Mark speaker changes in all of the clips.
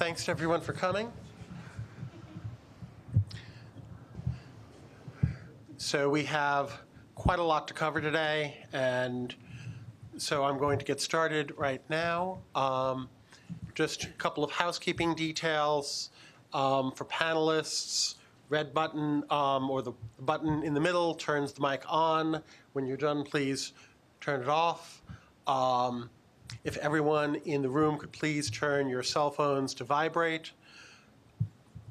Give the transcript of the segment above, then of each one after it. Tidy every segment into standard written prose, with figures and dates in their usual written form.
Speaker 1: Thanks to everyone for coming. So we have quite a lot to cover today, and so I'm going to get started right now. Just a couple of housekeeping details for panelists. Red button or the button in the middle turns the mic on. When you're done, please turn it off. If everyone in the room could please turn your cell phones to vibrate.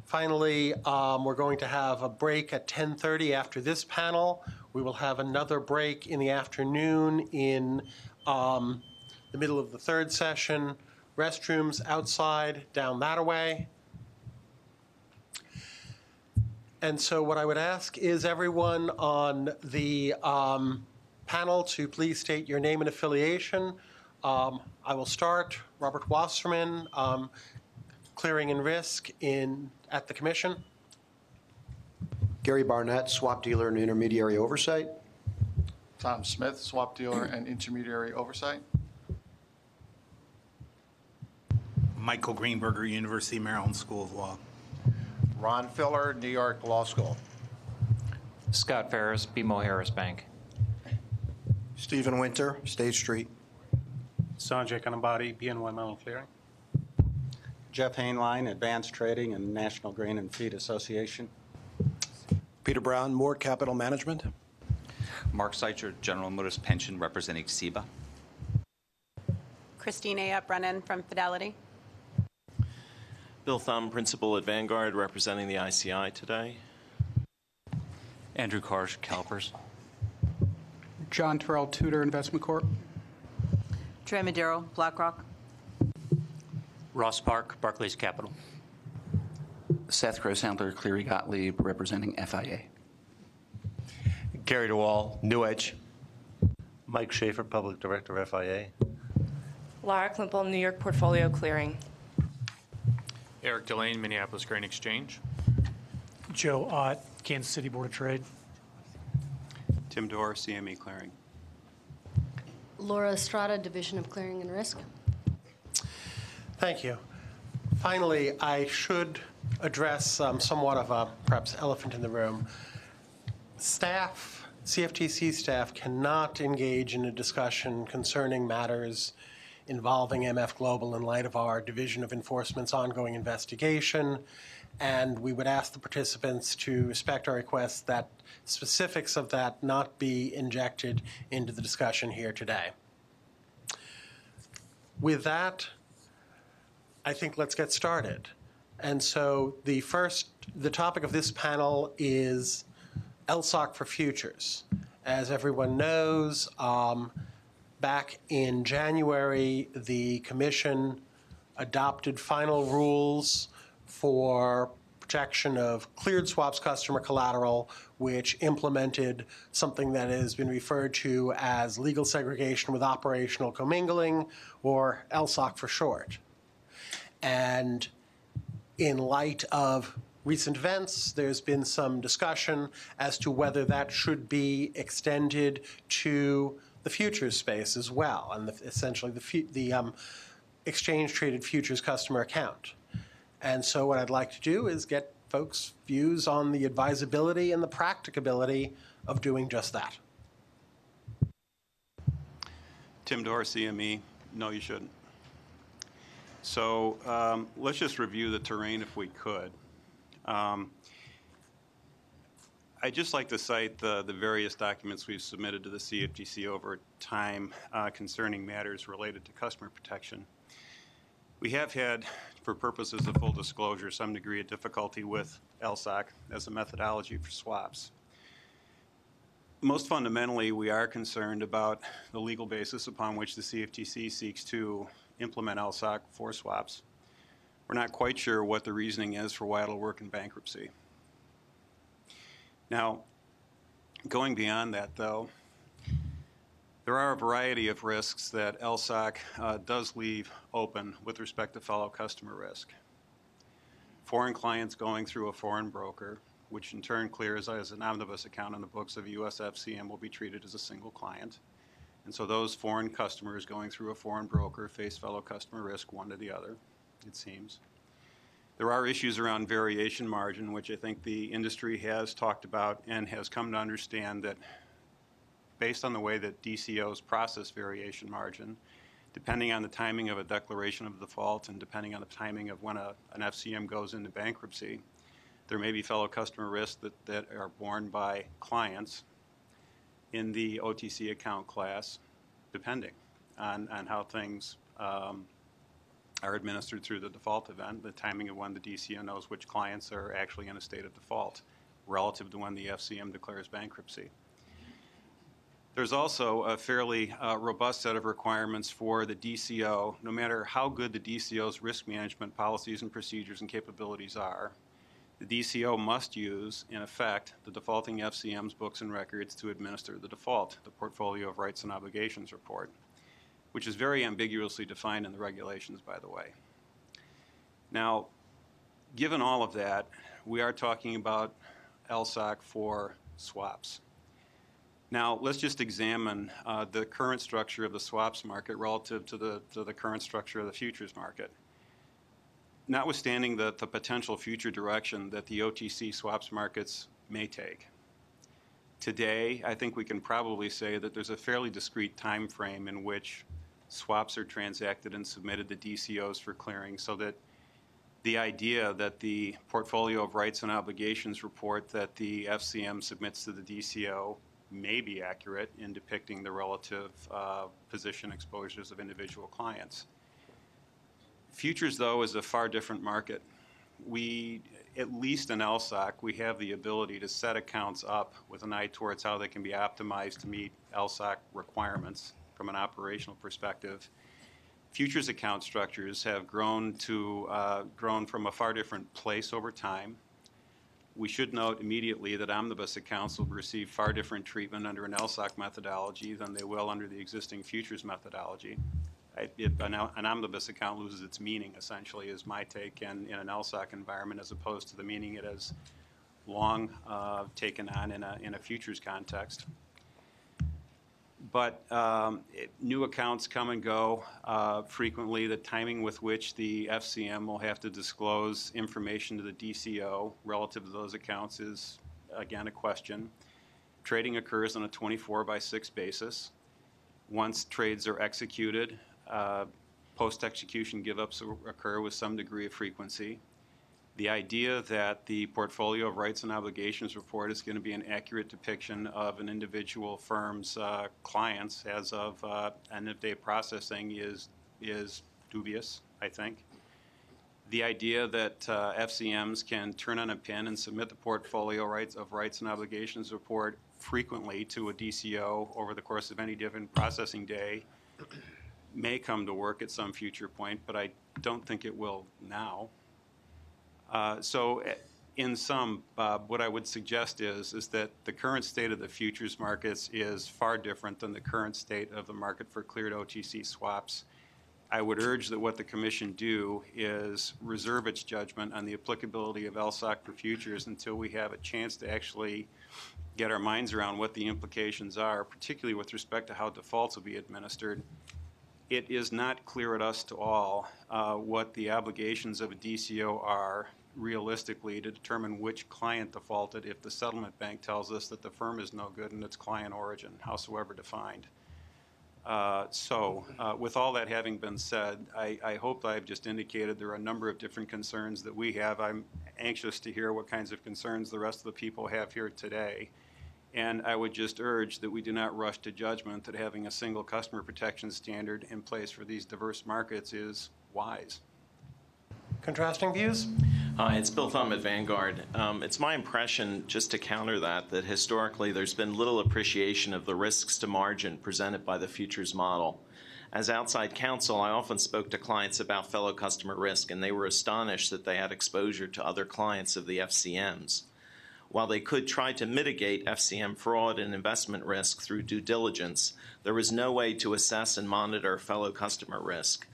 Speaker 1: Finally, we're going to have a break at 10:30 after this panel. We will have another break in the afternoon in the middle of the third session. Restrooms outside, down that way. And so what I would ask is everyone on the panel to please state your name and affiliation. I will start. Robert Wasserman, Clearing and Risk at the Commission.
Speaker 2: Gary Barnett, Swap Dealer and Intermediary Oversight.
Speaker 3: Tom Smith, Swap Dealer and Intermediary Oversight.
Speaker 4: Michael Greenberger, University of Maryland School of Law.
Speaker 5: Ron Filler, New York Law School.
Speaker 6: Scott Ferris, BMO Harris Bank.
Speaker 2: Stephen Winter, State Street.
Speaker 7: Sanjay Kanambati, BNY Mellon Clearing.
Speaker 8: Jeff Hainline, Advanced Trading and National Grain and Feed Association.
Speaker 9: Peter Brown, Moore Capital Management.
Speaker 10: Mark Seitzer, General Motors Pension, representing SEBA.
Speaker 11: Christine A. Brennan from Fidelity.
Speaker 12: Bill Thumb, Principal at Vanguard, representing the ICI today.
Speaker 10: Andrew Karsh, CalPERS.
Speaker 13: John Terrell, Tudor Investment Corp.
Speaker 11: Trey Madero, BlackRock.
Speaker 14: Ross Park, Barclays Capital.
Speaker 15: Seth Grosshandler, Cleary Gottlieb, representing FIA.
Speaker 16: Gary DeWall, New Edge. Mike Schaefer, Public Director, FIA.
Speaker 17: Laura Klimpel, New York Portfolio Clearing.
Speaker 18: Eric Delane, Minneapolis Grain Exchange.
Speaker 19: Joe Ott, Kansas City Board of Trade.
Speaker 20: Tim Dorr, CME Clearing.
Speaker 2: Laura Estrada, Division of Clearing and Risk.
Speaker 1: Thank you. Finally, I should address somewhat of a perhaps elephant in the room. Staff, CFTC staff, cannot engage in a discussion concerning matters involving MF Global in light of our Division of Enforcement's ongoing investigation, and we would ask the participants to respect our request that specifics of that not be injected into the discussion here today. With that, I think let's get started. And so the topic of this panel is LSOC for futures. As everyone knows, back in January, the Commission adopted final rules for protection of cleared swaps customer collateral, which implemented something that has been referred to as legal segregation with operational commingling, or LSOC for short. And in light of recent events, there's been some discussion as to whether that should be extended to the futures space as well, and essentially the exchange-traded futures customer account. And so what I'd like to do is get folks' views on the advisability and the practicability of doing just that.
Speaker 20: Tim Dorr, CME. No, you shouldn't. So let's just review the terrain if we could. I'd just like to cite the various documents we've submitted to the CFTC over time concerning matters related to customer protection. We have had, for purposes of full disclosure, some degree of difficulty with LSOC as a methodology for swaps. Most fundamentally, we are concerned about the legal basis upon which the CFTC seeks to implement LSOC for swaps. We're not quite sure what the reasoning is for why it'll work in bankruptcy. Now, going beyond that, though, there are a variety of risks that LSOC does leave open with respect to fellow customer risk. Foreign clients going through a foreign broker, which in turn clears as an omnibus account on the books of USFCM, will be treated as a single client. And so those foreign customers going through a foreign broker face fellow customer risk one to the other, it seems. There are issues around variation margin, which I think the industry has talked about and has come to understand that based on the way that DCOs process variation margin, depending on the timing of a declaration of default and depending on the timing of when an FCM goes into bankruptcy, there may be fellow customer risks that are borne by clients in the OTC account class, depending on how things are administered through the default event, the timing of when the DCO knows which clients are actually in a state of default relative to when the FCM declares bankruptcy. There's also a fairly robust set of requirements for the DCO, no matter how good the DCO's risk management policies and procedures and capabilities are. The DCO must use, in effect, the defaulting FCM's books and records to administer the default, the Portfolio of Rights and Obligations report, which is very ambiguously defined in the regulations, by the way. Now, given all of that, we are talking about LSOC for swaps. Now, let's just examine the current structure of the swaps market relative to the current structure of the futures market. Notwithstanding the potential future direction that the OTC swaps markets may take, today, I think we can probably say that there's a fairly discrete time frame in which swaps are transacted and submitted to DCOs for clearing, so that the idea that the Portfolio of Rights and Obligations report that the FCM submits to the DCO may be accurate in depicting the relative position exposures of individual clients. Futures, though, is a far different market. We, at least in LSOC, we have the ability to set accounts up with an eye towards how they can be optimized to meet LSOC requirements from an operational perspective. Futures account structures have grown from a far different place over time. We should note immediately that omnibus accounts will receive far different treatment under an LSOC methodology than they will under the existing futures methodology. An omnibus account loses its meaning, essentially, is my take, in an LSOC environment, as opposed to the meaning it has long taken on in a futures context. But new accounts come and go frequently. The timing with which the FCM will have to disclose information to the DCO relative to those accounts is, again, a question. Trading occurs on a 24/6 basis. Once trades are executed, post-execution give-ups occur with some degree of frequency. The idea that the Portfolio of Rights and Obligations report is going to be an accurate depiction of an individual firm's clients as of end-of-day processing is dubious, I think. The idea that FCMs can turn on a pin and submit the Portfolio of Rights and Obligations report frequently to a DCO over the course of any given processing day may come to work at some future point, but I don't think it will now. So in sum, what I would suggest is that the current state of the futures markets is far different than the current state of the market for cleared OTC swaps. I would urge that what the Commission do is reserve its judgment on the applicability of LSOC for futures until we have a chance to actually get our minds around what the implications are, particularly with respect to how defaults will be administered. It is not clear to us to all what the obligations of a DCO are realistically to determine which client defaulted if the settlement bank tells us that the firm is no good in its client origin, howsoever defined. With all that having been said, I hope I've just indicated there are a number of different concerns that we have. I'm anxious to hear what kinds of concerns the rest of the people have here today. And I would just urge that we do not rush to judgment that having a single customer protection standard in place for these diverse markets is wise.
Speaker 1: Contrasting views?
Speaker 12: Hi, it's Bill Thumb at Vanguard. It's my impression, just to counter that historically there's been little appreciation of the risks to margin presented by the futures model. As outside counsel, I often spoke to clients about fellow customer risk, and they were astonished that they had exposure to other clients of the FCMs. While they could try to mitigate FCM fraud and investment risk through due diligence, there was no way to assess and monitor fellow customer risk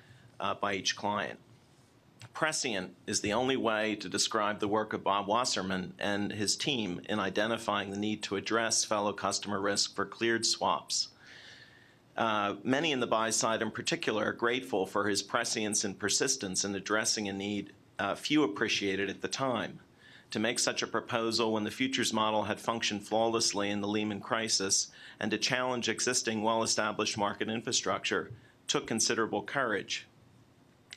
Speaker 12: by each client. Prescient is the only way to describe the work of Bob Wasserman and his team in identifying the need to address fellow customer risk for cleared swaps. Many in the buy side in particular are grateful for his prescience and persistence in addressing a need few appreciated at the time. To make such a proposal when the futures model had functioned flawlessly in the Lehman crisis and to challenge existing well-established market infrastructure took considerable courage.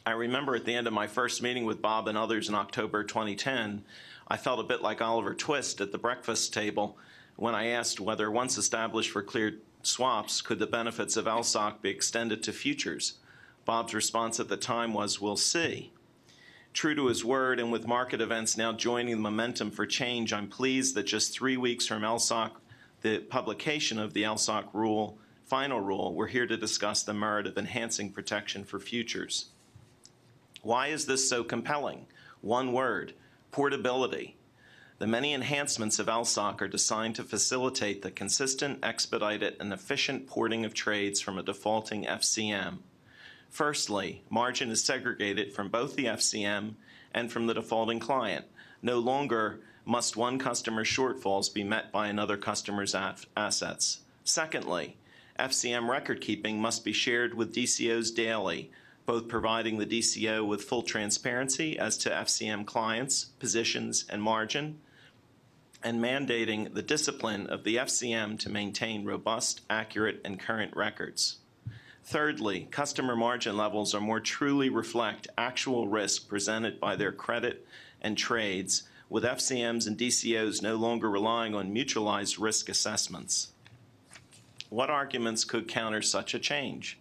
Speaker 12: I remember at the end of my first meeting with Bob and others in October 2010, I felt a bit like Oliver Twist at the breakfast table when I asked whether, once established for cleared swaps, could the benefits of LSOC be extended to futures. Bob's response at the time was, "We'll see." True to his word, and with market events now joining the momentum for change, I'm pleased that just 3 weeks from LSOC, the publication of the LSOC rule, final rule, we're here to discuss the merit of enhancing protection for futures. Why is this so compelling? One word: portability. The many enhancements of LSOC are designed to facilitate the consistent, expedited, and efficient porting of trades from a defaulting FCM. Firstly, margin is segregated from both the FCM and from the defaulting client. No longer must one customer's shortfalls be met by another customer's assets. Secondly, FCM record keeping must be shared with DCOs daily, both providing the DCO with full transparency as to FCM clients, positions, and margin, and mandating the discipline of the FCM to maintain robust, accurate, and current records. Thirdly, customer margin levels are more truly reflect actual risk presented by their credit and trades, with FCMs and DCOs no longer relying on mutualized risk assessments. What arguments could counter such a change?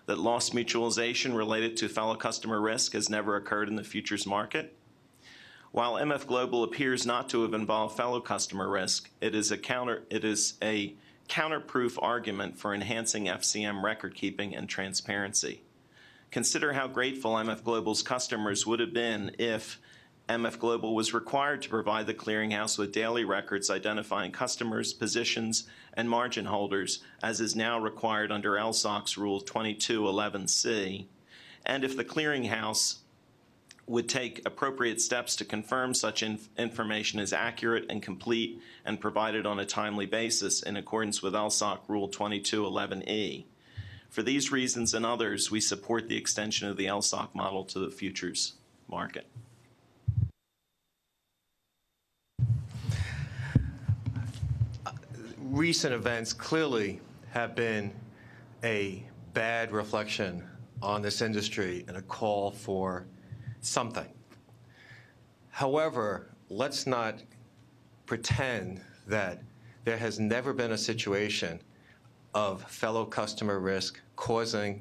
Speaker 12: That loss mutualization related to fellow customer risk has never occurred in the futures market? While MF Global appears not to have involved fellow customer risk, it is a counterproof argument for enhancing FCM record keeping and transparency. Consider how grateful MF Global's customers would have been if MF Global was required to provide the clearinghouse with daily records identifying customers, positions, and margin holders, as is now required under LSOC's Rule 2211C, and if the clearinghouse would take appropriate steps to confirm such information is accurate and complete and provided on a timely basis in accordance with LSOC Rule 2211E. For these reasons and others, we support the extension of the LSOC model to the futures market.
Speaker 21: Recent events clearly have been a bad reflection on this industry and a call for something. However, let's not pretend that there has never been a situation of fellow customer risk causing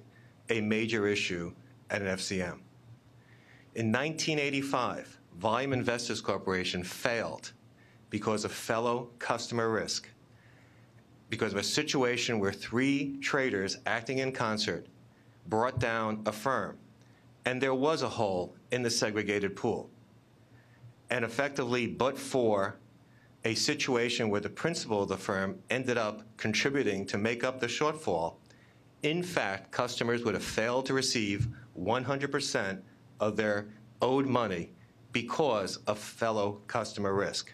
Speaker 21: a major issue at an FCM. In 1985, Volume Investors Corporation failed because of fellow customer risk, because of a situation where 3 traders acting in concert brought down a firm, and there was a hole in the segregated pool. And effectively, but for a situation where the principal of the firm ended up contributing to make up the shortfall, in fact, customers would have failed to receive 100% of their owed money because of fellow customer risk.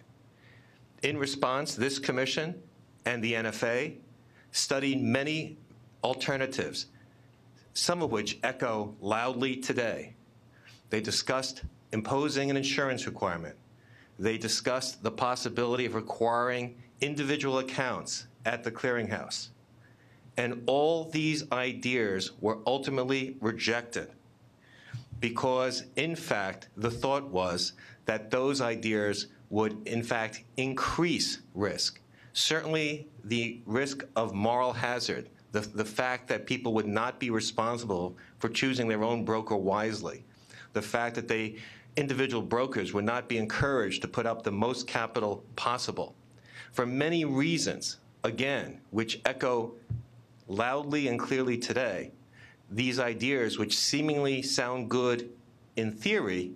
Speaker 21: In response, this commission and the NFA studied many alternatives, some of which echo loudly today. They discussed imposing an insurance requirement. They discussed the possibility of requiring individual accounts at the clearinghouse. And all these ideas were ultimately rejected because, in fact, the thought was that those ideas would, in fact, increase risk. Certainly the risk of moral hazard, the fact that people would not be responsible for choosing their own broker wisely, the fact that individual brokers would not be encouraged to put up the most capital possible. For many reasons, again, which echo loudly and clearly today, these ideas, which seemingly sound good in theory,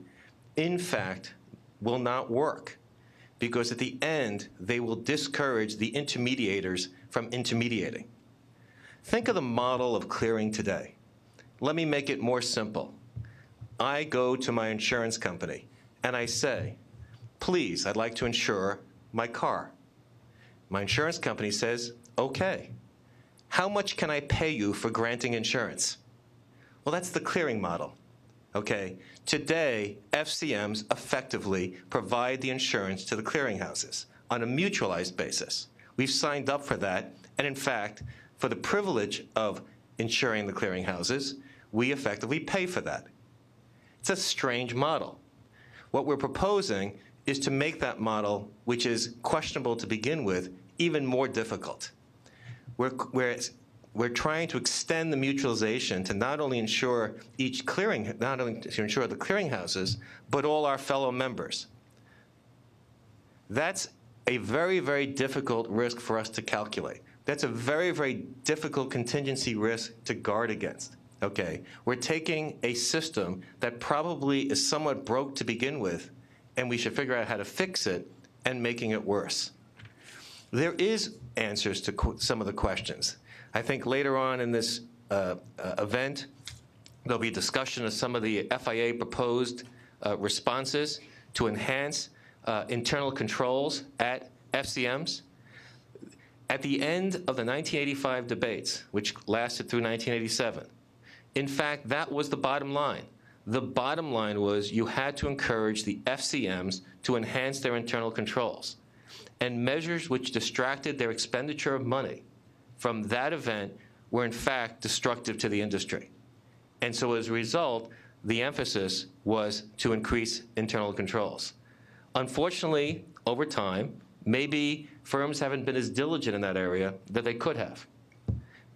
Speaker 21: in fact, will not work, because at the end, they will discourage the intermediators from intermediating. Think of the model of clearing today. Let me make it more simple. I go to my insurance company and I say, please, I'd like to insure my car. My insurance company says, okay. How much can I pay you for granting insurance? Well, that's the clearing model. Okay? Today, FCMs effectively provide the insurance to the clearinghouses on a mutualized basis. We've signed up for that, and in fact, for the privilege of insuring the clearinghouses, we effectively pay for that. It's a strange model. What we're proposing is to make that model, which is questionable to begin with, even more difficult. We're trying to extend the mutualization to not only ensure the clearinghouses, but all our fellow members. That's a very, very difficult risk for us to calculate. That's a very, very difficult contingency risk to guard against. Okay, we're taking a system that probably is somewhat broke to begin with, and we should figure out how to fix it and making it worse. There is answers to some of the questions. I think later on in this event, there'll be a discussion of some of the FIA proposed responses to enhance internal controls at FCMs. At the end of the 1985 debates, which lasted through 1987, in fact, that was the bottom line. The bottom line was you had to encourage the FCMs to enhance their internal controls. And measures which distracted their expenditure of money from that event were in fact destructive to the industry. And so as a result, the emphasis was to increase internal controls. Unfortunately, over time, maybe firms haven't been as diligent in that area that they could have.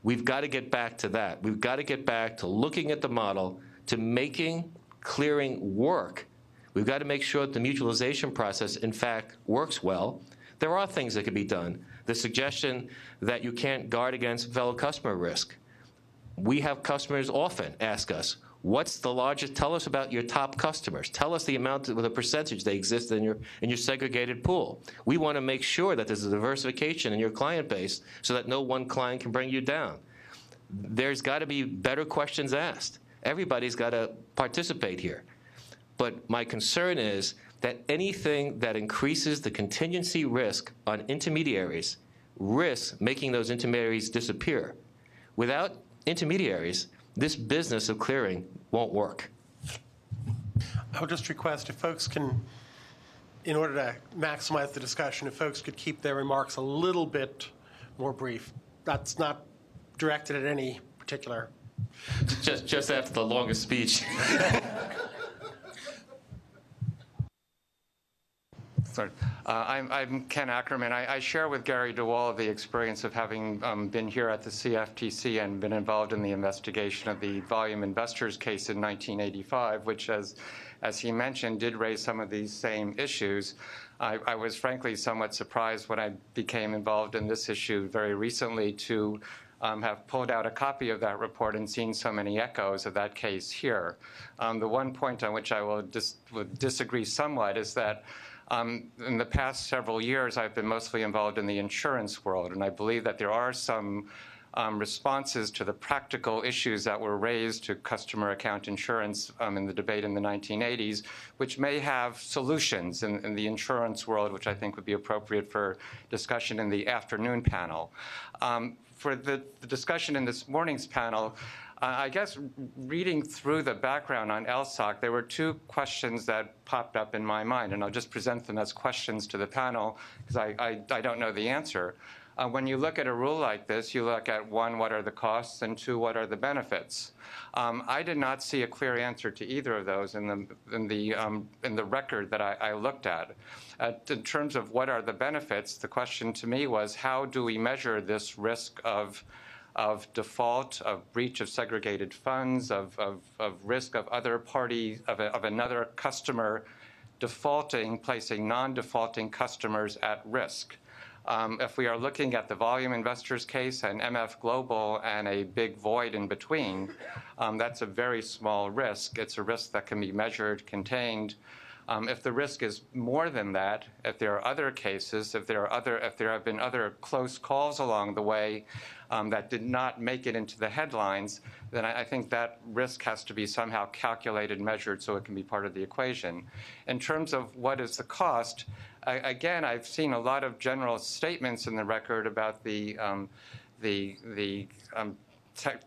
Speaker 21: We've got to get back to that. We've got to get back to looking at the model, to making clearing work. We've got to make sure that the mutualization process, in fact, works well. There are things that can be done. The suggestion that you can't guard against fellow customer risk. We have customers often ask us, what's the largest? Tell us about your top customers. Tell us the amount of the percentage they exist in your segregated pool. We want to make sure that there's a diversification in your client base so that no one client can bring you down. There's got to be better questions asked. Everybody's got to participate here. But my concern is that anything that increases the contingency risk on intermediaries risks making those intermediaries disappear. Without intermediaries, this business of clearing won't work.
Speaker 1: I would just request if folks can, in order to maximize the discussion, if folks could keep their remarks a little bit more brief. That's not directed at any particular.
Speaker 6: Just after the longest speech.
Speaker 3: Sorry. I'm Ken Ackerman. I share with Gary DeWall the experience of having been here at the CFTC and been involved in the investigation of the volume investors case in 1985, which, as he mentioned, did raise some of these same issues. I was frankly somewhat surprised when I became involved in this issue very recently to have pulled out a copy of that report and seen so many echoes of that case here. The one point on which I would disagree somewhat is that in the past several years, I've been mostly involved in the insurance world, and I believe that there are some responses to the practical issues that were raised to customer account insurance in the debate in the 1980s, which may have solutions in the insurance world, which I think would be appropriate for discussion in the afternoon panel. For the discussion in this morning's panel, I guess reading through the background on LSOC, there were two questions that popped up in my mind, and I'll just present them as questions to the panel because I don't know the answer. When you look at a rule like this, you look at, one, what are the costs, and two, what are the benefits? I did not see a clear answer to either of those in the record that I looked at. In terms of what are the benefits, the question to me was, how do we measure this risk of default, of breach of segregated funds, of risk of other party, of another customer defaulting, placing non-defaulting customers at risk? If we are looking at the volume investors case and MF Global and a big void in between, that's a very small risk. It's a risk that can be measured, contained. If the risk is more than that, if there are other cases, if there have been other close calls along the way that did not make it into the headlines, then I think that risk has to be somehow calculated, measured, so it can be part of the equation. In terms of what is the cost, again, I've seen a lot of general statements in the record about the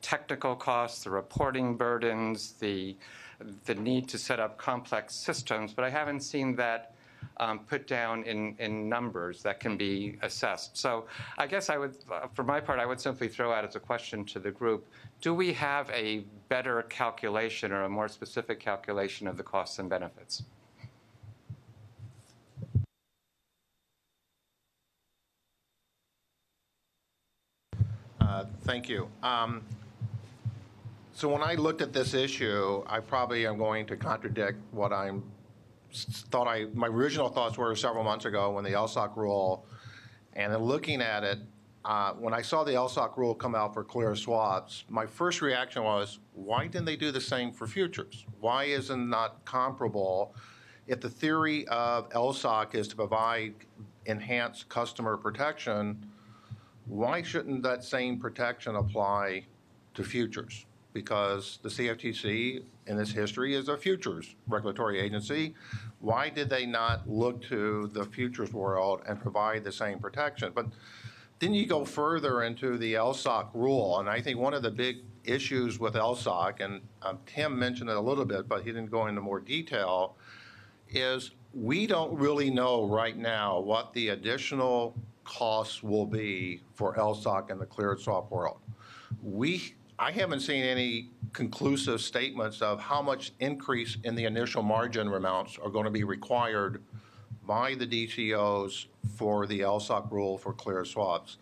Speaker 3: technical costs, the reporting burdens, the the need to set up complex systems, but I haven't seen that put down in numbers that can be assessed. So I guess I would, for my part, I would simply throw out as a question to the group, do we have a better calculation or a more specific calculation of the costs and benefits?
Speaker 5: Thank you. So when I looked at this issue, I probably am going to contradict what my original thoughts were several months ago when the LSOC rule, and then looking at it, when I saw the LSOC rule come out for clear swaps, my first reaction was, why didn't they do the same for futures? Why isn't it not comparable? If the theory of LSOC is to provide enhanced customer protection, why shouldn't that same protection apply to futures? Because the CFTC in its history is a futures regulatory agency. Why did they not look to the futures world and provide the same protection? But then you go further into the LSOC rule, and I think one of the big issues with LSOC, and Tim mentioned it a little bit, but he didn't go into more detail, is we don't really know right now what the additional costs will be for LSOC in the cleared swap world. I haven't seen any conclusive statements of how much increase in the initial margin amounts are going to be required by the DCOs for the LSOC rule for cleared swaps.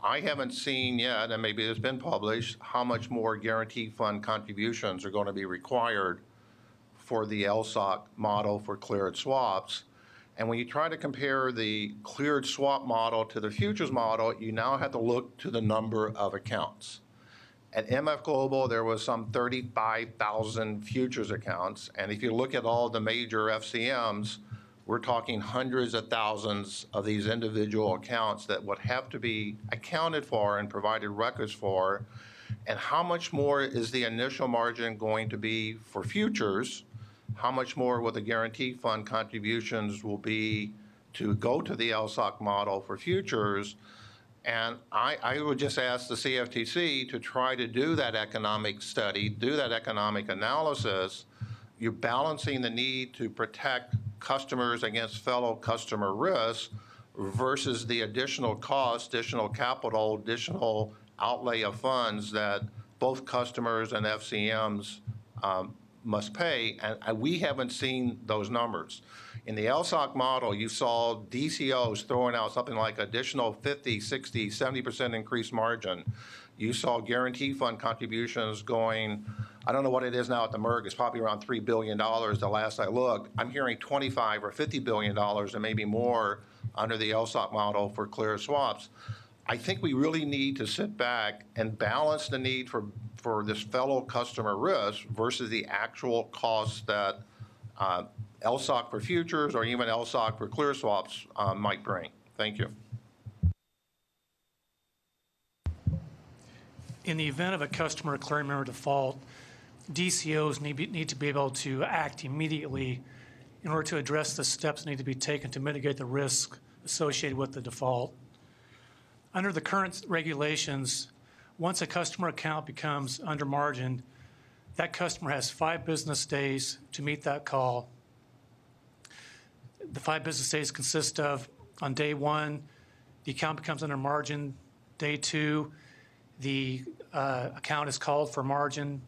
Speaker 5: I haven't seen yet, and maybe it's been published, how much more guarantee fund contributions are going to be required for the LSOC model for cleared swaps. And when you try to compare the cleared swap model to the futures model, you now have to look to the number of accounts. At MF Global, there was some 35,000 futures accounts. And if you look at all the major FCMs, we're talking hundreds of thousands of these individual accounts that would have to be accounted for and provided records for. And how much more is the initial margin going to be for futures? How much more will the guarantee fund contributions will be to go to the LSOC model for futures? And I would just ask the CFTC to try to do that economic study, do that economic analysis. You're balancing the need to protect customers against fellow customer risks versus the additional cost, additional capital, additional outlay of funds that both customers and FCMs must pay, and we haven't seen those numbers. In the LSOC model, you saw DCOs throwing out something like additional 50, 60, 70% increased margin. You saw guarantee fund contributions going, I don't know what it is now at the MERG, it's probably around $3 billion the last I looked. I'm hearing $25 or $50 billion and maybe more under the LSOC model for clear swaps. I think we really need to sit back and balance the need for this fellow customer risk versus the actual costs that LSOC for futures or even LSOC for clear swaps might bring. Thank you.
Speaker 19: In the event of a customer clearing member default, DCOs need to be able to act immediately in order to address the steps that need to be taken to mitigate the risk associated with the default. Under the current regulations, once a customer account becomes under margin, that customer has 5 business days to meet that call. The 5 business days consist of, on day 1, the account becomes under margin. Day 2, the account is called for margin.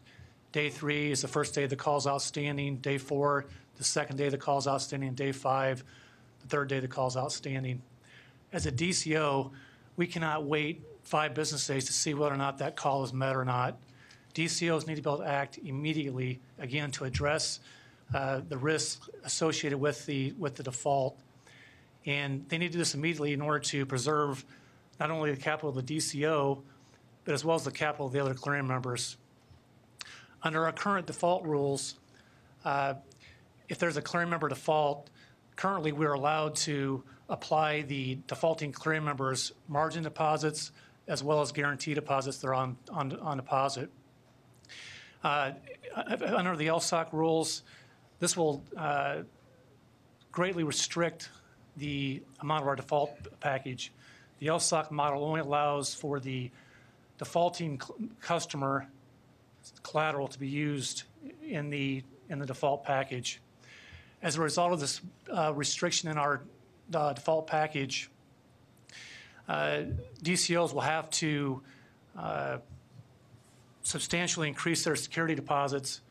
Speaker 19: Day 3 is the first day the call's outstanding. Day 4, the second day the call's outstanding. Day 5, the third day the call's outstanding. As a DCO, we cannot wait 5 business days to see whether or not that call is met or not. DCOs need to be able to act immediately, again, to address the risk associated with the default. And they need to do this immediately in order to preserve not only the capital of the DCO, but as well as the capital of the other clearing members. Under our current default rules, if there's a clearing member default, currently we're allowed to apply the defaulting clearing members' margin deposits as well as guarantee deposits that are on deposit. Under the LSOC rules, this will greatly restrict the amount of our default package. The LSOC model only allows for the defaulting customer collateral to be used in the in the default package. As a result of this restriction in our default package, DCOs will have to substantially increase their security deposits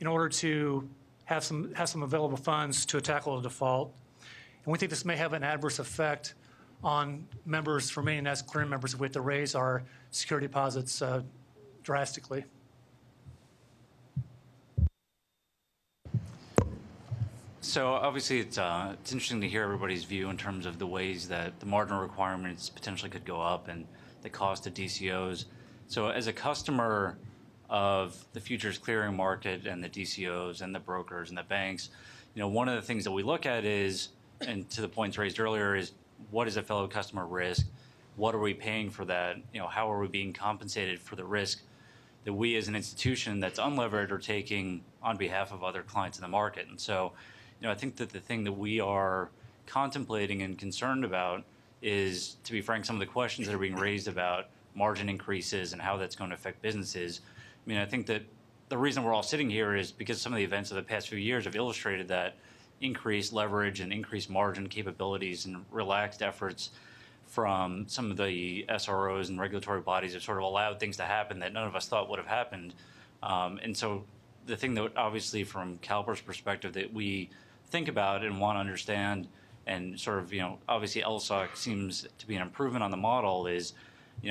Speaker 19: in order to have some available funds to tackle a default. And we think this may have an adverse effect on members, remaining as clearing members, if we have to raise our security deposits drastically.
Speaker 6: So obviously it's interesting to hear everybody's view in terms of the ways that the marginal requirements potentially could go up and the cost of DCOs. So as a customer of the futures clearing market and the DCOs and the brokers and the banks, one of the things that we look at is, and to the points raised earlier, is what is a fellow customer risk? What are we paying for that? How are we being compensated for the risk that we as an institution that's unlevered are taking on behalf of other clients in the market? And so, I think that the thing that we are contemplating and concerned about is, to be frank, some of the questions that are being raised about margin increases and how that's going to affect businesses. I think that the reason we're all sitting here is because some of the events of the past few years have illustrated that increased leverage and increased margin capabilities and relaxed efforts from some of the SROs and regulatory bodies have sort of allowed things to happen that none of us thought would have happened. And so the thing that obviously from Caliber's perspective that we think about and want to understand, and sort of, obviously LSOC seems to be an improvement on the model, is,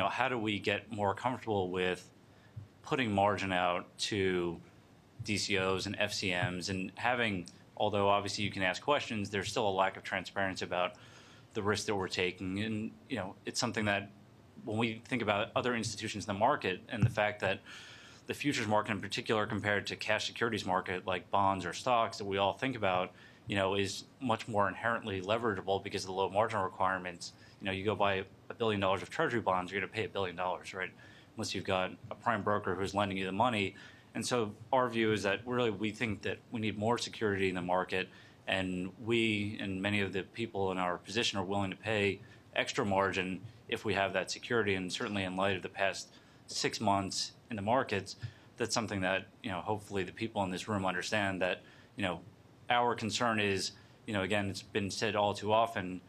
Speaker 6: how do we get more comfortable with putting margin out to DCOs and FCMs and having, although obviously you can ask questions, there's still a lack of transparency about the risk that we're taking. And, it's something that when we think about other institutions in the market and the fact that the futures market in particular compared to cash securities market like bonds or stocks that we all think about, is much more inherently leverageable because of the low margin requirements. You go buy $1 billion of treasury bonds, you're going to pay $1 billion, right? Unless you've got a prime broker who's lending you the money. And so our view is that really we think that we need more security in the market, and we and many of the people in our position are willing to pay extra margin if we have that security. And certainly in light of the past 6 months in the markets, that's something that, hopefully the people in this room understand that, our concern is, again, it's been said all too often,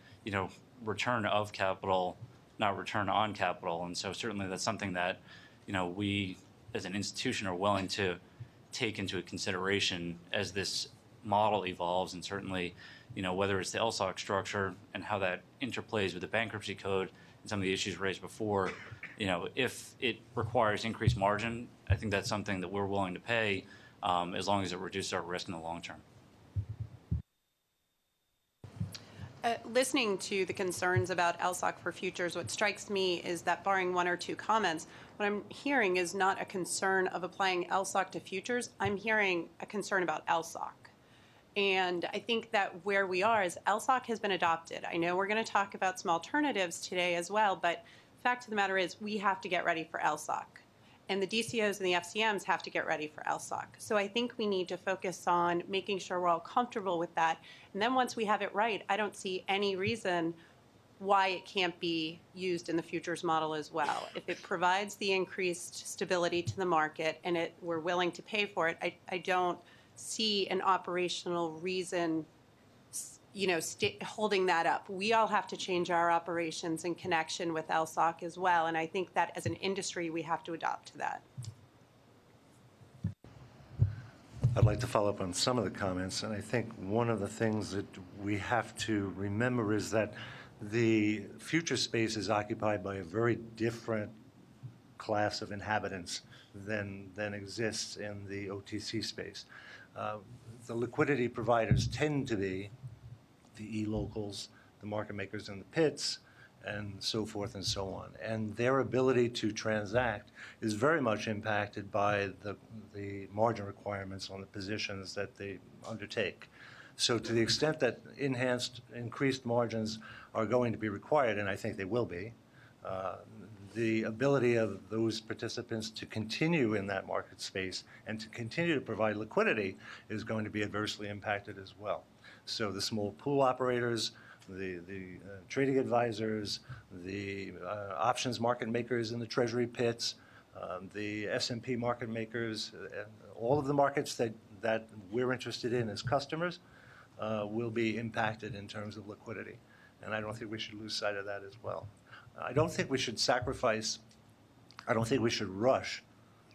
Speaker 6: return of capital, not return on capital. And so certainly that's something that, we as an institution are willing to take into consideration as this model evolves. And certainly, whether it's the LSOC structure and how that interplays with the bankruptcy code and some of the issues raised before, if it requires increased margin, I think that's something that we're willing to pay as long as it reduces our risk in the long term.
Speaker 11: Listening to the concerns about LSOC for futures, what strikes me is that barring one or two comments, what I'm hearing is not a concern of applying LSOC to futures. I'm hearing a concern about LSOC. And I think that where we are is LSOC has been adopted. I know we're going to talk about some alternatives today as well, but the fact of the matter is we have to get ready for LSOC. And the DCOs and the FCMs have to get ready for LSOC. So I think we need to focus on making sure we're all comfortable with that. And then once we have it right, I don't see any reason why it can't be used in the futures model as well. If it provides the increased stability to the market and we're willing to pay for it, I don't see an operational reason holding that up. We all have to change our operations in connection with LSOC as well, and I think that as an industry we have to adopt to that.
Speaker 16: I'd like to follow up on some of the comments, and I think one of the things that we have to remember is that the future space is occupied by a very different class of inhabitants than exists in the OTC space. The liquidity providers tend to be the e-locals, the market makers in the pits, and so forth and so on. And their ability to transact is very much impacted by the margin requirements on the positions that they undertake. So to the extent that increased margins are going to be required, and I think they will be, the ability of those participants to continue in that market space and to continue to provide liquidity is going to be adversely impacted as well. So the small pool operators, the trading advisors, the options market makers in the treasury pits, the S&P market makers, all of the markets that we're interested in as customers will be impacted in terms of liquidity. And I don't think we should lose sight of that as well. I don't think we should rush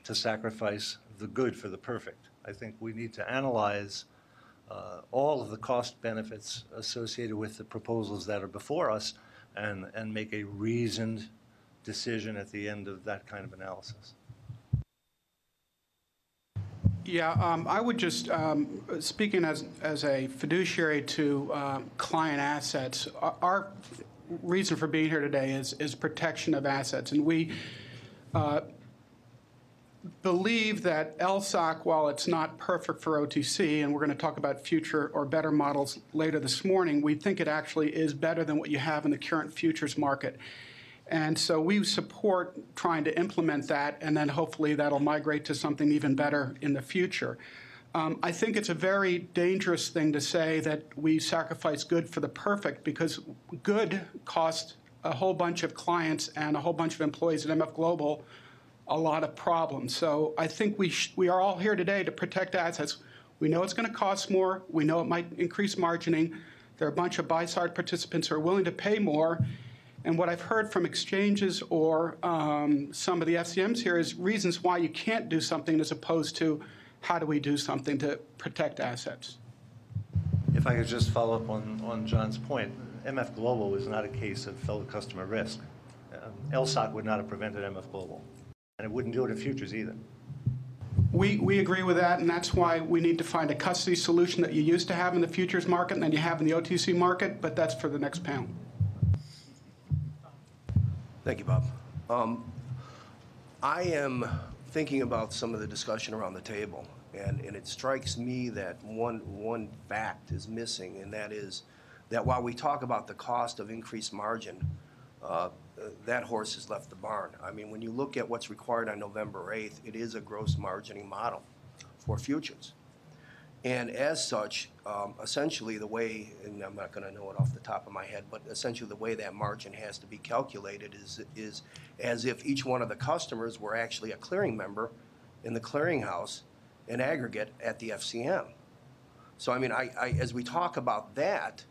Speaker 16: to sacrifice the good for the perfect. I think we need to analyze all of the cost benefits associated with the proposals that are before us and make a reasoned decision at the end of that kind of analysis.
Speaker 13: Yeah, I would just, speaking as a fiduciary to client assets, our reason for being here today is protection of assets. And we believe that LSOC, while it's not perfect for OTC, and we're going to talk about future or better models later this morning, we think it actually is better than what you have in the current futures market. And so we support trying to implement that, and then hopefully that'll migrate to something even better in the future. I think it's a very dangerous thing to say that we sacrifice good for the perfect, because good costs a whole bunch of clients and a whole bunch of employees at MF Global a lot of problems. So I think we are all here today to protect assets. We know it's going to cost more. We know it might increase margining. There are a bunch of buy-side participants who are willing to pay more. And what I've heard from exchanges or some of the FCMs here is reasons why you can't do something as opposed to how do we do something to protect assets.
Speaker 16: If I could just follow up on John's point, MF Global is not a case of fellow customer risk. LSOC would not have prevented MF Global, and it wouldn't do it in futures either.
Speaker 13: We agree with that, and that's why we need to find a custody solution that you used to have in the futures market and then you have in the OTC market, but that's for the next panel.
Speaker 4: Thank you, Bob. I am thinking about some of the discussion around the table, and it strikes me that one fact is missing, and that is that while we talk about the cost of increased margin, that horse has left the barn. I mean, when you look at what's required on November 8th, it is a gross margining model for futures. And as such, essentially the way, and I'm not going to know it off the top of my head, but essentially the way that margin has to be calculated is as if each one of the customers were actually a clearing member in the clearinghouse in aggregate at the FCM. So, I mean, as we talk about that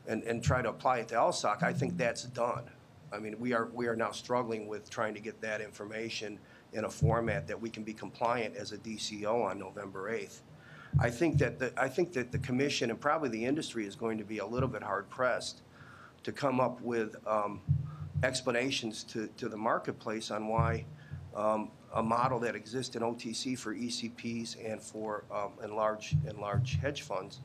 Speaker 4: and try to apply it to LSOC, I think that's done. I mean, we are now struggling with trying to get that information in a format that we can be compliant as a DCO on November 8th. I think that the commission and probably the industry is going to be a little bit hard pressed to come up with explanations to the marketplace on why a model that exists in OTC for ECPs and for and large hedge funds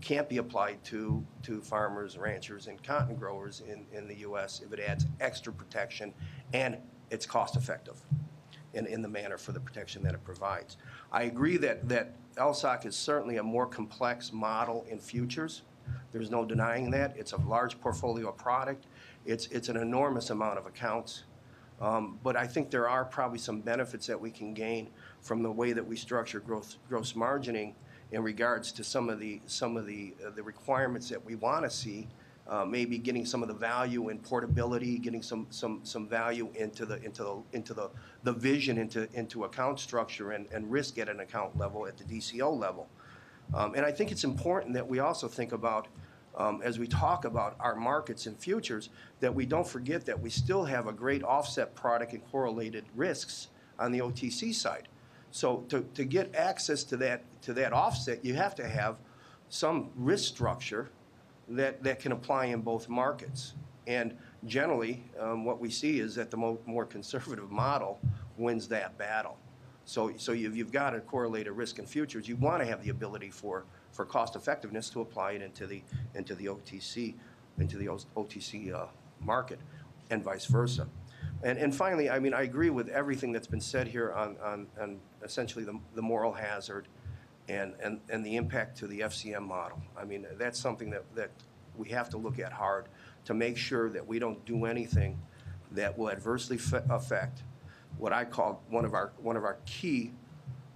Speaker 4: can't be applied to farmers, ranchers, and cotton growers in the U.S. if it adds extra protection and it's cost effective in the manner for the protection that it provides. I agree that LSOC is certainly a more complex model in futures. There's no denying that. It's a large portfolio product. It's an enormous amount of accounts. But I think there are probably some benefits that we can gain from the way that we structure gross margining in regards to some of the requirements that we want to see. Maybe getting some of the value in portability, getting some value into the vision into account structure and risk at an account level at the DCO level. And I think it's important that we also think about, as we talk about our markets and futures, that we don't forget that we still have a great offset product and correlated risks on the OTC side. So to get access to that offset, you have to have some risk structure that can apply in both markets. And generally, what we see is that the more conservative model wins that battle. So you've got a correlated risk in futures. You want to have the ability for cost effectiveness to apply it into the OTC market, and vice versa. And finally, I mean, I agree with everything that's been said here on essentially the moral hazard and the impact to the FCM model. I mean, that's something that we have to look at hard to make sure that we don't do anything that will adversely affect what I call one of our key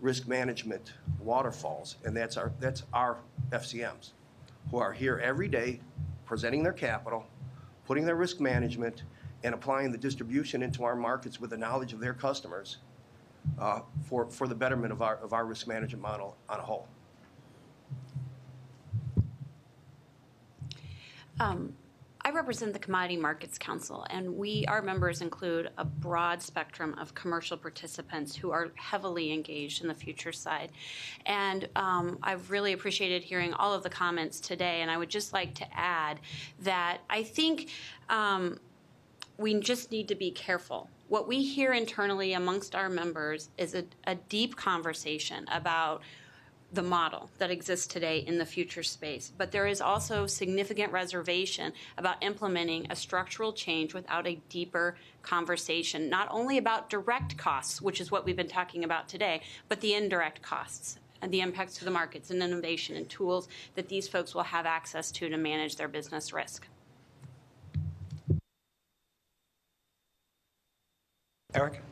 Speaker 4: risk management waterfalls, and that's our FCMs, who are here every day presenting their capital, putting their risk management, and applying the distribution into our markets with the knowledge of their customers for the betterment of our risk management model on a whole.
Speaker 7: I represent the Commodity Markets Council, and our members include a broad spectrum of commercial participants who are heavily engaged in the futures side. And I've really appreciated hearing all of the comments today, and I would just like to add that I think we just need to be careful. What we hear internally amongst our members is a deep conversation about the model that exists today in the future space. But there is also significant reservation about implementing a structural change without a deeper conversation, not only about direct costs, which is what we've been talking about today, but the indirect costs and the impacts to the markets and innovation and tools that these folks will have access to manage their business risk.
Speaker 1: Eric?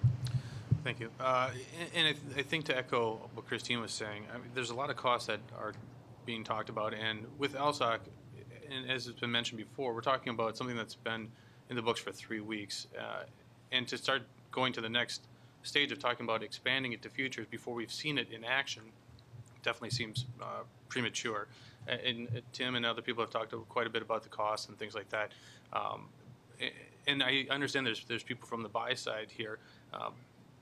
Speaker 18: Thank you. And I think to echo what Christine was saying, I mean, there's a lot of costs that are being talked about. And with LSOC, and as it's been mentioned before, we're talking about something that's been in the books for 3 weeks. And to start going to the next stage of talking about expanding it to futures before we've seen it in action definitely seems premature. And Tim and other people have talked quite a bit about the costs and things like that. And I understand there's people from the buy side here.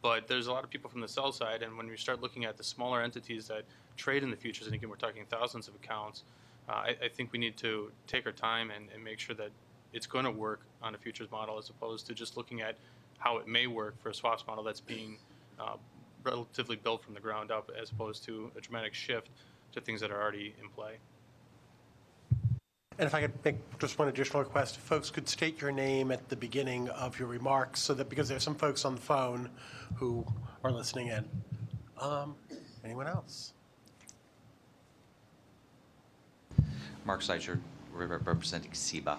Speaker 18: But there's a lot of people from the sell side, and when we start looking at the smaller entities that trade in the futures, and again, we're talking thousands of accounts, I think we need to take our time and make sure that it's going to work on a futures model as opposed to just looking at how it may work for a swaps model that's being relatively built from the ground up as opposed to a dramatic shift to things that are already in play.
Speaker 1: And if I could make just one additional request, if folks could state your name at the beginning of your remarks, so that because there's some folks on the phone who are listening in. Anyone else?
Speaker 10: Mark Seitzer, representing CEBA.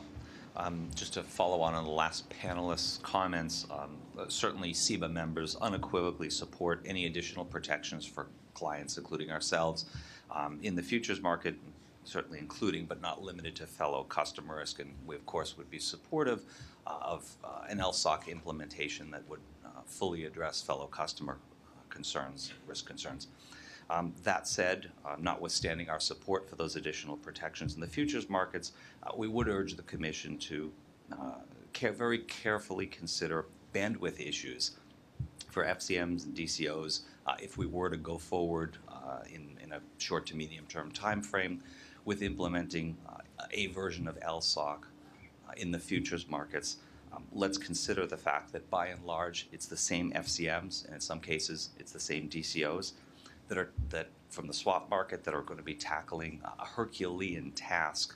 Speaker 10: Just to follow on the last panelist's comments, certainly CEBA members unequivocally support any additional protections for clients, including ourselves, in the futures market, certainly including but not limited to fellow customer risk. And we, of course, would be supportive of an LSOC implementation that would fully address fellow customer concerns, risk concerns. That said, notwithstanding our support for those additional protections in the futures markets, we would urge the Commission to very carefully consider bandwidth issues for FCMs and DCOs if we were to go forward in a short to medium term time frame with implementing a version of LSOC in the futures markets. Let's consider the fact that by and large it's the same FCMs, and in some cases it's the same DCOs that from the swap market that are going to be tackling a Herculean task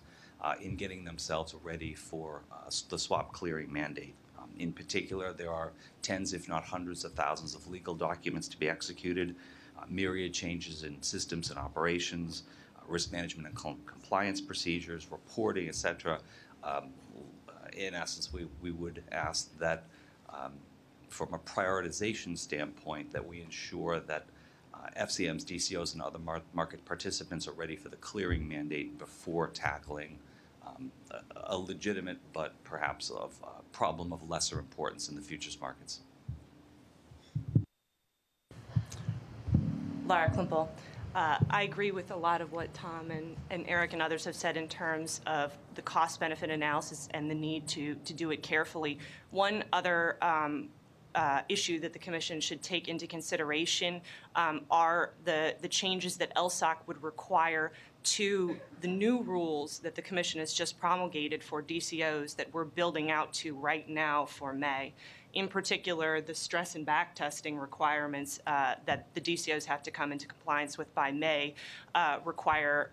Speaker 10: in getting themselves ready for the swap clearing mandate. In particular, there are tens, if not hundreds of thousands of legal documents to be executed, myriad changes in systems and operations, risk management and compliance procedures, reporting, etc. In essence, we would ask that from a prioritization standpoint that we ensure that FCMs, DCOs, and other market participants are ready for the clearing mandate before tackling a legitimate but perhaps a problem of lesser importance in the futures markets.
Speaker 17: Lara Klimpel. I agree with a lot of what Tom and Eric and others have said in terms of the cost-benefit analysis and the need to do it carefully. One other issue that the Commission should take into consideration are the changes that LSOC would require to the new rules that the Commission has just promulgated for DCOs that we're building out to right now for May. In particular, the stress and back testing requirements that the DCOs have to come into compliance with by May require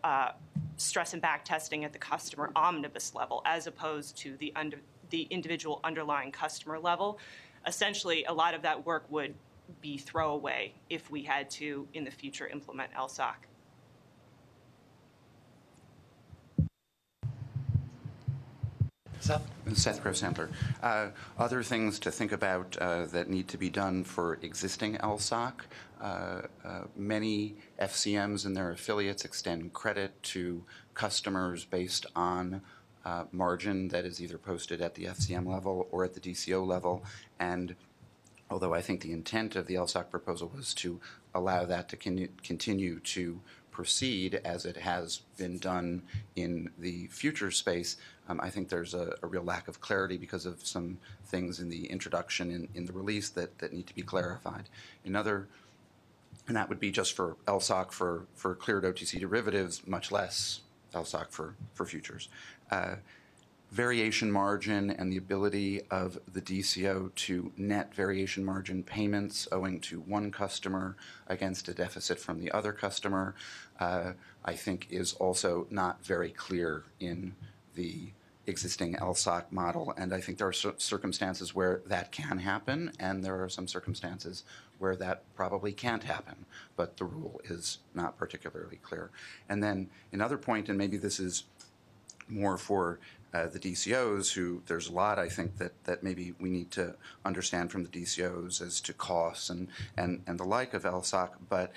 Speaker 17: stress and back testing at the customer omnibus level as opposed to the individual underlying customer level. Essentially, a lot of that work would be throwaway if we had to, in the future, implement LSOC.
Speaker 15: Seth Gross-Handler. Other things to think about that need to be done for existing LSOC. Many FCMs and their affiliates extend credit to customers based on margin that is either posted at the FCM level or at the DCO level, and although I think the intent of the LSOC proposal was to allow that to continue to proceed as it has been done in the future space, I think there's a real lack of clarity because of some things in the introduction in the release that need to be clarified. And that would be just for LSOC for cleared OTC derivatives, much less LSOC for futures. Variation margin and the ability of the DCO to net variation margin payments owing to one customer against a deficit from the other customer, I think is also not very clear in the existing LSOC model. And I think there are circumstances where that can happen, and there are some circumstances where that probably can't happen, but the rule is not particularly clear. And then another point, and maybe this is more for the DCOs, who there's a lot I think that maybe we need to understand from the DCOs as to costs and the like of LSOC. But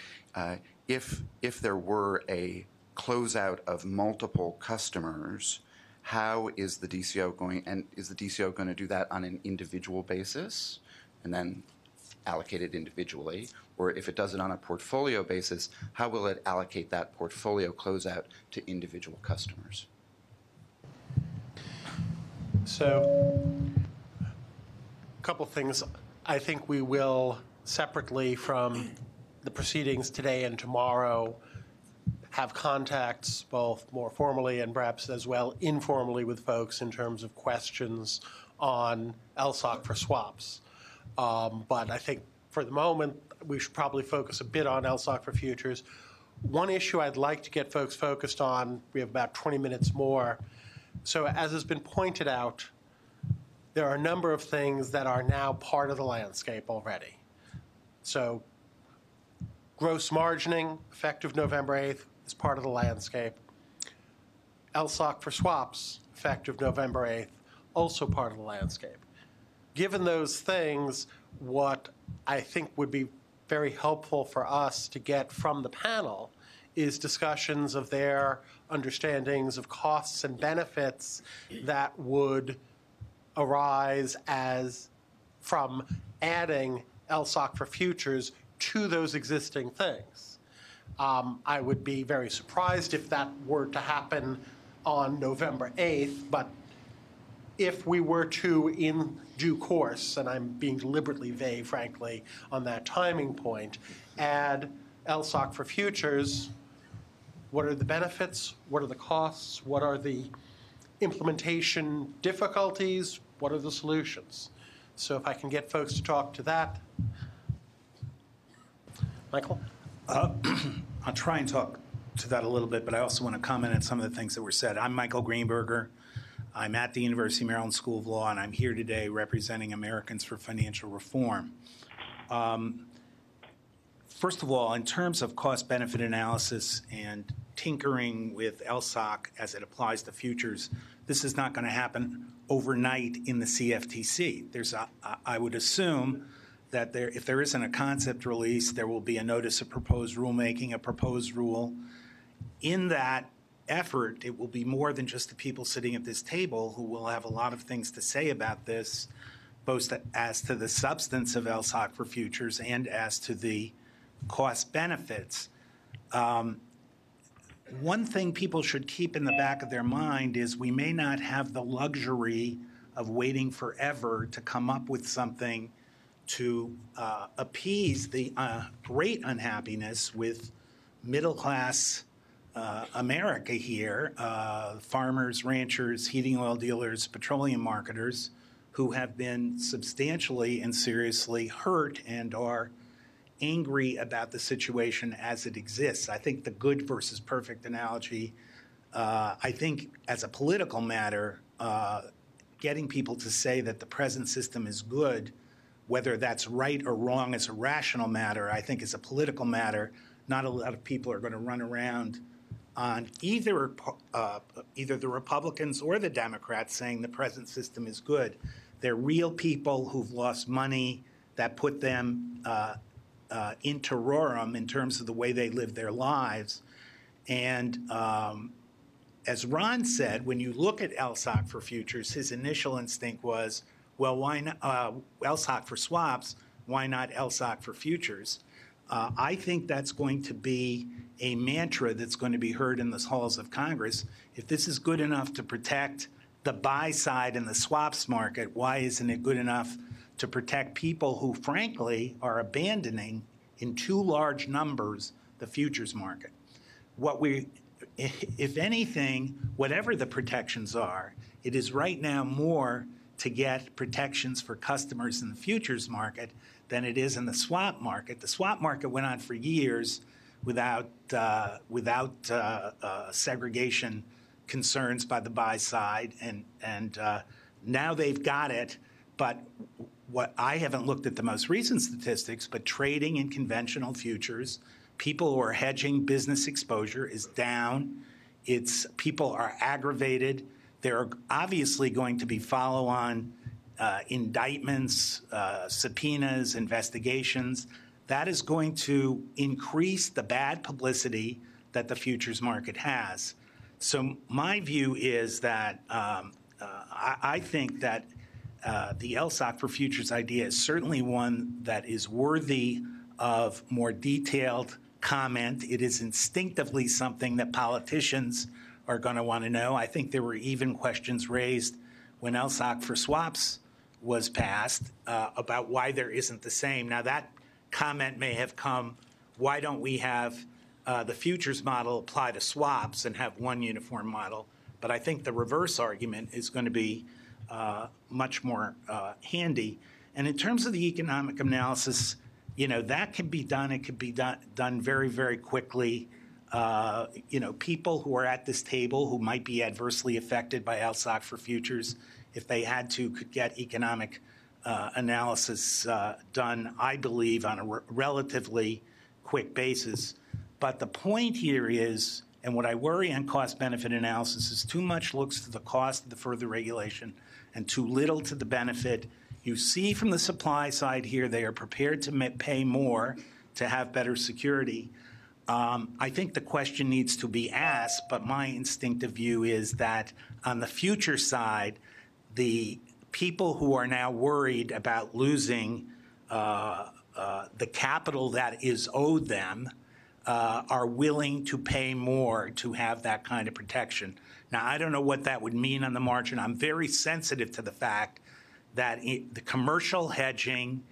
Speaker 15: if there were a closeout of multiple customers, how is the DCO going, and is the DCO going to do that on an individual basis and then allocate it individually? Or if it does it on a portfolio basis, how will it allocate that portfolio closeout to individual customers?
Speaker 1: So, a couple things. I think we will, separately from the proceedings today and tomorrow, have contacts both more formally and perhaps as well informally with folks in terms of questions on LSOC for swaps. But I think for the moment, we should probably focus a bit on LSOC for futures. One issue I'd like to get folks focused on, we have about 20 minutes more. So as has been pointed out, there are a number of things that are now part of the landscape already. So gross margining, effective November 8th, is part of the landscape. LSOC for swaps, effective November 8th, also part of the landscape. Given those things, what I think would be very helpful for us to get from the panel is discussions of their understandings of costs and benefits that would arise as from adding LSOC for futures to those existing things. I would be very surprised if that were to happen on November 8th, but if we were to, in due course, and I'm being deliberately vague, frankly, on that timing point, add LSOC for futures, what are the benefits? What are the costs? What are the implementation difficulties? What are the solutions? So if I can get folks to talk to that. Michael?
Speaker 8: I'll try and talk to that a little bit, but I also want to comment on some of the things that were said. I'm Michael Greenberger. I'm at the University of Maryland School of Law, and I'm here today representing Americans for Financial Reform. First of all, in terms of cost-benefit analysis and tinkering with LSOC as it applies to futures, this is not going to happen overnight in the CFTC. I would assume that if there isn't a concept release, there will be a notice of proposed rulemaking, a proposed rule. In that effort, it will be more than just the people sitting at this table who will have a lot of things to say about this, both as to the substance of LSOC for futures and as to the cost benefits. One thing people should keep in the back of their mind is we may not have the luxury of waiting forever to come up with something to appease the great unhappiness with middle-class America here, farmers, ranchers, heating oil dealers, petroleum marketers, who have been substantially and seriously hurt and are angry about the situation as it exists. I think the good versus perfect analogy, I think as a political matter, getting people to say that the present system is good, whether that's right or wrong as a rational matter, I think is a political matter. Not a lot of people are going to run around on either the Republicans or the Democrats saying the present system is good. They're real people who've lost money that put them in terrorem in terms of the way they live their lives. And as Ron said, when you look at LSOC for futures, his initial instinct was, well, why not LSOC for swaps? why not LSOC for futures? I think that's going to be a mantra that's going to be heard in the halls of Congress. If this is good enough to protect the buy side in the swaps market, why isn't it good enough to protect people who, frankly, are abandoning in too large numbers the futures market? If anything, whatever the protections are, it is right now more to get protections for customers in the futures market than it is in the swap market. The swap market went on for years without segregation concerns by the buy side, and now they've got it. But what I haven't looked at the most recent statistics, but trading in conventional futures, people who are hedging business exposure is down. People are aggravated. There are obviously going to be follow-on indictments, subpoenas, investigations. That is going to increase the bad publicity that the futures market has. So my view is that I think that the LSOC for futures idea is certainly one that is worthy of more detailed comment. It is instinctively something that politicians are going to want to know. I think there were even questions raised when LSOC for swaps was passed about why there isn't the same. Now, that comment may have come, why don't we have the futures model apply to swaps and have one uniform model? But I think the reverse argument is going to be much more handy. And in terms of the economic analysis, that can be done. It could be done very, very quickly. People who are at this table who might be adversely affected by LSOC for futures, if they had to, could get economic analysis done, I believe, on a relatively quick basis. But the point here is, and what I worry on cost-benefit analysis is too much looks to the cost of the further regulation and too little to the benefit. You see from the supply side here, they are prepared to pay more to have better security. I think the question needs to be asked, but my instinctive view is that on the future side, the people who are now worried about losing the capital that is owed them are willing to pay more to have that kind of protection. Now, I don't know what that would mean on the margin. I'm very sensitive to the fact that the commercial hedging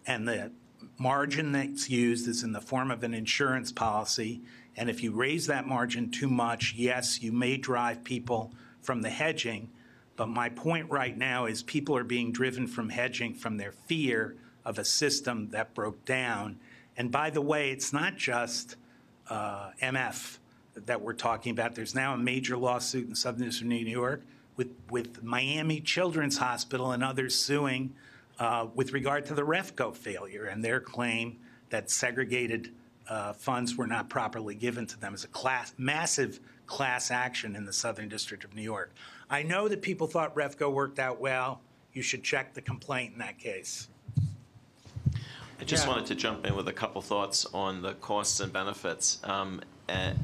Speaker 8: and the margin that's used is in the form of an insurance policy. And if you raise that margin too much, yes, you may drive people from the hedging. But my point right now is people are being driven from hedging from their fear of a system that broke down. And by the way, it's not just MF that we're talking about. There's now a major lawsuit in Southern District of New York with Miami Children's Hospital and others suing with regard to the REFCO failure and their claim that segregated funds were not properly given to them as a massive class action in the Southern District of New York. I know that people thought REFCO worked out well. You should check the complaint in that case.
Speaker 12: I just wanted to jump in with a couple thoughts on the costs and benefits.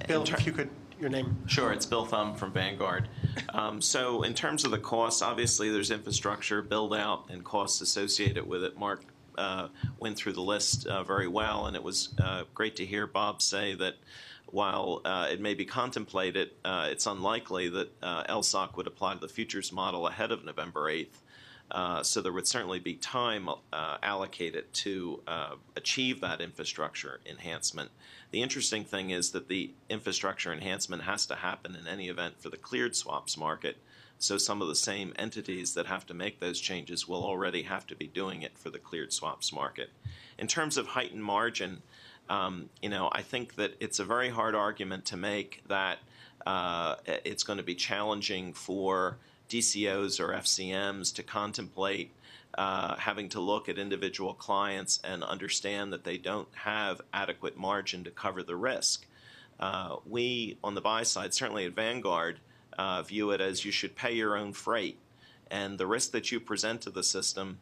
Speaker 1: Bill, if you could, your name.
Speaker 12: Sure, it's Bill Thumb from Vanguard. So in terms of the costs, obviously there's infrastructure build-out and costs associated with it. Mark went through the list very well, and it was great to hear Bob say that while it may be contemplated, it's unlikely that LSOC would apply to the futures model ahead of November 8th. So there would certainly be time allocated to achieve that infrastructure enhancement. The interesting thing is that the infrastructure enhancement has to happen in any event for the cleared swaps market. So some of the same entities that have to make those changes will already have to be doing it for the cleared swaps market. In terms of heightened margin, I think that it's a very hard argument to make that it's going to be challenging for DCOs or FCMs to contemplate having to look at individual clients and understand that they don't have adequate margin to cover the risk. We, on the buy side, certainly at Vanguard, view it as you should pay your own freight. And the risk that you present to the system,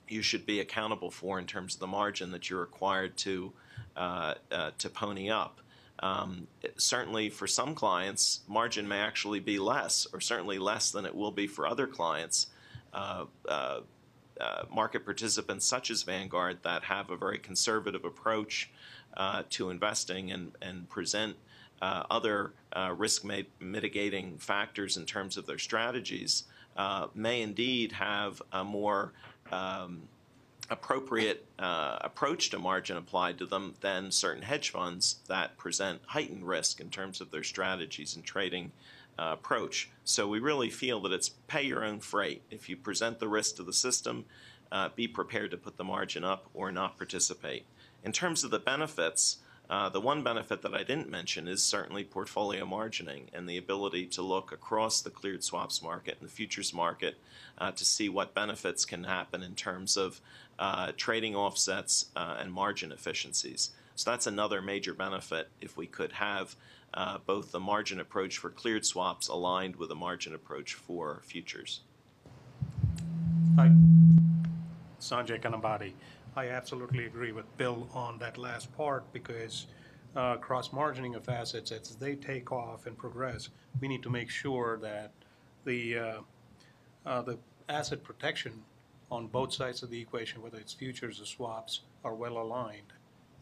Speaker 12: you should be accountable for in terms of the margin that you're required to pony up. Certainly for some clients, margin may actually be less, or certainly less than it will be for other clients. market participants such as Vanguard that have a very conservative approach to investing and present other risk mitigating factors in terms of their strategies may indeed have a more appropriate approach to margin applied to them than certain hedge funds that present heightened risk in terms of their strategies and trading approach. So we really feel that it's pay your own freight. If you present the risk to the system, be prepared to put the margin up or not participate. In terms of the benefits, the one benefit that I didn't mention is certainly portfolio margining and the ability to look across the cleared swaps market and the futures market to see what benefits can happen in terms of trading offsets and margin efficiencies. So that's another major benefit if we could have both the margin approach for cleared swaps aligned with a margin approach for futures.
Speaker 9: Hi, Sanjay Kanambadi. I absolutely agree with Bill on that last part because cross-margining of assets, as they take off and progress, we need to make sure that the asset protection on both sides of the equation, whether it's futures or swaps, are well aligned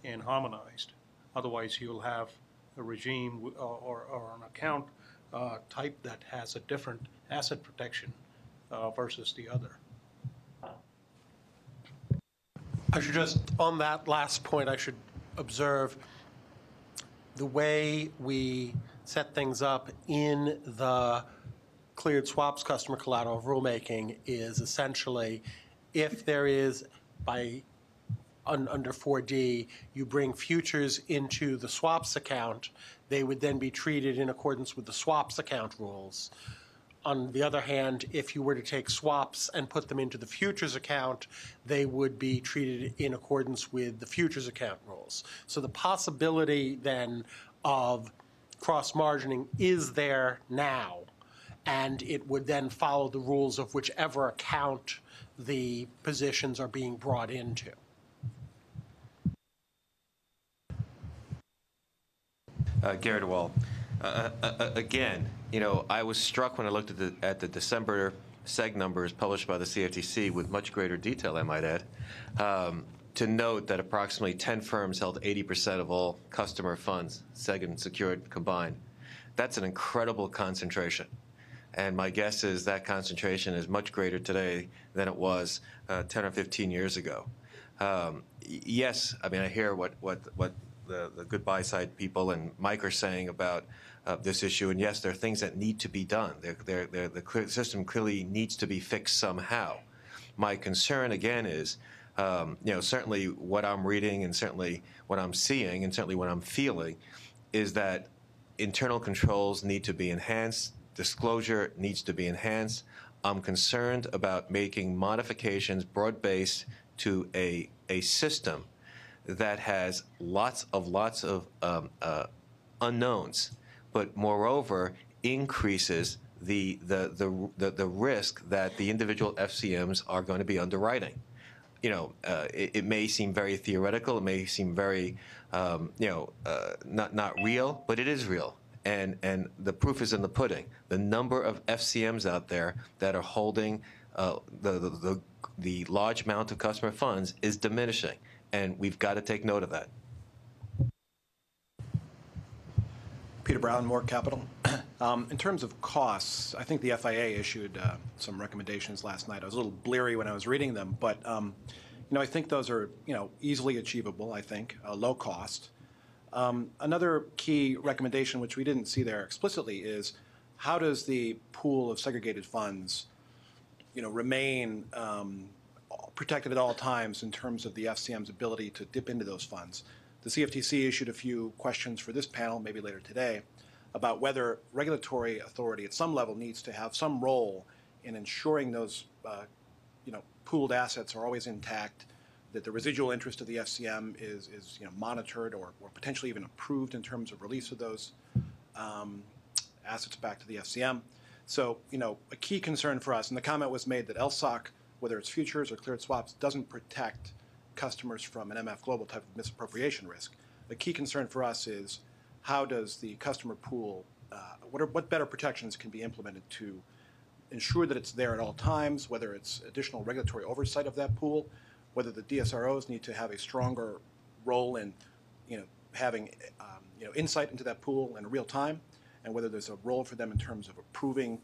Speaker 9: and harmonized. Otherwise, you'll have a regime or an account type that has a different asset protection versus the other.
Speaker 1: I should just, on that last point, I should observe the way we set things up in the cleared swaps customer collateral rulemaking is essentially if there is under 4D, you bring futures into the swaps account, they would then be treated in accordance with the swaps account rules. On the other hand, if you were to take swaps and put them into the futures account, they would be treated in accordance with the futures account rules. So the possibility then of cross-margining is there now, and it would then follow the rules of whichever account the positions are being brought into.
Speaker 21: Gary DeWall. Again, I was struck when I looked at the December seg numbers published by the CFTC with much greater detail, I might add, to note that approximately 10 firms held 80% of all customer funds, seg and secured combined. That's an incredible concentration. And my guess is that concentration is much greater today than it was 10 or 15 years ago. Yes, I mean, I hear what the good buy-side people and Mike are saying about this issue, and yes, there are things that need to be done. The system clearly needs to be fixed somehow. My concern, again, is, certainly what I'm reading and certainly what I'm seeing and certainly what I'm feeling is that internal controls need to be enhanced, disclosure needs to be enhanced. I'm concerned about making modifications broad-based to a system that has lots of unknowns, but moreover increases the risk that the individual FCMs are going to be underwriting. It may seem very theoretical, it may seem very not real, but it is real. And the proof is in the pudding. The number of FCMs out there that are holding the large amount of customer funds is diminishing. And we've got to take note of that.
Speaker 22: Peter Brown, More Capital. In terms of costs, I think the FIA issued some recommendations last night. I was a little bleary when I was reading them, but I think those are easily achievable. I think low cost. Another key recommendation, which we didn't see there explicitly, is how does the pool of segregated funds, remain protected at all times in terms of the FCM's ability to dip into those funds. The CFTC issued a few questions for this panel, maybe later today, about whether regulatory authority at some level needs to have some role in ensuring those pooled assets are always intact, that the residual interest of the FCM is monitored or potentially even approved in terms of release of those assets back to the FCM. So, a key concern for us, and the comment was made that LSOC, whether it's futures or cleared swaps, doesn't protect customers from an MF Global type of misappropriation risk. The key concern for us is how does the customer pool, what better protections can be implemented to ensure that it's there at all times, whether it's additional regulatory oversight of that pool, whether the DSROs need to have a stronger role in, having, insight into that pool in real time, and whether there's a role for them in terms of approving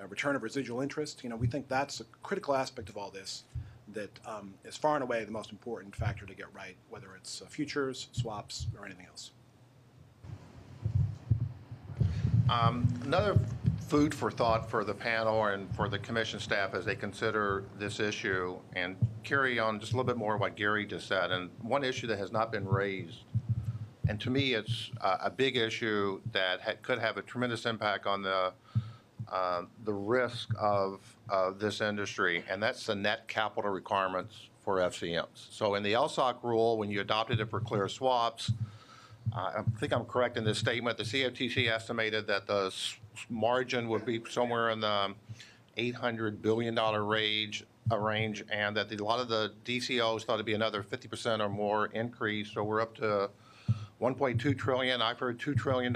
Speaker 22: return of residual interest. We think that's a critical aspect of all this that is far and away the most important factor to get right, whether it's futures, swaps, or anything else.
Speaker 5: Another food for thought for the panel and for the commission staff as they consider this issue, and carry on just a little bit more what Gary just said, and one issue that has not been raised, and to me it's a big issue that could have a tremendous impact on the risk of this industry, and that's the net capital requirements for FCMs. So in the LSOC rule, when you adopted it for clear swaps, I think I'm correct in this statement, the CFTC estimated that the margin would be somewhere in the $800 billion range, and that a lot of the DCOs thought it'd be another 50% or more increase. So we're up to $1.2 trillion. I've heard $2 trillion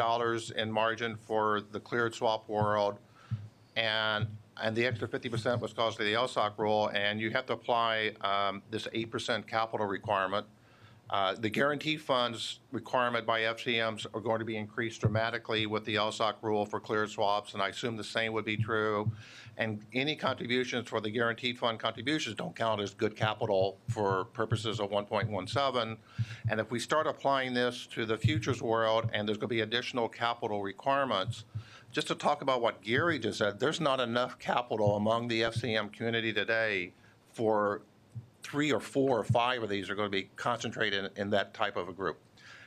Speaker 5: in margin for the cleared swap world, and the extra 50% was caused by the LSOC rule, and you have to apply this 8% capital requirement. The guarantee funds requirement by FCMs are going to be increased dramatically with the LSOC rule for cleared swaps, and I assume the same would be true. And any contributions for the guaranteed fund contributions don't count as good capital for purposes of 1.17. And if we start applying this to the futures world and there's going to be additional capital requirements, just to talk about what Gary just said, there's not enough capital among the FCM community today for 3 or 4 or 5 of these are going to be concentrated in that type of a group.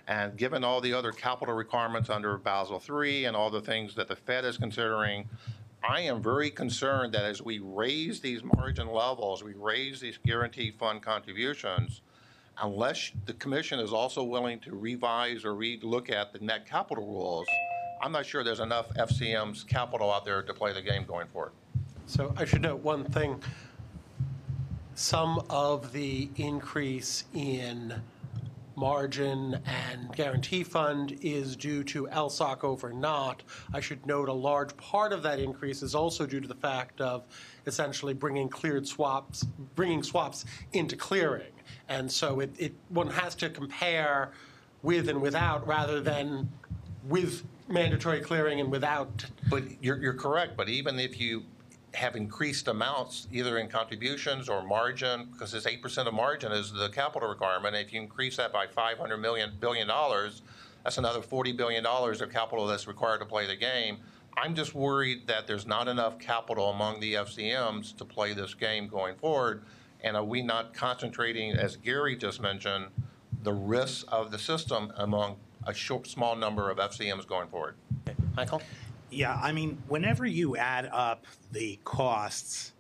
Speaker 5: And given all the other capital requirements under Basel III and all the things that the Fed is considering, I am very concerned that as we raise these margin levels, we raise these guaranteed fund contributions, unless the Commission is also willing to revise or look at the net capital rules, I'm not sure there's enough FCM's capital out there to play the game going forward.
Speaker 1: So I should note one thing. Some of the increase in margin and guarantee fund is due to LSOC over not. I should note a large part of that increase is also due to the fact of essentially bringing swaps into clearing. And so one has to compare with and without rather than with mandatory clearing and without.
Speaker 5: But you're correct, but even if you have increased amounts, either in contributions or margin, because this 8% of margin is the capital requirement. If you increase that by $500 billion, that's another $40 billion of capital that's required to play the game. I'm just worried that there's not enough capital among the FCMs to play this game going forward. And are we not concentrating, as Gary just mentioned, the risks of the system among a small number of FCMs going forward?
Speaker 1: Okay. Michael?
Speaker 8: Yeah, I mean, whenever you add up the costs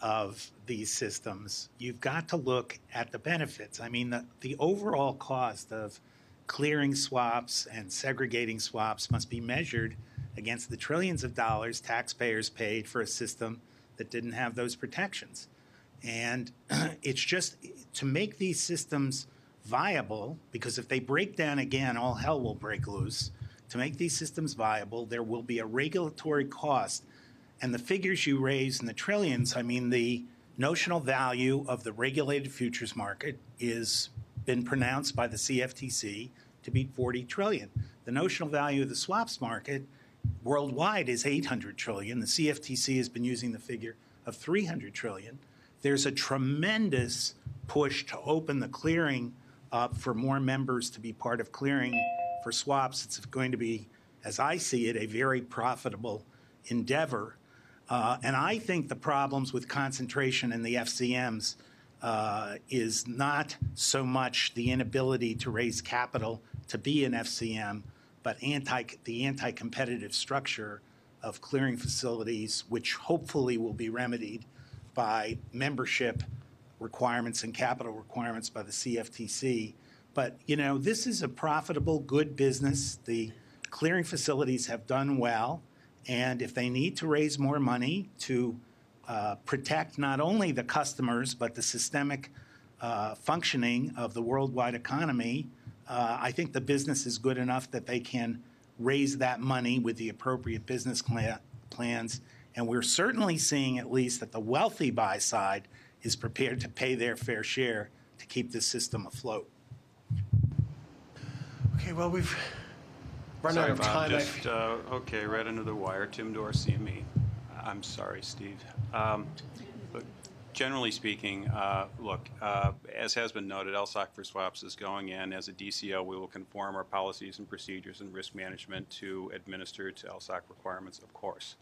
Speaker 8: of these systems, you've got to look at the benefits. I mean, the overall cost of clearing swaps and segregating swaps must be measured against the trillions of dollars taxpayers paid for a system that didn't have those protections. And it's just to make these systems viable, because if they break down again, all hell will break loose. To make these systems viable, there will be a regulatory cost. And the figures you raise in the trillions, I mean, the notional value of the regulated futures market is been pronounced by the CFTC to be 40 trillion. The notional value of the swaps market worldwide is 800 trillion. The CFTC has been using the figure of 300 trillion. There's a tremendous push to open the clearing up for more members to be part of clearing for swaps. It's going to be, as I see it, a very profitable endeavor. And I think the problems with concentration in the FCMs is not so much the inability to raise capital to be an FCM, but the anti-competitive structure of clearing facilities, which hopefully will be remedied by membership requirements and capital requirements by the CFTC. But, you know, this is a profitable, good business. The clearing facilities have done well. And if they need to raise more money to protect not only the customers, but the systemic functioning of the worldwide economy, I think the business is good enough that they can raise that money with the appropriate business plans And we're certainly seeing at least that the wealthy buy side is prepared to pay their fair share to keep this system afloat.
Speaker 1: Okay, well, we've run
Speaker 20: Sorry,
Speaker 1: out of
Speaker 20: Bob,
Speaker 1: time.
Speaker 20: just, okay, right under the wire, Tim Dorr, CME. I'm sorry, Steve. Look, generally speaking, as has been noted, LSOC for swaps is going in. As a DCO, we will conform our policies and procedures and risk management to administer to LSOC requirements, of course.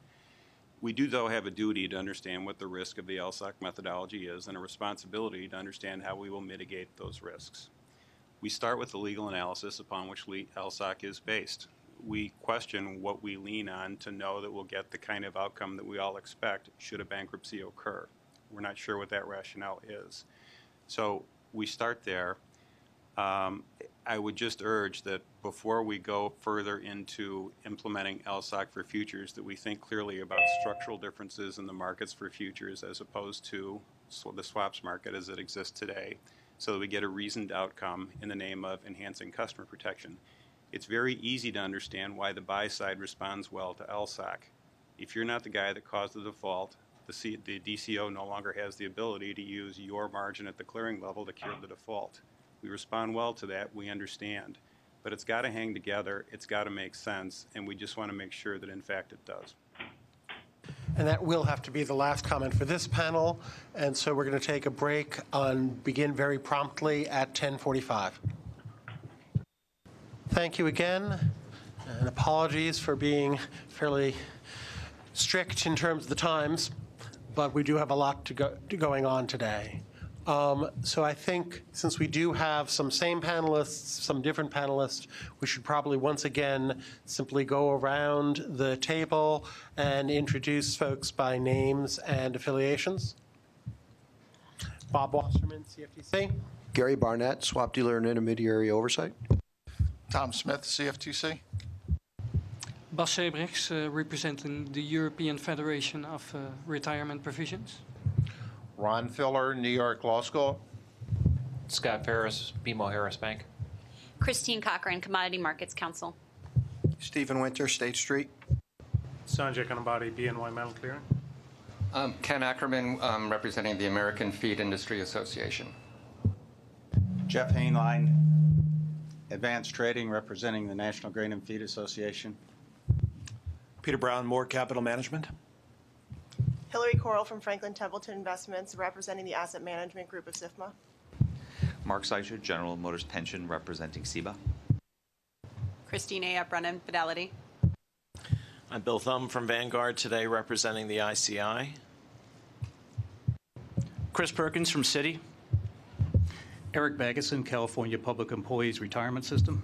Speaker 20: We do, though, have a duty to understand what the risk of the LSOC methodology is and a responsibility to understand how we will mitigate those risks. We start with the legal analysis upon which LSOC is based. We question what we lean on to know that we'll get the kind of outcome that we all expect should a bankruptcy occur. We're not sure what that rationale is. So we start there. I would just urge that before we go further into implementing LSOC for futures, that we think clearly about structural differences in the markets for futures as opposed to the swaps market as it exists today, so that we get a reasoned outcome in the name of enhancing customer protection. It's very easy to understand why the buy side responds well to LSOC. If you're not the guy that caused the default, the DCO no longer has the ability to use your margin at the clearing level to cure the default. We respond well to that, we understand. But it's got to hang together, it's got to make sense, and we just want to make sure that in fact it does.
Speaker 1: And that will have to be the last comment for this panel. And so we're going to take a break and begin very promptly at 10:45. Thank you again, and apologies for being fairly strict in terms of the times, but we do have a lot going on today. So I think since we do have some same panelists, some different panelists, we should probably once again simply go around the table and introduce folks by names and affiliations. Bob Wasserman, CFTC.
Speaker 4: Gary Barnett, Swap Dealer and Intermediary Oversight.
Speaker 2: Tom Smith, CFTC.
Speaker 14: Bas Sebrechts, representing the European Federation of Retirement Provisions.
Speaker 5: Ron Filler, New York Law School.
Speaker 23: Scott Ferris, BMO Harris Bank.
Speaker 7: Christine Cochran, Commodity Markets Council.
Speaker 2: Stephen Winter, State Street.
Speaker 9: Sanjay Kanambati, BNY Metal Clearing.
Speaker 3: Ken Ackerman, representing the American Feed Industry Association.
Speaker 24: Jeff Hainline, Advanced Trading, representing the National Grain and Feed Association.
Speaker 22: Peter Brown, Moore Capital Management.
Speaker 25: Hillary Coral from Franklin Templeton Investments, representing the Asset Management Group of SIFMA.
Speaker 10: Mark Seicher, General Motors Pension, representing CIBA.
Speaker 11: Christine A. Brennan, Fidelity.
Speaker 12: I'm Bill Thum from Vanguard today, representing the ICI.
Speaker 26: Chris Perkins from Citi.
Speaker 27: Eric Baggison, California Public Employees Retirement System.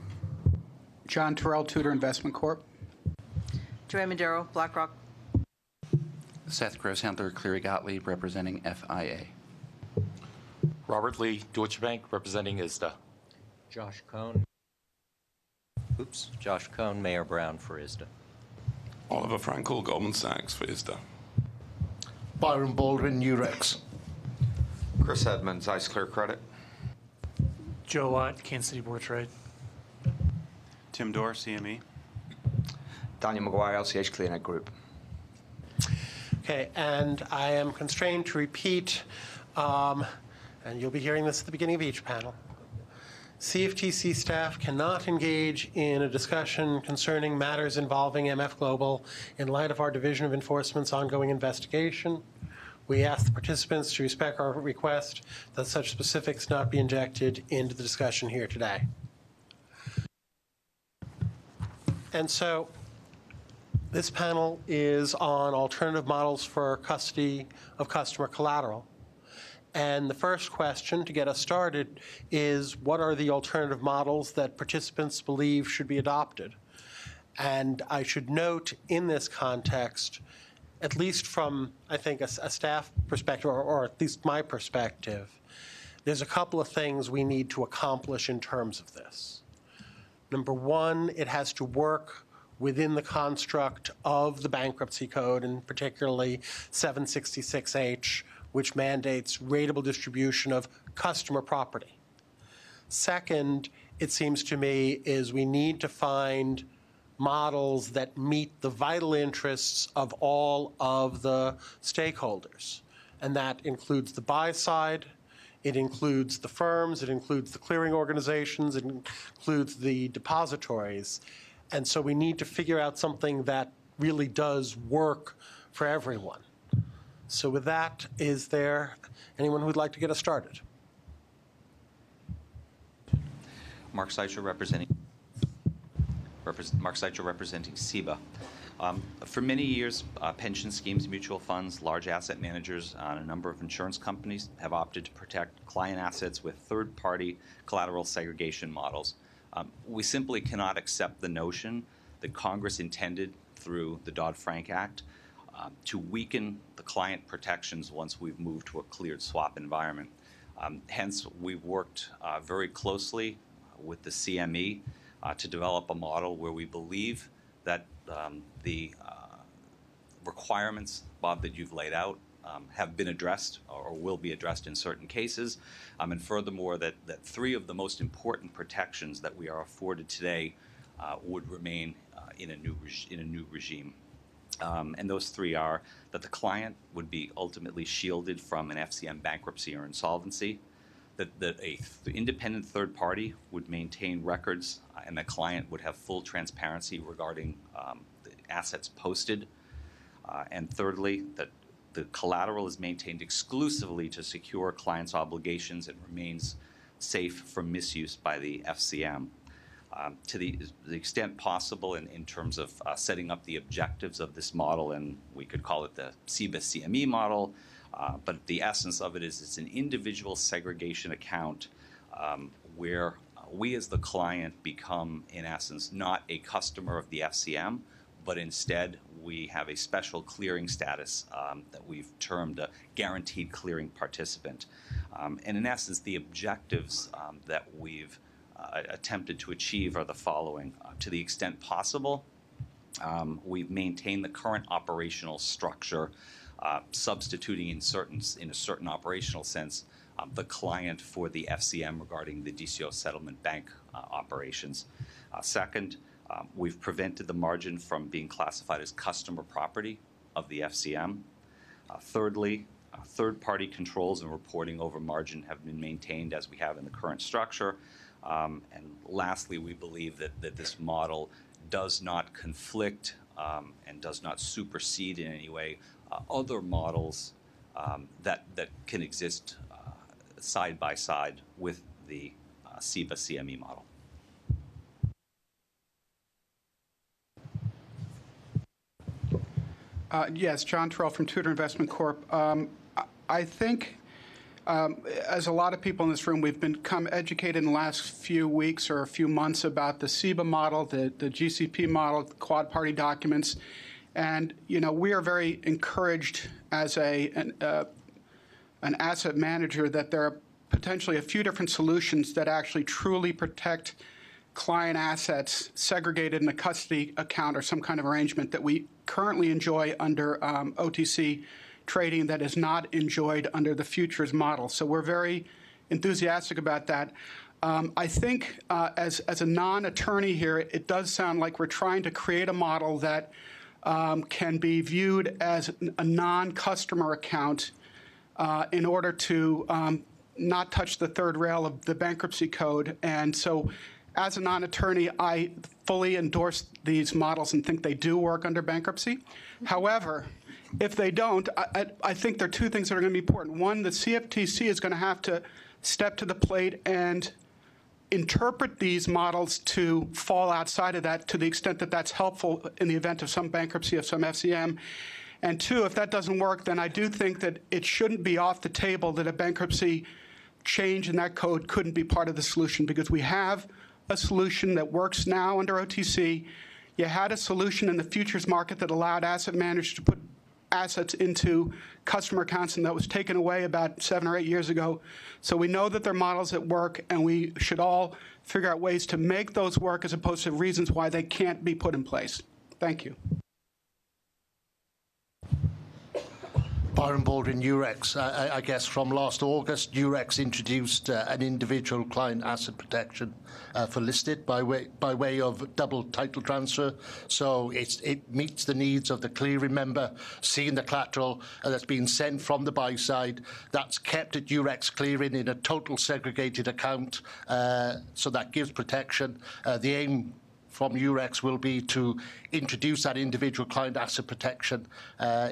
Speaker 13: John Terrell, Tudor Investment Corp.
Speaker 28: Joanne Madero, BlackRock.
Speaker 15: Seth Grosshandler, Cleary Gottlieb, representing FIA.
Speaker 29: Robert Lee, Deutsche Bank, representing ISDA.
Speaker 30: Josh Cohn, Mayor Brown for ISDA.
Speaker 31: Oliver Frankel, Goldman Sachs for ISDA.
Speaker 2: Byron Baldwin, Eurex.
Speaker 32: Chris Edmonds, Ice Clear Credit.
Speaker 19: Joe Watt, Kansas City Board of Trade.
Speaker 20: Tim Dorr, CME.
Speaker 33: Daniel McGuire, LCH ClearNet Group.
Speaker 1: Okay, and I am constrained to repeat, and you'll be hearing this at the beginning of each panel. CFTC staff cannot engage in a discussion concerning matters involving MF Global in light of our Division of Enforcement's ongoing investigation. We ask the participants to respect our request that such specifics not be injected into the discussion here today. And so, this panel is on alternative models for custody of customer collateral. And the first question to get us started is, what are the alternative models that participants believe should be adopted? And I should note in this context, at least from, I think, a staff perspective, or at least my perspective, there's a couple of things we need to accomplish in terms of this. Number one, it has to work within the construct of the bankruptcy code, and particularly 766H, which mandates ratable distribution of customer property. Second, it seems to me, is we need to find models that meet the vital interests of all of the stakeholders. And that includes the buy side, it includes the firms, it includes the clearing organizations, it includes the depositories. And so we need to figure out something that really does work for everyone. So with that, is there anyone who'd like to get us started?
Speaker 10: Mark Seicher representing CEBA. For many years, pension schemes, mutual funds, large asset managers, and a number of insurance companies have opted to protect client assets with third-party collateral segregation models. We simply cannot accept the notion that Congress intended through the Dodd-Frank Act to weaken the client protections once we've moved to a cleared swap environment. Hence, we've worked very closely with the CME to develop a model where we believe that the requirements, Bob, that you've laid out have been addressed or will be addressed in certain cases, and furthermore that three of the most important protections that we are afforded today would remain in a new regime. And those three are that the client would be ultimately shielded from an FCM bankruptcy or insolvency, that an independent third party would maintain records and the client would have full transparency regarding the assets posted, and thirdly, that the collateral is maintained exclusively to secure clients' obligations and remains safe from misuse by the FCM. To the extent possible in terms of setting up the objectives of this model, and we could call it the CEBA CME model, but the essence of it is it's an individual segregation account where we as the client become, in essence, not a customer of the FCM, but instead we have a special clearing status that we've termed a guaranteed clearing participant. And in essence, the objectives that we've attempted to achieve are the following. To the extent possible, we've maintained the current operational structure, substituting in a certain operational sense the client for the FCM regarding the DCO settlement bank operations. Second, we've prevented the margin from being classified as customer property of the FCM. Thirdly, third-party controls and reporting over margin have been maintained as we have in the current structure. And lastly, we believe that this model does not conflict and does not supersede in any way other models that can exist side by side with the CEBA CME model.
Speaker 13: Yes, John Terrell from Tudor Investment Corp. I think, as a lot of people in this room, we've become educated in the last few weeks or a few months about the CEBA model, the GCP model, the quad party documents. And, you know, we are very encouraged as an asset manager that there are potentially a few different solutions that actually truly protect client assets segregated in a custody account or some kind of arrangement that we currently enjoy under OTC trading that is not enjoyed under the futures model. So we're very enthusiastic about that. I think as a non-attorney here, it does sound like we're trying to create a model that can be viewed as a non-customer account in order to not touch the third rail of the bankruptcy code. And so as a non-attorney, I fully endorse these models and think they do work under bankruptcy. However, if they don't, I think there are two things that are going to be important. One, the CFTC is going to have to step to the plate and interpret these models to fall outside of that to the extent that that's helpful in the event of some bankruptcy of some FCM. And two, if that doesn't work, then I do think that it shouldn't be off the table that a bankruptcy change in that code couldn't be part of the solution, because we have a solution that works now under OTC. You had a solution in the futures market that allowed asset managers to put assets into customer accounts, and that was taken away about 7 or 8 years ago. So we know that there are models that work, and we should all figure out ways to make those work as opposed to reasons why they can't be put in place. Thank you.
Speaker 2: Byron Baldwin, Eurex. I guess from last August, Eurex introduced an individual client asset protection for listed by way of double title transfer. So it meets the needs of the clearing member, seeing the collateral that's been sent from the buy side. That's kept at Eurex clearing in a total segregated account. So that gives protection. The aim from Eurex will be to introduce that individual client asset protection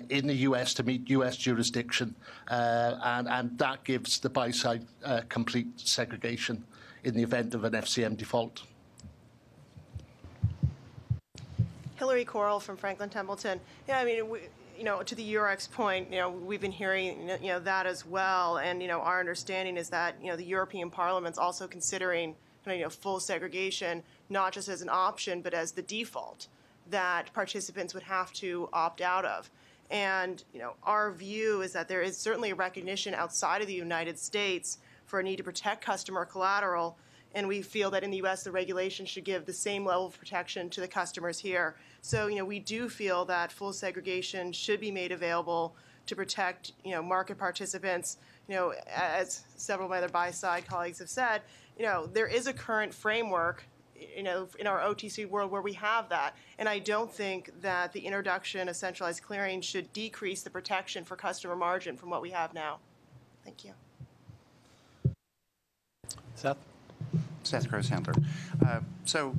Speaker 2: in the US to meet US jurisdiction, and that gives the buy side complete segregation in the event of an FCM default.
Speaker 25: Hillary Coral from Franklin Templeton. Yeah, I mean, to the Eurex point, we've been hearing, that as well, and our understanding is that the European Parliament's also considering full segregation, not just as an option, but as the default that participants would have to opt out of. And our view is that there is certainly a recognition outside of the United States for a need to protect customer collateral, and we feel that in the U.S. the regulation should give the same level of protection to the customers here. So we do feel that full segregation should be made available to protect market participants. As several of my other buy-side colleagues have said, there is a current framework in our OTC world where we have that. And I don't think that the introduction of centralized clearing should decrease the protection for customer margin from what we have now. Thank you.
Speaker 15: Seth Gross-Handler. So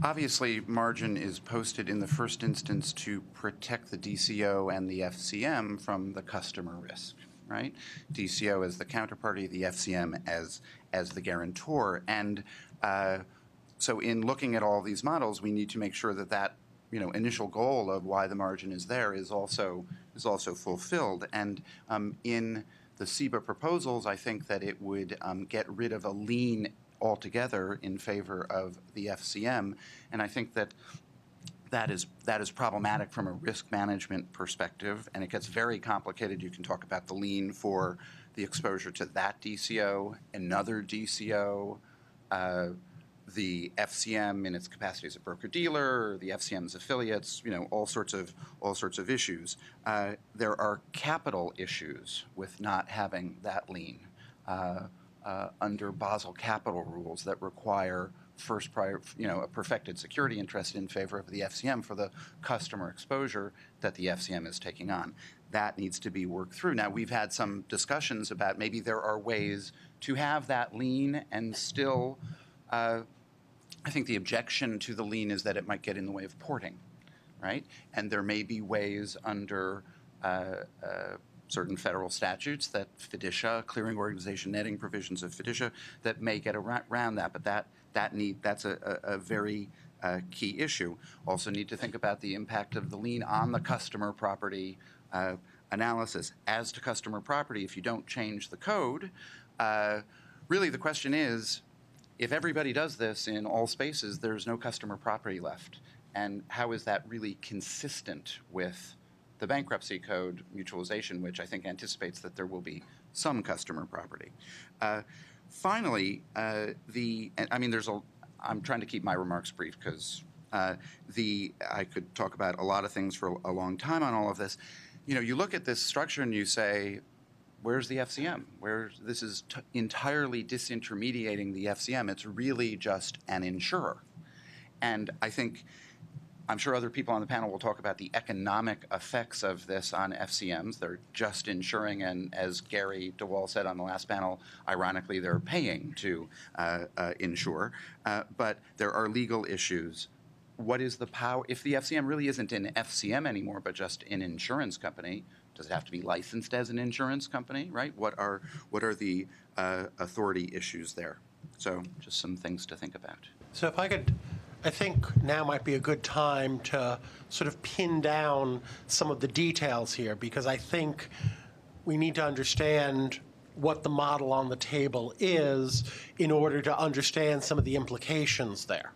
Speaker 15: obviously, margin is posted in the first instance to protect the DCO and the FCM from the customer risk, right? DCO as the counterparty, the FCM as the guarantor. And so in looking at all these models, we need to make sure that initial goal of why the margin is there is also fulfilled. And in the CEBA proposals, I think that it would get rid of a lien altogether in favor of the FCM, and I think that is problematic from a risk management perspective, and it gets very complicated. You can talk about the lien for the exposure to that DCO, another DCO, the FCM in its capacity as a broker-dealer, the FCM's affiliates, all sorts of issues. There are capital issues with not having that lien under Basel capital rules that require a perfected security interest in favor of the FCM for the customer exposure that the FCM is taking on. That needs to be worked through. Now, we've had some discussions about maybe there are ways to have that lien and still, I think the objection to the lien is that it might get in the way of porting, right? And there may be ways under certain federal statutes that FDICA, clearing organization netting provisions of FDICA, that may get around that, but that's a very key issue. Also need to think about the impact of the lien on the customer property analysis. As to customer property, if you don't change the code, really the question is, if everybody does this in all spaces, there's no customer property left. And how is that really consistent with the bankruptcy code mutualization, which I think anticipates that there will be some customer property. Finally, I'm trying to keep my remarks brief because I could talk about a lot of things for a long time on all of this. You look at this structure and you say, where's the FCM? This is entirely disintermediating the FCM. It's really just an insurer. And I'm sure other people on the panel will talk about the economic effects of this on FCMs. They're just insuring, and as Gary DeWall said on the last panel, ironically, they're paying to insure. But there are legal issues. What is the power? If the FCM really isn't an FCM anymore, but just an insurance company, does it have to be licensed as an insurance company, right? What are the authority issues there? So just some things to think about.
Speaker 1: So if I could, I think now might be a good time to sort of pin down some of the details here, because I think we need to understand what the model on the table is in order to understand some of the implications there.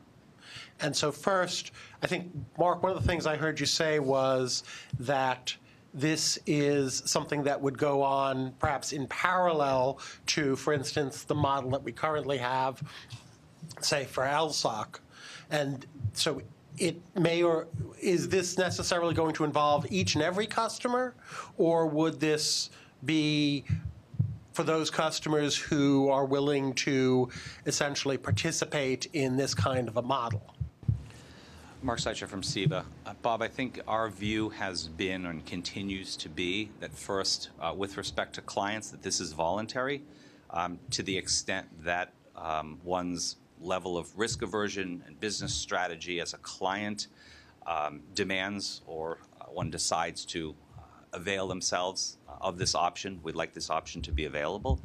Speaker 1: And so first, I think, Mark, one of the things I heard you say was that this is something that would go on perhaps in parallel to, for instance, the model that we currently have, say, for LSOC. And so it may, or is this necessarily going to involve each and every customer, or would this be for those customers who are willing to essentially participate in this kind of a model?
Speaker 10: Mark Seicher from CEBA. Bob, I think our view has been and continues to be that first, with respect to clients, that this is voluntary to the extent that one's level of risk aversion and business strategy as a client demands or one decides to avail themselves of this option. We'd like this option to be available.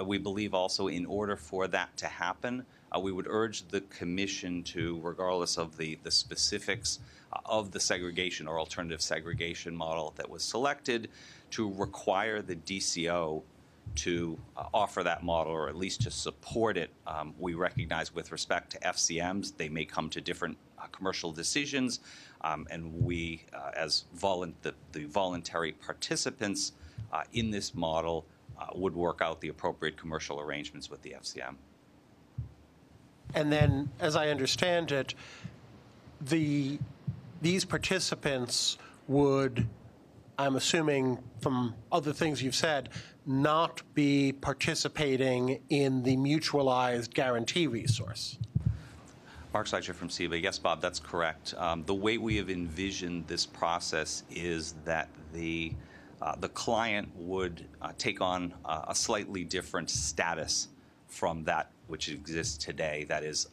Speaker 10: We believe also in order for that to happen, we would urge the Commission to, regardless of the specifics of the segregation or alternative segregation model that was selected, to require the DCO to offer that model, or at least to support it. We recognize with respect to FCMs, they may come to different commercial decisions, and we, as the voluntary participants in this model, would work out the appropriate commercial arrangements with the FCM.
Speaker 1: And then, as I understand it, these participants would, I'm assuming from other things you've said, not be participating in the mutualized guarantee resource.
Speaker 10: Mark Seicher from CEBA. Yes, Bob, that's correct. The way we have envisioned this process is that the client would take on a slightly different status from that which exists today. That is,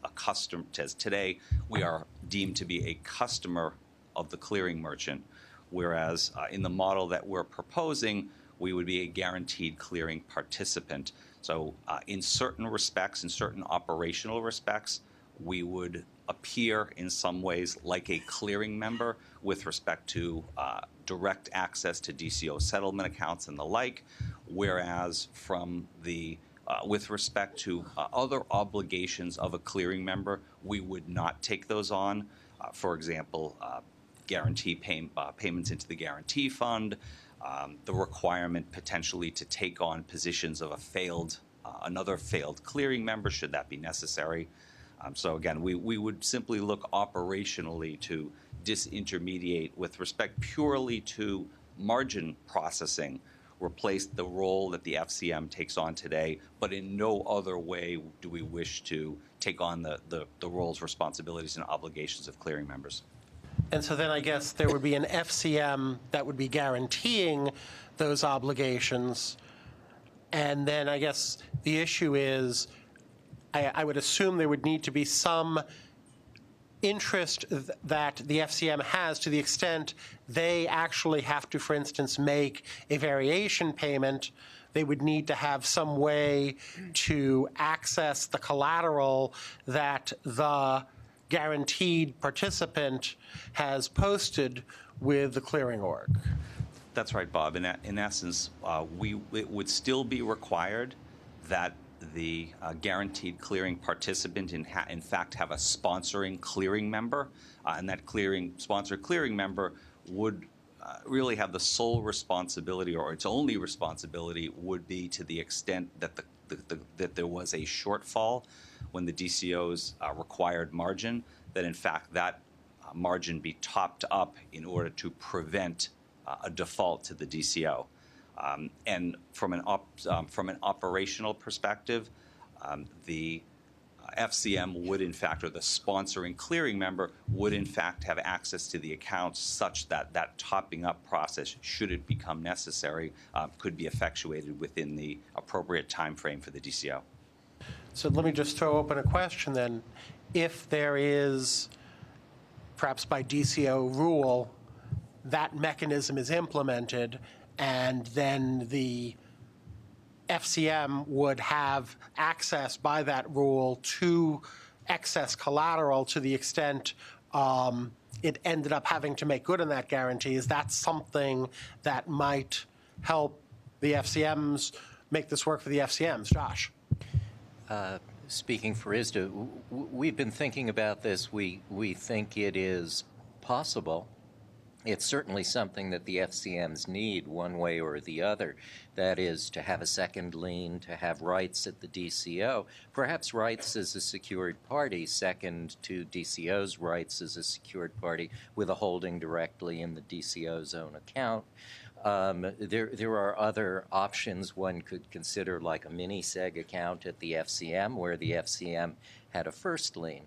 Speaker 10: today we are deemed to be a customer of the clearing merchant, whereas in the model that we're proposing, we would be a guaranteed clearing participant. So in certain respects, in certain operational respects, we would appear in some ways like a clearing member with respect to direct access to DCO settlement accounts and the like, whereas from the with respect to other obligations of a clearing member, we would not take those on. For example, guarantee payments into the guarantee fund, the requirement potentially to take on positions of another failed clearing member should that be necessary. So again, we would simply look operationally to disintermediate with respect purely to margin processing, replace the role that the FCM takes on today, but in no other way do we wish to take on the roles, responsibilities, and obligations of clearing members.
Speaker 1: And so then I guess there would be an FCM that would be guaranteeing those obligations. And then I guess the issue is, I would assume there would need to be some interest that the FCM has to the extent they actually have to, for instance, make a variation payment. They would need to have some way to access the collateral that the guaranteed participant has posted with the clearing org.
Speaker 10: That's right, Bob. In essence, it would still be required that the guaranteed clearing participant in fact have a sponsoring clearing member, and that sponsored clearing member would really have the sole responsibility, or its only responsibility would be to the extent that that there was a shortfall when the DCO's required margin, that in fact that margin be topped up in order to prevent a default to the DCO. And from an operational perspective, the FCM would in fact, or the sponsoring clearing member would in fact have access to the accounts such that that topping up process, should it become necessary, could be effectuated within the appropriate time frame for the DCO.
Speaker 1: So let me just throw open a question then. If there is, perhaps by DCO rule, that mechanism is implemented, and then the FCM would have access by that rule to excess collateral to the extent it ended up having to make good on that guarantee, is that something that might help the FCMs make this work for the FCMs? Josh?
Speaker 30: Speaking for ISDA, we've been thinking about this. We think it is possible It's certainly something that the FCMs need one way or the other. That is, to have a second lien, to have rights at the DCO, perhaps rights as a secured party, second to DCO's rights as a secured party with a holding directly in the DCO's own account. There are other options one could consider, like a mini-seg account at the FCM, where the FCM had a first lien.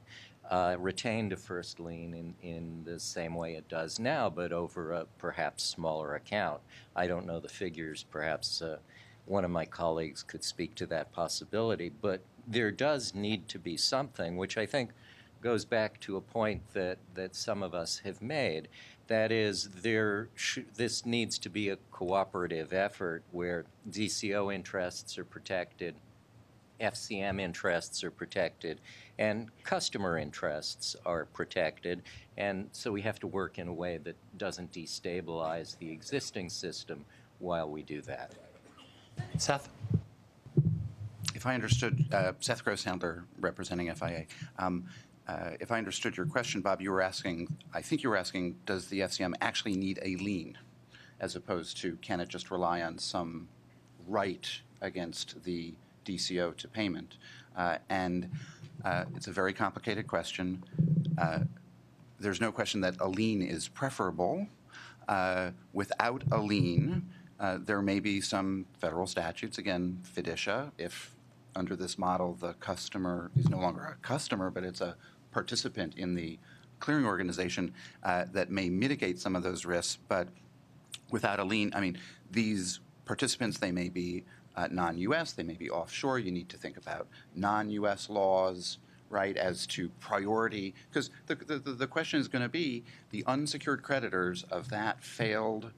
Speaker 30: Retained a first lien in the same way it does now, but over a perhaps smaller account. I don't know the figures. Perhaps one of my colleagues could speak to that possibility. But there does need to be something, which I think goes back to a point that some of us have made. That is, this needs to be a cooperative effort where DCO interests are protected, FCM interests are protected, and customer interests are protected. And so we have to work in a way that doesn't destabilize the existing system while we do that.
Speaker 1: Seth?
Speaker 15: If I understood, Seth Grosshandler representing FIA. If I understood your question, Bob, you were asking, I think you were asking, does the FCM actually need a lien, as opposed to can it just rely on some right against the DCO to payment? It's a very complicated question. There's no question that a lien is preferable. Without a lien, there may be some federal statutes, again, fiducia, if under this model the customer is no longer a customer, but it's a participant in the clearing organization, that may mitigate some of those risks. But without a lien, I mean, these participants, they may be non-U.S., they may be offshore. You need to think about non-U.S. laws, right, as to priority. Because the question is going to be the unsecured creditors of that failed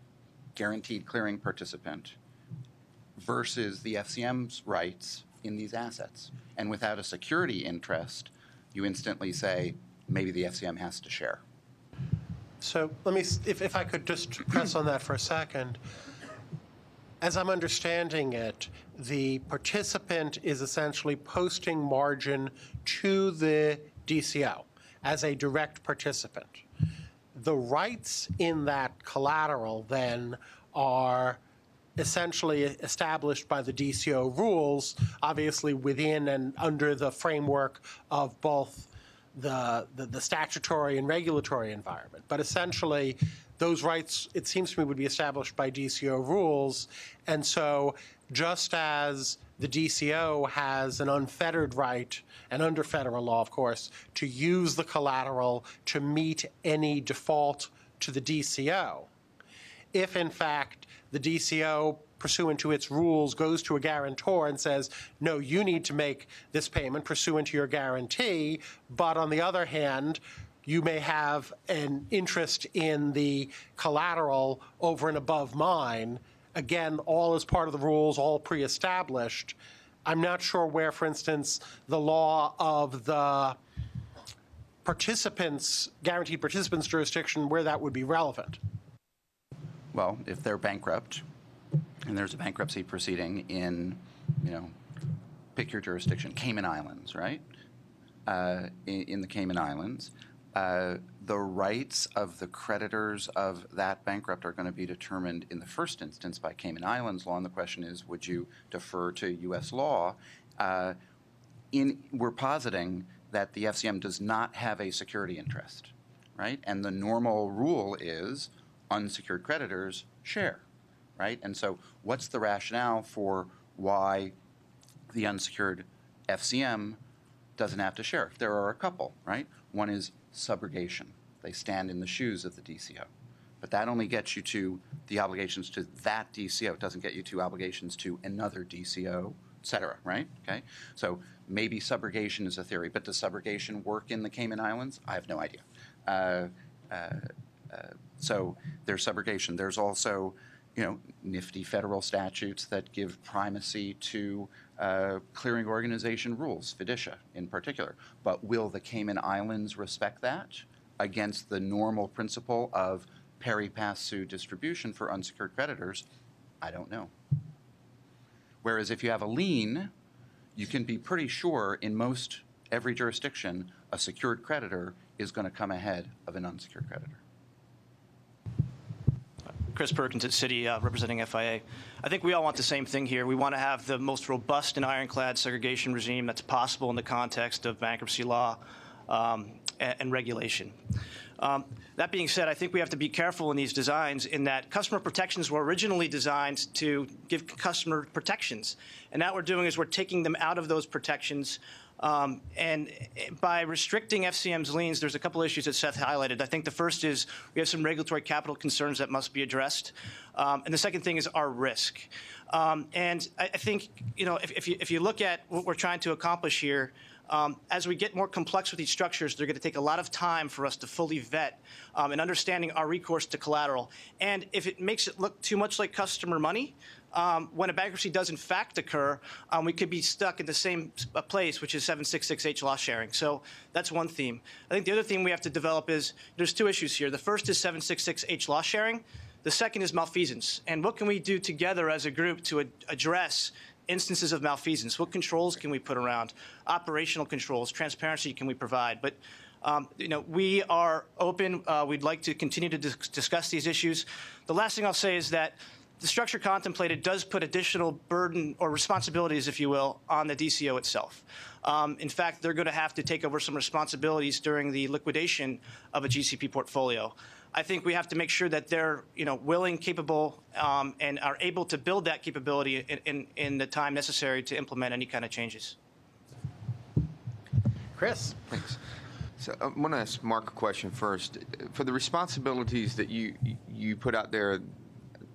Speaker 15: guaranteed clearing participant versus the FCM's rights in these assets. And without a security interest, you instantly say maybe the FCM has to share.
Speaker 1: So let me, if I could just press on that for a second. As I'm understanding it, the participant is essentially posting margin to the DCO as a direct participant. The rights in that collateral then are essentially established by the DCO rules, obviously within and under the framework of both the statutory and regulatory environment. But essentially, those rights, it seems to me, would be established by DCO rules. And so just as the DCO has an unfettered right, and under federal law, of course, to use the collateral to meet any default to the DCO, if in fact the DCO, pursuant to its rules, goes to a guarantor and says, no, you need to make this payment pursuant to your guarantee, but on the other hand, you may have an interest in the collateral over and above mine. Again, all as part of the rules, all pre-established. I'm not sure where, for instance, the law of the participants, guaranteed participants jurisdiction, where that would be relevant.
Speaker 15: Well, if they're bankrupt and there's a bankruptcy proceeding in, pick your jurisdiction, Cayman Islands, right? In the Cayman Islands, the rights of the creditors of that bankrupt are going to be determined in the first instance by Cayman Islands law. And the question is, would you defer to U.S. law? We're positing that the FCM does not have a security interest, right? And the normal rule is unsecured creditors share, right? And so what's the rationale for why the unsecured FCM doesn't have to share? There are a couple, right? One is subrogation. They stand in the shoes of the DCO. But that only gets you to the obligations to that DCO. It doesn't get you to obligations to another DCO, et cetera, right? Okay. So maybe subrogation is a theory, but does subrogation work in the Cayman Islands? I have no idea. So there's subrogation. There's also, nifty federal statutes that give primacy to clearing organization rules, fiducia in particular. But will the Cayman Islands respect that against the normal principle of pari passu distribution for unsecured creditors? I don't know. Whereas if you have a lien, you can be pretty sure in most every jurisdiction a secured creditor is going to come ahead of an unsecured creditor.
Speaker 4: Chris Perkins at Citi, representing FIA. I think we all want the same thing here. We want to have the most robust and ironclad segregation regime that's possible in the context of bankruptcy law and regulation. That being said, I think we have to be careful in these designs in that customer protections were originally designed to give customer protections. And now what we're doing is we're taking them out of those protections. And by restricting FCM's liens, there's a couple issues that Seth highlighted. I think the first is we have some regulatory capital concerns that must be addressed. And the second thing is our risk. And I think, if you look at what we're trying to accomplish here, as we get more complex with these structures, they're going to take a lot of time for us to fully vet and understanding our recourse to collateral. And if it makes it look too much like customer money, when a bankruptcy does in fact occur, we could be stuck in the same place, which is 766H loss sharing. So that's one theme. I think the other theme we have to develop is there's two issues here. The first is 766H loss sharing. The second is malfeasance. And what can we do together as a group to address instances of malfeasance? What controls can we put around? Operational controls, transparency can we provide? But we are open. We'd like to continue to discuss these issues. The last thing I'll say is that the structure contemplated does put additional burden or responsibilities, if you will, on the DCO itself. In fact, they're going to have to take over some responsibilities during the liquidation of a GCP portfolio. I think we have to make sure that they're, willing, capable, and are able to build that capability in the time necessary to implement any kind of changes.
Speaker 1: Chris.
Speaker 32: Thanks. So I want to ask Mark a question first. For the responsibilities that you put out there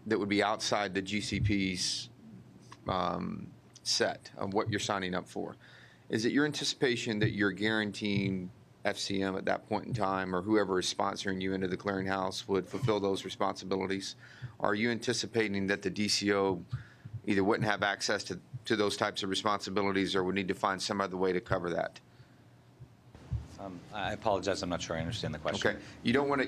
Speaker 32: that would be outside the GCP's set of what you're signing up for, is it your anticipation that you're guaranteeing FCM at that point in time, or whoever is sponsoring you into the clearinghouse, would fulfill those responsibilities? Are you anticipating that the DCO either wouldn't have access to those types of responsibilities, or would need to find some other way to cover that?
Speaker 10: I apologize. I'm not sure I understand the question.
Speaker 32: Okay. You don't want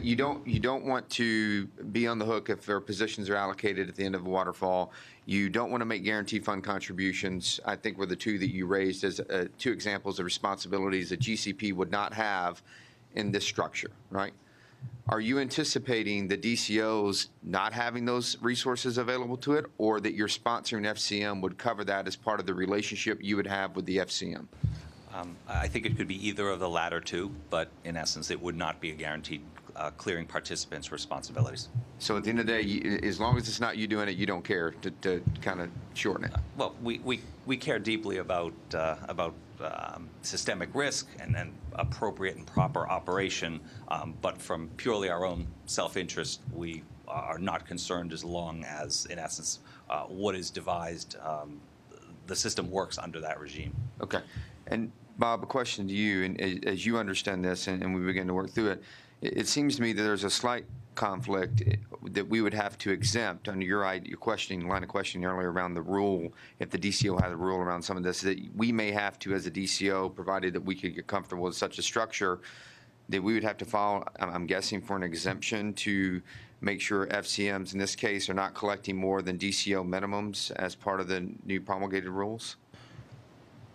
Speaker 32: to be on the hook if their positions are allocated at the end of a waterfall. You don't want to make guarantee fund contributions. I think were the two that you raised as two examples of responsibilities that GCP would not have in this structure, right? Are you anticipating the DCOs not having those resources available to it, or that your sponsoring FCM would cover that as part of the relationship you would have with the FCM?
Speaker 10: I think it could be either of the latter two, but in essence, it would not be a guaranteed clearing participant's responsibilities.
Speaker 32: So at the end of the day, as long as it's not you doing it, you don't care to kind of shorten it?
Speaker 10: Well, we care deeply about systemic risk and appropriate and proper operation, but from purely our own self-interest, we are not concerned as long as, in essence, what is devised, the system works under that regime.
Speaker 32: Okay. And Bob, a question to you, and as you understand this and we begin to work through it, it seems to me that there's a slight conflict that we would have to exempt under your line of questioning earlier around the rule, if the DCO had a rule around some of this, that we may have to, as a DCO, provided that we could get comfortable with such a structure, that we would have to file, I'm guessing, for an exemption to make sure FCMs in this case are not collecting more than DCO minimums as part of the new promulgated rules?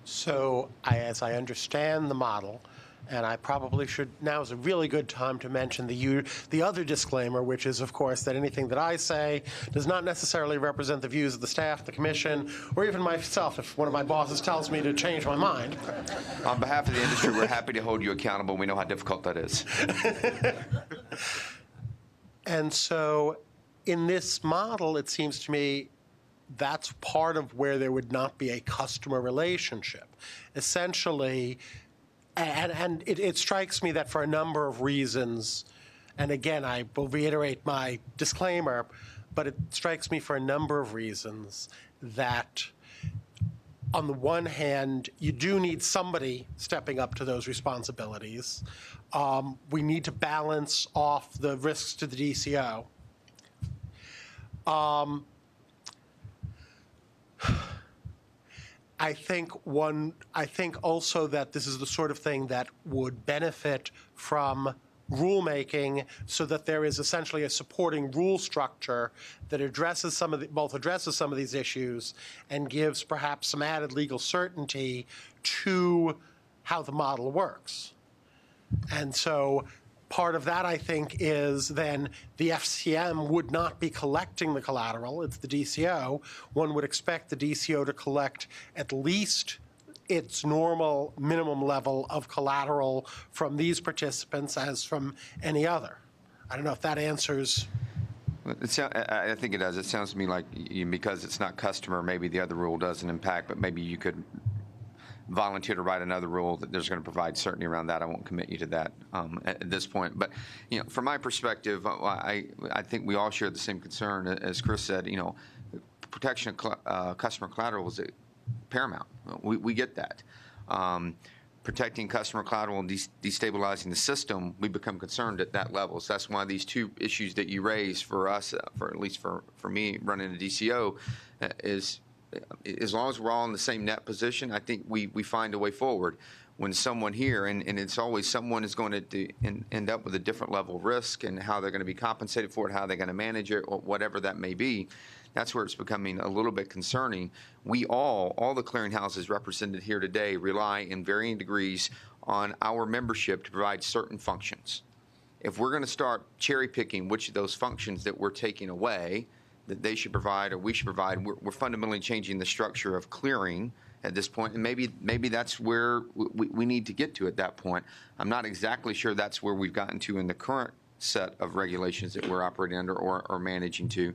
Speaker 1: So, as I understand the model, and I probably should, now is a really good time to mention the other disclaimer, which is, of course, that anything that I say does not necessarily represent the views of the staff, the commission, or even myself if one of my bosses tells me to change my mind.
Speaker 32: On behalf of the industry, we're happy to hold you accountable. We know how difficult that is.
Speaker 1: And so, in this model, it seems to me, that's part of where there would not be a customer relationship. Essentially, and it strikes me that for a number of reasons, and again, I will reiterate my disclaimer, but it strikes me for a number of reasons that on the one hand, you do need somebody stepping up to those responsibilities. We need to balance off the risks to the DCO. I think also that this is the sort of thing that would benefit from rulemaking, so that there is essentially a supporting rule structure that addresses both addresses some of these issues and gives perhaps some added legal certainty to how the model works. And so part of that, I think, is then the FCM would not be collecting the collateral. It's the DCO. One would expect the DCO to collect at least its normal minimum level of collateral from these participants as from any other. I don't know if that answers.
Speaker 32: I think it does. It sounds to me like because it's not customer, maybe the other rule doesn't impact, but maybe you could volunteer to write another rule that there's going to provide certainty around that. I won't commit you to that at this point. But from my perspective, I think we all share the same concern. As Chris said, protection of customer collateral is paramount. We get that. Protecting customer collateral and destabilizing the system, we become concerned at that level. So that's why these two issues that you raise for us, for at least for me running a DCO, is as long as we're all in the same net position, I think we find a way forward. When someone here, and it's always someone is going to end up with a different level of risk and how they're going to be compensated for it, how they're going to manage it, or whatever that may be, that's where it's becoming a little bit concerning. We all the clearinghouses represented here today rely in varying degrees on our membership to provide certain functions. If we're going to start cherry picking which of those functions that we're taking away that they should provide or we should provide, we're fundamentally changing the structure of clearing at this point, and maybe that's where we need to get to at that point. I'm not exactly sure that's where we've gotten to in the current set of regulations that we're operating under or managing to.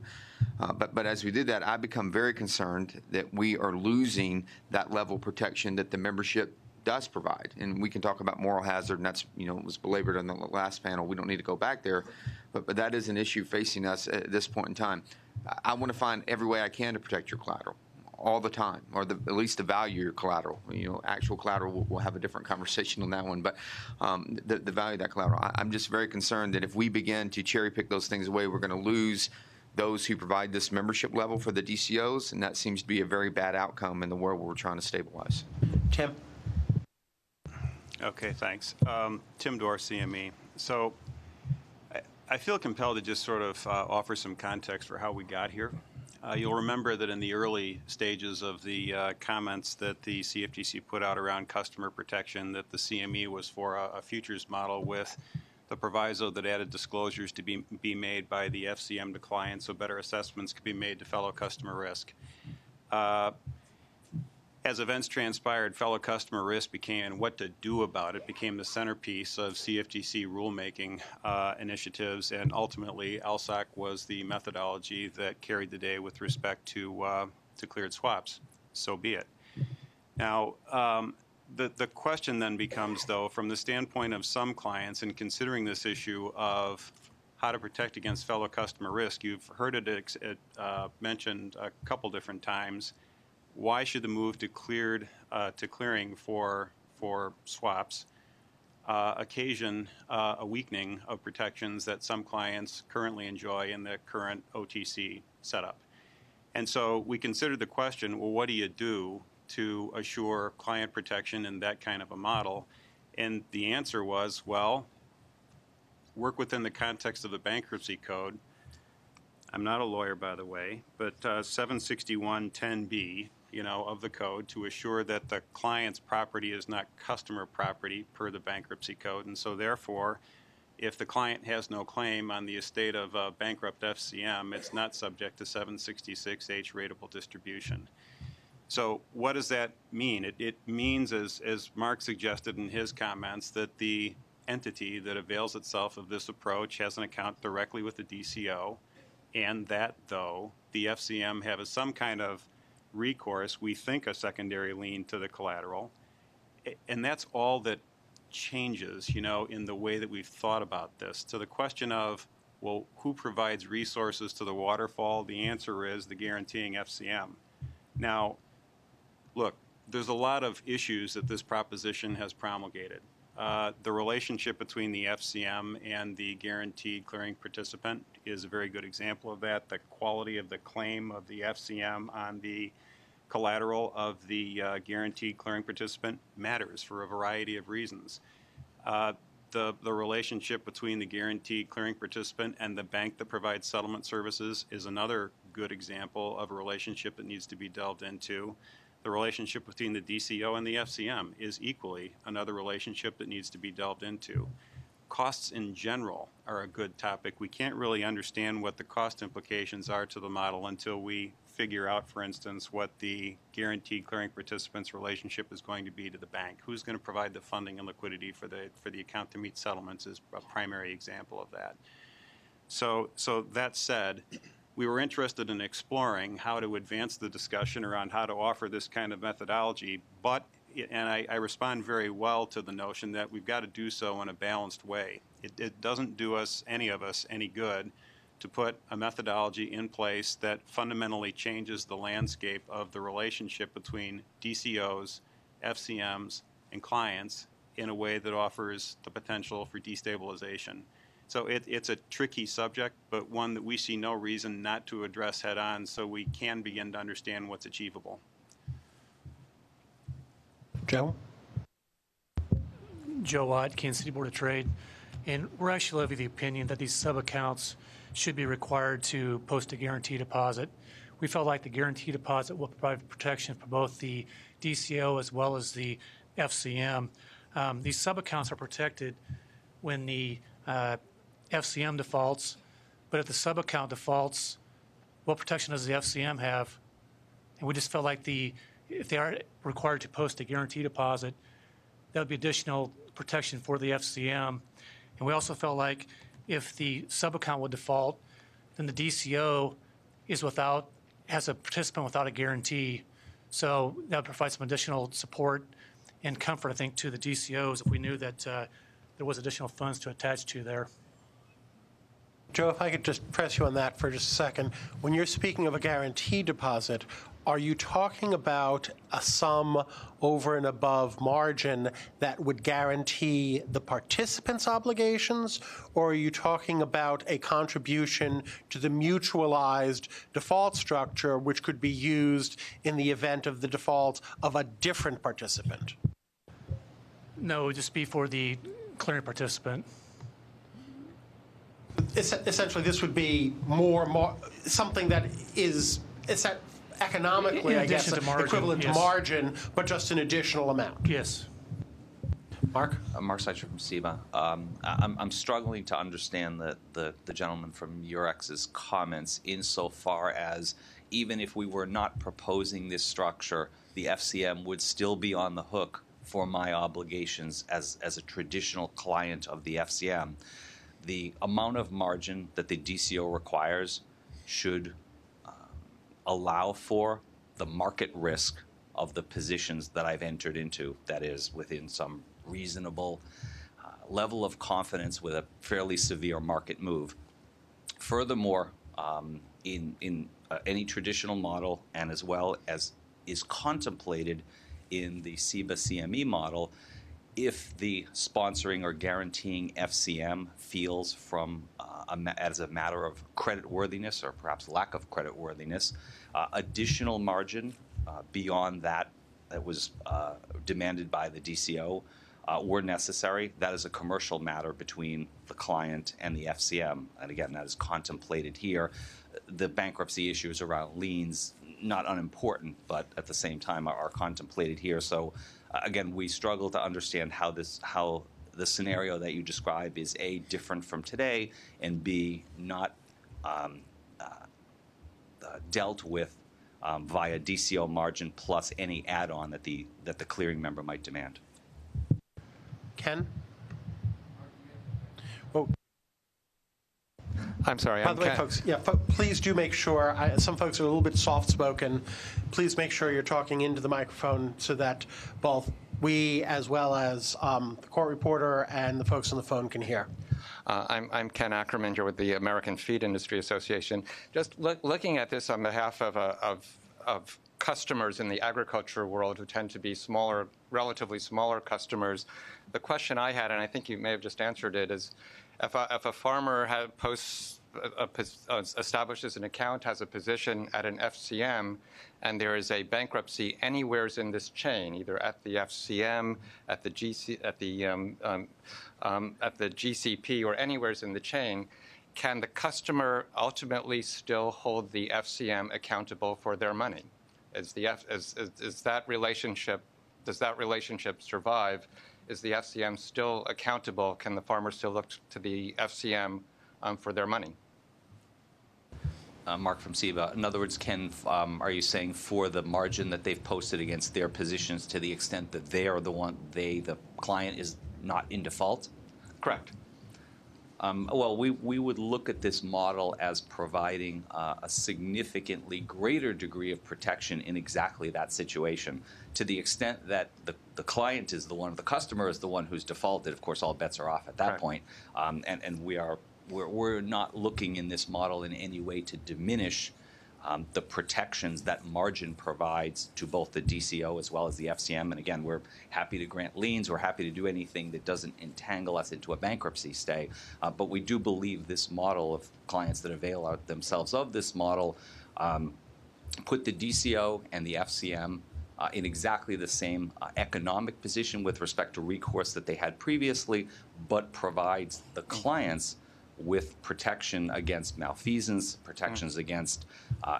Speaker 32: But as we did that, I become very concerned that we are losing that level of protection that the membership does provide. And we can talk about moral hazard, and that's, was belabored on the last panel. We don't need to go back there. But that is an issue facing us at this point in time. I want to find every way I can to protect your collateral all the time, or at least the value of your collateral. Actual collateral, we'll have a different conversation on that one, but the value of that collateral. I'm just very concerned that if we begin to cherry pick those things away, we're going to lose those who provide this membership level for the DCOs, and that seems to be a very bad outcome in the world where we're trying to stabilize.
Speaker 1: Tim?
Speaker 20: Okay, thanks. Tim Dorr, CME. So I feel compelled to just sort of offer some context for how we got here. You'll remember that in the early stages of the comments that the CFTC put out around customer protection, that the CME was for a futures model with the proviso that added disclosures to be made by the FCM to clients so better assessments could be made to fellow customer risk. As events transpired, fellow customer risk became, and what to do about it, became the centerpiece of CFTC rulemaking initiatives, and ultimately LSOC was the methodology that carried the day with respect to cleared swaps. So be it. Now, the question then becomes, though, from the standpoint of some clients, in considering this issue of how to protect against fellow customer risk, you've heard it mentioned a couple different times. Why should the move to clearing for swaps occasion a weakening of protections that some clients currently enjoy in the current OTC setup? And so we considered the question, well, what do you do to assure client protection in that kind of a model? And the answer was, well, work within the context of the bankruptcy code. I'm not a lawyer, by the way, but 76110B, of the code, to assure that the client's property is not customer property per the bankruptcy code. And so therefore, if the client has no claim on the estate of a bankrupt FCM, it's not subject to 766H rateable distribution. So what does that mean? It means, as Mark suggested in his comments, that the entity that avails itself of this approach has an account directly with the DCO, and that, though, the FCM have some kind of recourse, we think a secondary lien to the collateral, and that's all that changes, in the way that we've thought about this. To the question of, well, who provides resources to the waterfall? The answer is the guaranteeing FCM. Now, look, there's a lot of issues that this proposition has promulgated. The relationship between the FCM and the guaranteed clearing participant is a very good example of that. The quality of the claim of the FCM on the collateral of the guaranteed clearing participant matters for a variety of reasons. The relationship between the guaranteed clearing participant and the bank that provides settlement services is another good example of a relationship that needs to be delved into. The relationship between the DCO and the FCM is equally another relationship that needs to be delved into. costs in general are a good topic. We can't really understand what the cost implications are to the model until we figure out, for instance, what the guaranteed clearing participants relationship is going to be to the bank. Who's going to provide the funding and liquidity for the account to meet settlements is a primary example of that. So that said, we were interested in exploring how to advance the discussion around how to offer this kind of methodology, and I respond very well to the notion that we've got to do so in a balanced way. It doesn't do any of us any good to put a methodology in place that fundamentally changes the landscape of the relationship between DCOs, FCMs, and clients in a way that offers the potential for destabilization. So it's a tricky subject, but one that we see no reason not to address head on so we can begin to understand what's achievable.
Speaker 1: Joe?
Speaker 19: Joe Watt, Kansas City Board of Trade. And we're actually of the opinion that these sub-accounts should be required to post a guarantee deposit. We felt like the guarantee deposit will provide protection for both the DCO as well as the FCM. These sub-accounts are protected when the FCM defaults, but if the sub-account defaults, what protection does the FCM have? And we just felt like if they are required to post a guarantee deposit, that would be additional protection for the FCM. And we also felt like if the sub-account would default, then the DCO has a participant without a guarantee. So that would provide some additional support and comfort, I think, to the DCOs if we knew that there was additional funds to attach to there.
Speaker 1: Joe, if I could just press you on that for just a second. When you're speaking of a guarantee deposit, are you talking about a sum over and above margin that would guarantee the participants' obligations, or are you talking about a contribution to the mutualized default structure which could be used in the event of the default of a different participant?
Speaker 19: No, it would just be for the clearing participant.
Speaker 1: Essentially, this would be more something that is economically, I guess, equivalent to margin, but just an additional amount.
Speaker 19: Yes.
Speaker 1: Mark?
Speaker 10: Mark Seicher from CIBA. I'm struggling to understand the gentleman from Eurex's comments insofar as even if we were not proposing this structure, the FCM would still be on the hook for my obligations as a traditional client of the FCM. The amount of margin that the DCO requires should allow for the market risk of the positions that I've entered into, that is, within some reasonable level of confidence with a fairly severe market move. Furthermore, in any traditional model, and as well as is contemplated in the CIBA CME model, if the sponsoring or guaranteeing FCM feels as a matter of creditworthiness or perhaps lack of creditworthiness, additional margin beyond that was demanded by the DCO were necessary. That is a commercial matter between the client and the FCM. And again, that is contemplated here. The bankruptcy issues around liens, not unimportant, but at the same time are contemplated here. So again, we struggle to understand how the scenario that you describe is A, different from today, and B, not dealt with via DCO margin plus any add-on that the clearing member might demand.
Speaker 1: Ken? Oh.
Speaker 3: I'm sorry.
Speaker 1: By the way, folks, please do make sure, some folks are a little bit soft-spoken. Please make sure you're talking into the microphone so that both we, as well as the court reporter and the folks on the phone, can hear.
Speaker 3: I'm Ken Ackermanger with the American Feed Industry Association. Just looking at this on behalf of customers in the agriculture world who tend to be smaller, relatively smaller customers, the question I had, and I think you may have just answered it, is if a farmer establishes an account, has a position at an FCM, and there is a bankruptcy anywhere in this chain, either at the FCM, at the GCP, or anywhere in the chain, can the customer ultimately still hold the FCM accountable for their money? Does that relationship survive is the FCM still accountable? Can the farmer still look to the FCM for their money?
Speaker 10: Mark from CEBA. In other words, Ken, are you saying for the margin that they've posted against their positions to the extent that they are the one, the client is not in default?
Speaker 3: Correct.
Speaker 10: Well, we would look at this model as providing a significantly greater degree of protection in exactly that situation. To the extent that the client is the one, the customer is the one who's defaulted, of course, all bets are off at that point. And we're not looking in this model in any way to diminish the protections that margin provides to both the DCO as well as the FCM. And again, we're happy to grant liens. We're happy to do anything that doesn't entangle us into a bankruptcy stay. But we do believe this model of clients that avail themselves of this model put the DCO and the FCM in exactly the same economic position with respect to recourse that they had previously, but provides the clients with protection against malfeasance, protections against,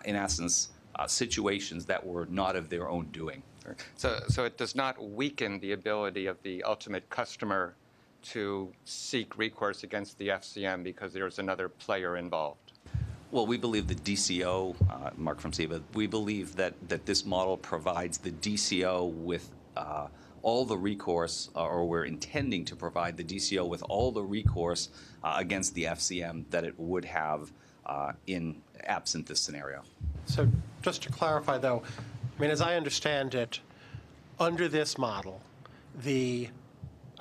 Speaker 10: in essence, situations that were not of their own doing.
Speaker 3: So it does not weaken the ability of the ultimate customer to seek recourse against the FCM because there's another player involved.
Speaker 10: Well, we believe the DCO, Mark from CEBA, we believe that this model provides the DCO with all the recourse, or we're intending to provide the DCO with all the recourse against the FCM that it would have in absent this scenario.
Speaker 1: So just to clarify, though, I mean, as I understand it, under this model, a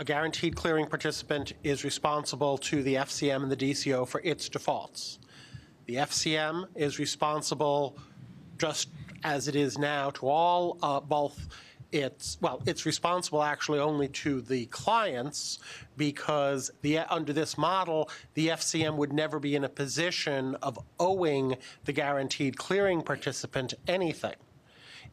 Speaker 1: guaranteed clearing participant is responsible to the FCM and the DCO for its defaults. The FCM is responsible, just as it is now, to all both. It's responsible actually only to the clients because under this model, the FCM would never be in a position of owing the guaranteed clearing participant anything.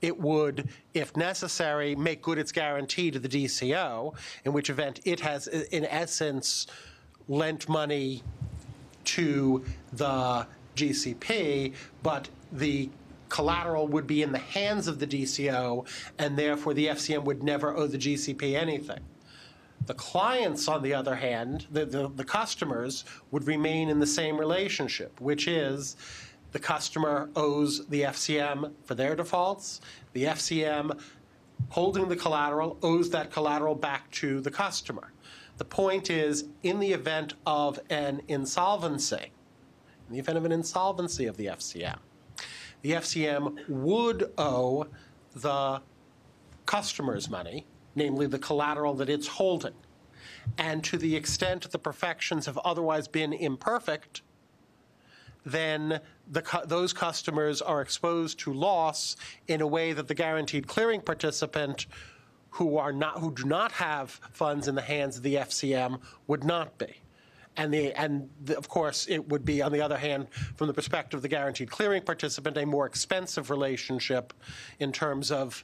Speaker 1: It would, if necessary, make good its guarantee to the DCO, in which event it has, in essence, lent money to the GCP, but the collateral would be in the hands of the DCO, and therefore the FCM would never owe the GCP anything. The clients, on the other hand, the customers, would remain in the same relationship, which is the customer owes the FCM for their defaults. The FCM, holding the collateral, owes that collateral back to the customer. The point is, in the event of an insolvency, of the FCM, the FCM would owe the customer's money, namely the collateral that it's holding. And to the extent the perfections have otherwise been imperfect, then those customers are exposed to loss in a way that the guaranteed clearing participant who do not have funds in the hands of the FCM would not be. Of course, it would be, on the other hand, from the perspective of the guaranteed clearing participant, a more expensive relationship in terms of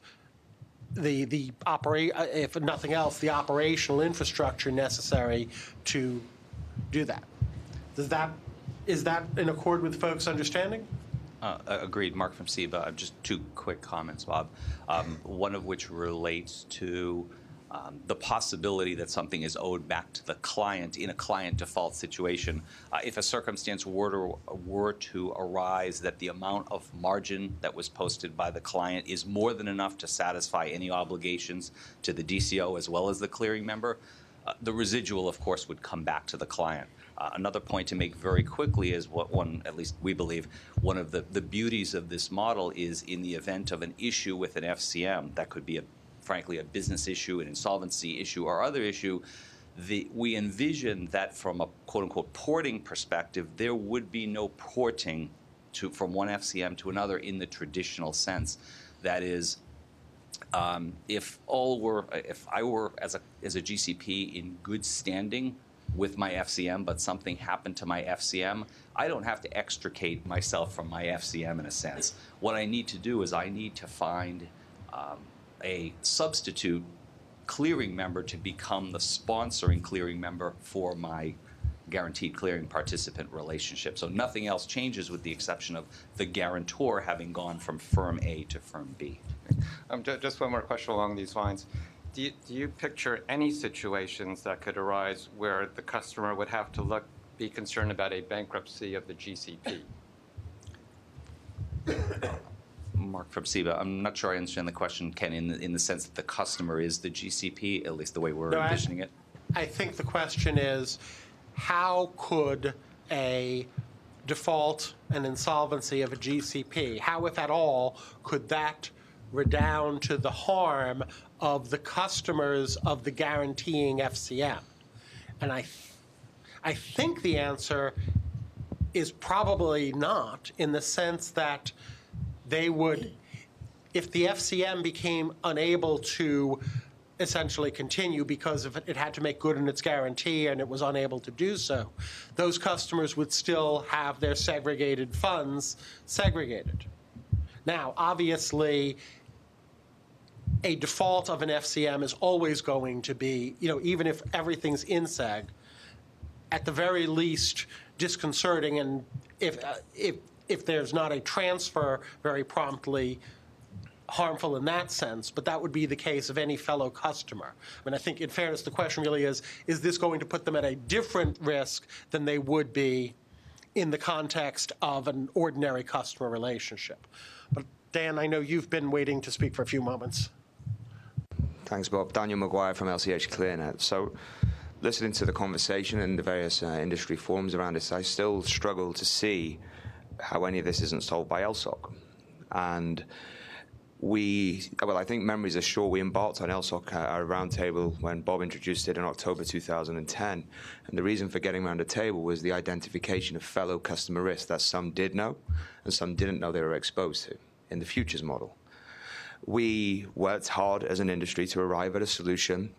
Speaker 1: if nothing else, the operational infrastructure necessary to do that. Is that in accord with folks' understanding?
Speaker 10: Agreed. Mark from CEBA. Just two quick comments, Bob. One of which relates to the possibility that something is owed back to the client in a client default situation. If a circumstance were to arise that the amount of margin that was posted by the client is more than enough to satisfy any obligations to the DCO as well as the clearing member, the residual, of course, would come back to the client. Another point to make very quickly is at least we believe, one of the beauties of this model is in the event of an issue with an FCM, that could be frankly a business issue, an insolvency issue, or other issue, we envision that from a quote-unquote porting perspective, there would be no porting from one FCM to another in the traditional sense. That is, if I were as a GCP in good standing with my FCM, but something happened to my FCM, I don't have to extricate myself from my FCM in a sense. What I need to do is I need to find a substitute clearing member to become the sponsoring clearing member for my guaranteed clearing participant relationship. So nothing else changes with the exception of the guarantor having gone from firm A to firm B.
Speaker 3: Just one more question along these lines. Do you picture any situations that could arise where the customer would have to be concerned about a bankruptcy of the GCP?
Speaker 10: Mark from SEBA. I'm not sure I understand the question, Ken, in the sense that the customer is the GCP, at least the way we're envisioning it.
Speaker 1: I think the question is, how could a default and insolvency of a GCP, how, if at all, could that redound to the harm of the customers of the guaranteeing FCM? And I think the answer is probably not, in the sense that they would, if the FCM became unable to essentially continue because it had to make good on its guarantee and it was unable to do so, those customers would still have their segregated funds segregated. Now, obviously, a default of an FCM is always going to be, even if everything's in seg, at the very least disconcerting, and if there's not a transfer very promptly, harmful in that sense, but that would be the case of any fellow customer. I mean, I think in fairness, the question really is this going to put them at a different risk than they would be in the context of an ordinary customer relationship? But Dan, I know you've been waiting to speak for a few moments.
Speaker 5: Thanks, Bob. Daniel Maguire from LCH ClearNet. So, listening to the conversation and the various industry forums around this, I still struggle to see how any of this isn't solved by LSOC. And I think memories are short. We embarked on LSOC at a roundtable when Bob introduced it in October 2010. And the reason for getting around the table was the identification of fellow customer risks that some did know and some didn't know they were exposed to in the futures model. We worked hard as an industry to arrive at a solution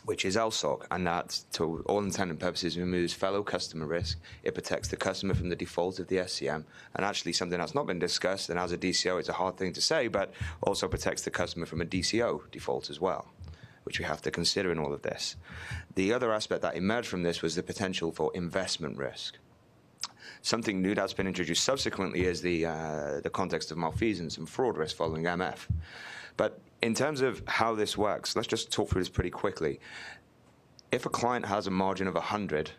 Speaker 5: which is LSOC, and that, to all intent and purposes, removes fellow customer risk. It protects the customer from the default of the SCM, and actually something that's not been discussed, and as a DCO it's a hard thing to say, but also protects the customer from a DCO default as well, which we have to consider in all of this. The other aspect that emerged from this was the potential for investment risk. Something new that's been introduced subsequently is the context of malfeasance and fraud risk following MF. But in terms of how this works, let's just talk through this pretty quickly. If a client has a margin of 100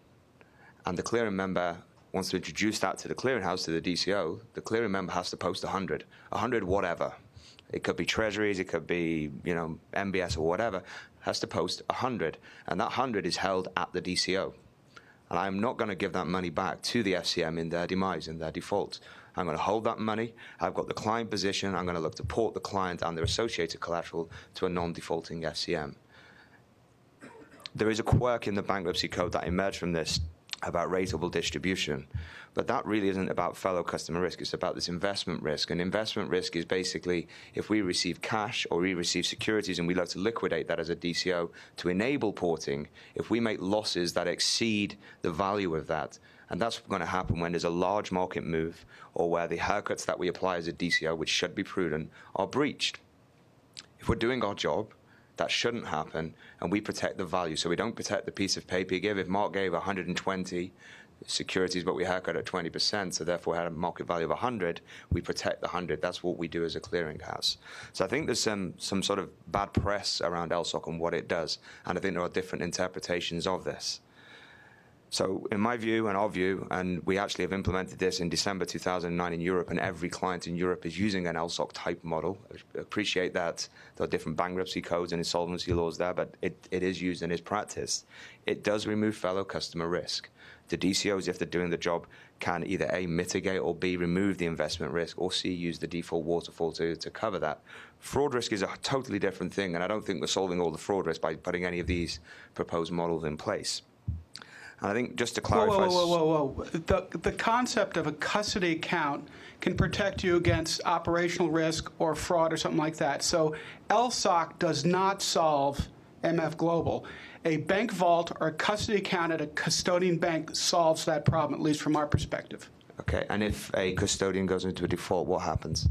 Speaker 5: and the clearing member wants to introduce that to the clearinghouse, to the DCO, the clearing member has to post 100 whatever. It could be treasuries, it could be, MBS or whatever, has to post 100, and that 100 is held at the DCO. And I'm not going to give that money back to the FCM in their demise, in their default. I'm going to hold that money. I've got the client position. I'm going to look to port the client and their associated collateral to a non-defaulting FCM. There is a quirk in the bankruptcy code that emerged from this about rateable distribution, but that really isn't about fellow customer risk. It's about this investment risk. And investment risk is basically if we receive cash or we receive securities and we look to liquidate that as a DCO to enable porting, if we make losses that exceed the value of that, and that's going to happen when there's a large market move or where the haircuts that we apply as a DCO, which should be prudent, are breached. If we're doing our job, that shouldn't happen, and we protect the value. So we don't protect the piece of paper you give. If Mark gave 120 securities, but we haircut at 20%, so therefore had a market value of 100, we protect the 100. That's what we do as a clearinghouse. So I think there's some sort of bad press around LSOC and what it does, and I think there are different interpretations of this. So in my view and our view, and we actually have implemented this in December 2009 in Europe, and every client in Europe is using an LSOC type model. I appreciate that there are different bankruptcy codes and insolvency laws there, but it is used and is practiced. It does remove fellow customer risk. The DCOs, if they're doing the job, can either A, mitigate, or B, remove the investment risk, or C, use the default waterfall to cover that. Fraud risk is a totally different thing, and I don't think we're solving all the fraud risk by putting any of these proposed models in place. And I think just to clarify...
Speaker 13: Whoa. The concept of a custody account can protect you against operational risk or fraud or something like that. So LSOC does not solve MF Global. A bank vault or a custody account at a custodian bank solves that problem, at least from our perspective.
Speaker 5: Okay, and if a custodian goes into a default, what happens?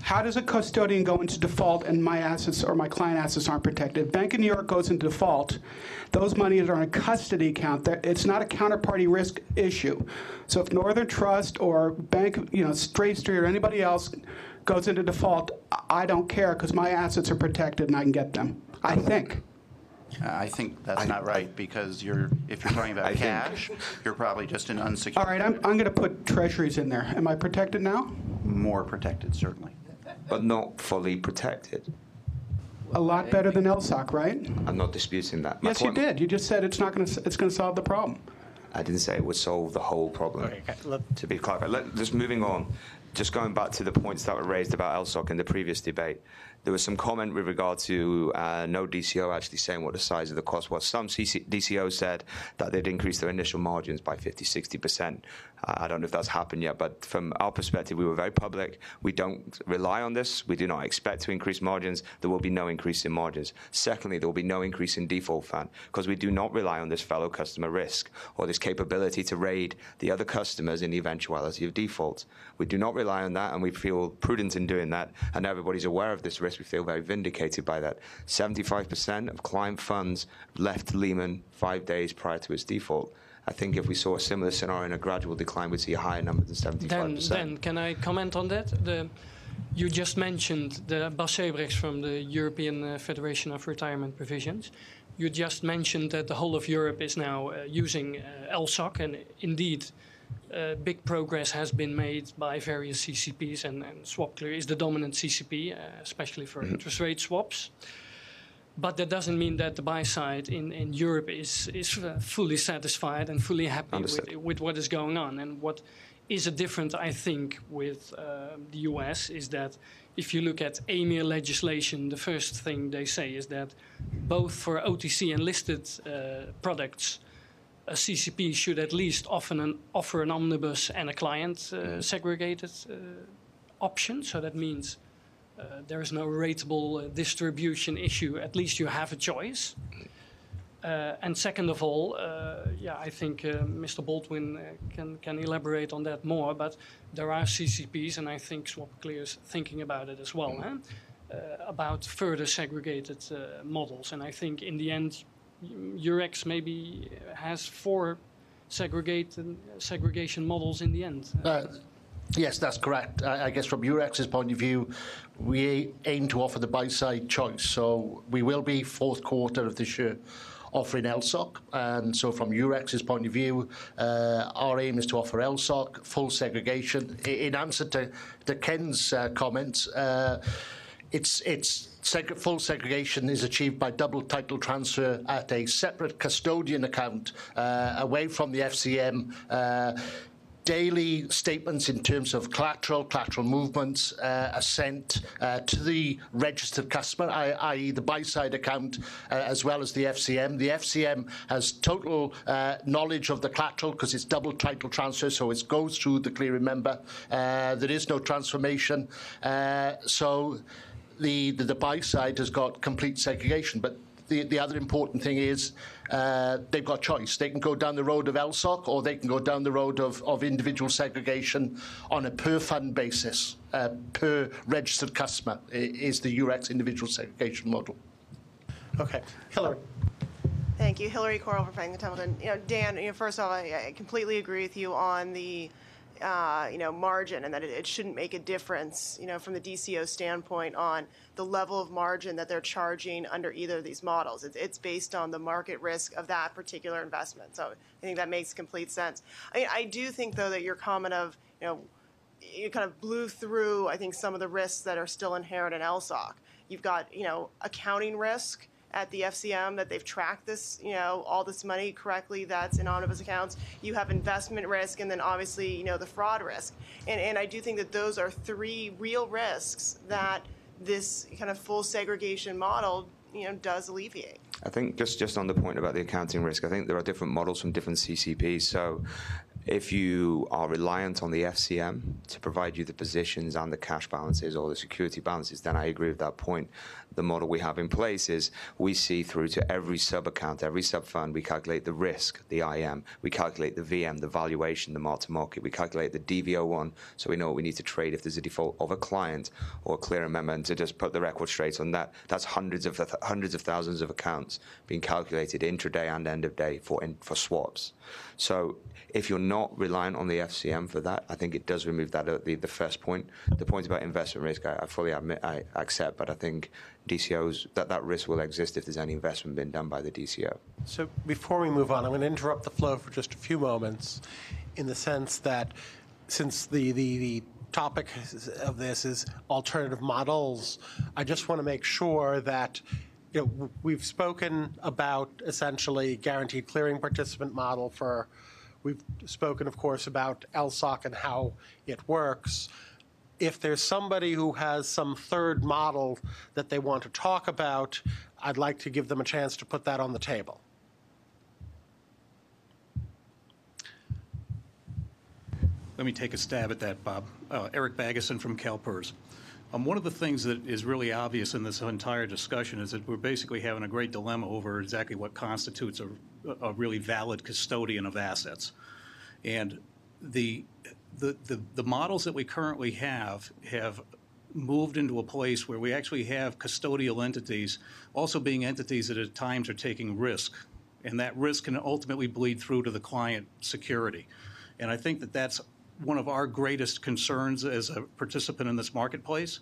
Speaker 13: How does a custodian go into default and my assets or my client assets aren't protected? If Bank of New York goes into default, those monies are in a custody account. It's not a counterparty risk issue. So if Northern Trust or Bank, Straight Street or anybody else goes into default, I don't care because my assets are protected and I can get them. I think.
Speaker 15: I think that's not right because if you're talking about cash, you're probably just an unsecured.
Speaker 13: All right, I'm going to put treasuries in there. Am I protected now?
Speaker 15: More protected, certainly.
Speaker 5: But not fully protected.
Speaker 13: A lot better than LSOC, right?
Speaker 5: I'm not disputing that.
Speaker 13: Yes, you did. You just said it's going to solve the problem.
Speaker 5: I didn't say it would solve the whole problem.
Speaker 1: Okay,
Speaker 5: to be clarified, just moving on. Just going back to the points that were raised about LSOC in the previous debate, there was some comment with regard to no DCO actually saying what the size of the cost was. Some DCOs said that they'd increase their initial margins by 50, 60%. I don't know if that's happened yet, but from our perspective, we were very public. We don't rely on this. We do not expect to increase margins. There will be no increase in margins. Secondly, there will be no increase in default fan because we do not rely on this fellow customer risk or this capability to raid the other customers in the eventuality of default. We do not rely on that, and we feel prudent in doing that, and everybody's aware of this risk. We feel very vindicated by that. 75% of client funds left Lehman 5 days prior to its default. I think if we saw a similar scenario in a gradual decline, we'd see a higher number than 75%.
Speaker 6: Then can I comment on that? You just mentioned Bas Sebrechts from the European Federation of Retirement Provisions. You just mentioned that the whole of Europe is now using LSOC, and indeed, big progress has been made by various CCPs, and SwapClear is the dominant CCP, especially for interest rate swaps. But that doesn't mean that the buy side in Europe is fully satisfied and fully happy with what is going on. And what is a different, I think, with the US is that if you look at AMIR legislation, the first thing they say is that both for OTC and listed products, a CCP should at least offer an omnibus and a client segregated option. So that means there is no rateable distribution issue. At least you have a choice. And second of all, I think Mr. Baldwin can elaborate on that more. But there are CCPs, and I think SwapClear is thinking about it as well, about further segregated models. And I think in the end, Eurex maybe has 4 segregation models in the end.
Speaker 2: Yes, that's correct. I guess from Eurex's point of view, we aim to offer the buy-side choice. So we will be fourth quarter of this year offering LSOC. And so from Eurex's point of view, our aim is to offer LSOC, full segregation. In answer to Ken's comments, full segregation is achieved by double title transfer at a separate custodian account away from the FCM. Daily statements in terms of collateral movements are sent to the registered customer, i.e. the buy-side account, as well as the FCM. The FCM has total knowledge of the collateral because it's double title transfer, so it goes through the clearing member. There is no transformation. So the buy-side has got complete segregation. But the other important thing is they've got choice. They can go down the road of LSOC or they can go down the road of individual segregation on a per-fund basis, per registered customer is the Eurex individual segregation model.
Speaker 1: Okay. Hillary.
Speaker 25: Thank you. Hillary Coral from Franklin Templeton. Dan, first of all, I completely agree with you on the margin and that it shouldn't make a difference, from the DCO standpoint on the level of margin that they're charging under either of these models. It's based on the market risk of that particular investment. So I think that makes complete sense. I do think, though, that your comment of, you kind of blew through, I think, some of the risks that are still inherent in LSOC. You've got, accounting risk at the FCM that they've tracked this, all this money correctly that's in omnibus accounts. You have investment risk and then obviously, the fraud risk. And I do think that those are 3 real risks that this kind of full segregation model, does alleviate.
Speaker 5: I think just on the point about the accounting risk, I think there are different models from different CCPs. So If you are reliant on the FCM to provide you the positions and the cash balances or the security balances, then I agree with that point. The model we have in place is we see through to every sub-account, every sub-fund, we calculate the risk, the IM, we calculate the VM, the valuation, the mark-to-market, we calculate the DV01, so we know what we need to trade if there's a default of a client or a clearing member. And to just put the record straight on that, that's hundreds of thousands of accounts being calculated intraday and end of day for swaps. So if you're not reliant on the FCM for that, I think it does remove that the first point. The point about investment risk, I fully accept, but I think DCOs, that risk will exist if there's any investment being done by the DCO.
Speaker 1: So before we move on, I'm going to interrupt the flow for just a few moments in the sense that since the topic of this is alternative models, I just want to make sure that we've spoken about essentially guaranteed clearing participant model we've spoken, of course, about LSOC and how it works. If there's somebody who has some third model that they want to talk about, I'd like to give them a chance to put that on the table.
Speaker 27: Let me take a stab at that, Bob. Eric Baggeson from CalPERS. One of the things that is really obvious in this entire discussion is that we're basically having a great dilemma over exactly what constitutes a really valid custodian of assets. And the models that we currently have moved into a place where we actually have custodial entities also being entities that at times are taking risk. And that risk can ultimately bleed through to the client security. And I think that that's one of our greatest concerns as a participant in this marketplace.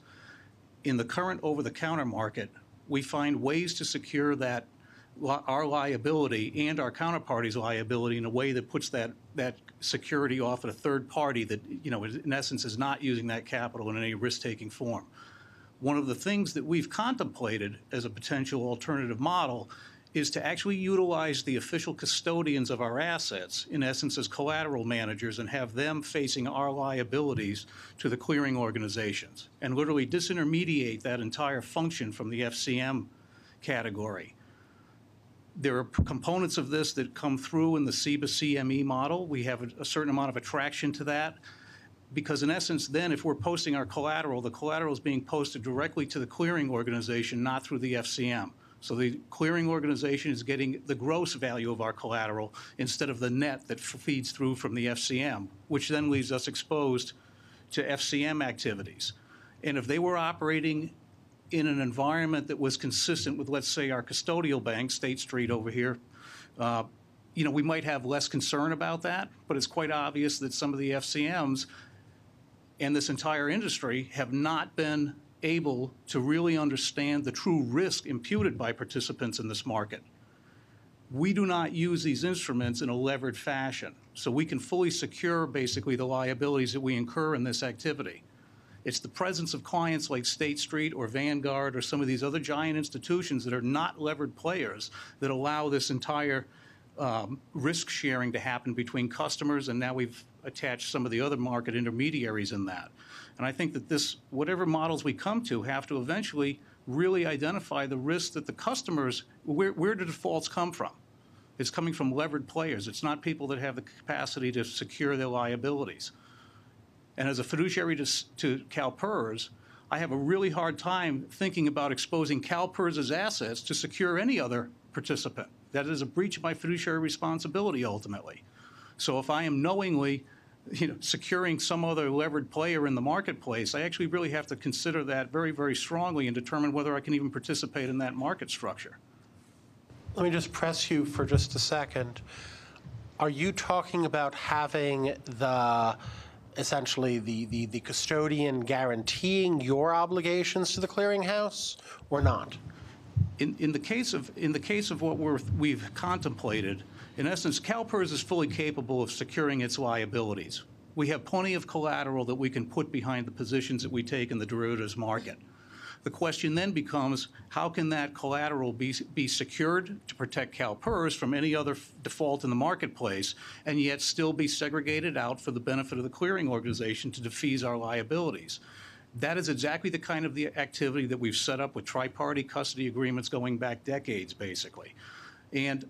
Speaker 27: In the current over-the-counter market, we find ways to secure that our liability and our counterparty's liability in a way that puts that security off at a third party that, in essence, is not using that capital in any risk-taking form. One of the things that we've contemplated as a potential alternative model is to actually utilize the official custodians of our assets, in essence as collateral managers, and have them facing our liabilities to the clearing organizations, and literally disintermediate that entire function from the FCM category. There are components of this that come through in the CIBA CME model. We have a certain amount of attraction to that, because in essence then if we're posting our collateral, the collateral is being posted directly to the clearing organization, not through the FCM. So the clearing organization is getting the gross value of our collateral instead of the net that feeds through from the FCM, which then leaves us exposed to FCM activities. And if they were operating in an environment that was consistent with, let's say, our custodial bank, State Street over here, we might have less concern about that, but it's quite obvious that some of the FCMs and this entire industry have not been able to really understand the true risk imputed by participants in this market. We do not use these instruments in a levered fashion, so we can fully secure basically the liabilities that we incur in this activity. It's the presence of clients like State Street or Vanguard or some of these other giant institutions that are not levered players that allow this entire risk sharing to happen between customers, and now we've attached some of the other market intermediaries in that. And I think that whatever models we come to have to eventually really identify the risk that the customers, where do defaults come from? It's coming from levered players. It's not people that have the capacity to secure their liabilities. And as a fiduciary to CalPERS, I have a really hard time thinking about exposing CalPERS's assets to secure any other participant. That is a breach of my fiduciary responsibility ultimately. So if I am knowingly securing some other levered player in the marketplace, I actually really have to consider that very, very strongly and determine whether I can even participate in that market structure.
Speaker 1: Let me just press you for just a second. Are you talking about having essentially the custodian guaranteeing your obligations to the clearinghouse or not?
Speaker 27: In the case of what we've contemplated, in essence, CalPERS is fully capable of securing its liabilities. We have plenty of collateral that we can put behind the positions that we take in the derivatives market. The question then becomes, how can that collateral be secured to protect CalPERS from any other default in the marketplace, and yet still be segregated out for the benefit of the clearing organization to defease our liabilities? That is exactly the kind of the activity that we've set up with tri-party custody agreements going back decades, basically. And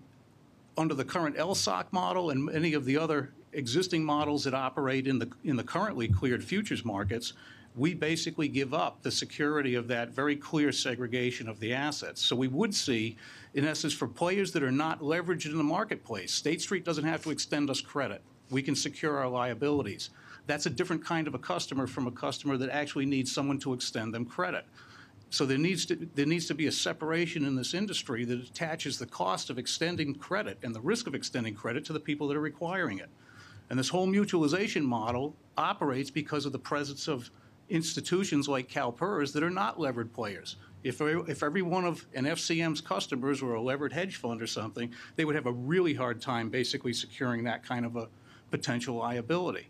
Speaker 27: under the current LSOC model and many of the other existing models that operate in the currently cleared futures markets, we basically give up the security of that very clear segregation of the assets. So we would see, in essence, for players that are not leveraged in the marketplace, State Street doesn't have to extend us credit. We can secure our liabilities. That's a different kind of a customer from a customer that actually needs someone to extend them credit. So there needs to be a separation in this industry that attaches the cost of extending credit and the risk of extending credit to the people that are requiring it. And this whole mutualization model operates because of the presence of institutions like CalPERS that are not levered players. If every one of an FCM's customers were a levered hedge fund or something, they would have a really hard time basically securing that kind of a potential liability.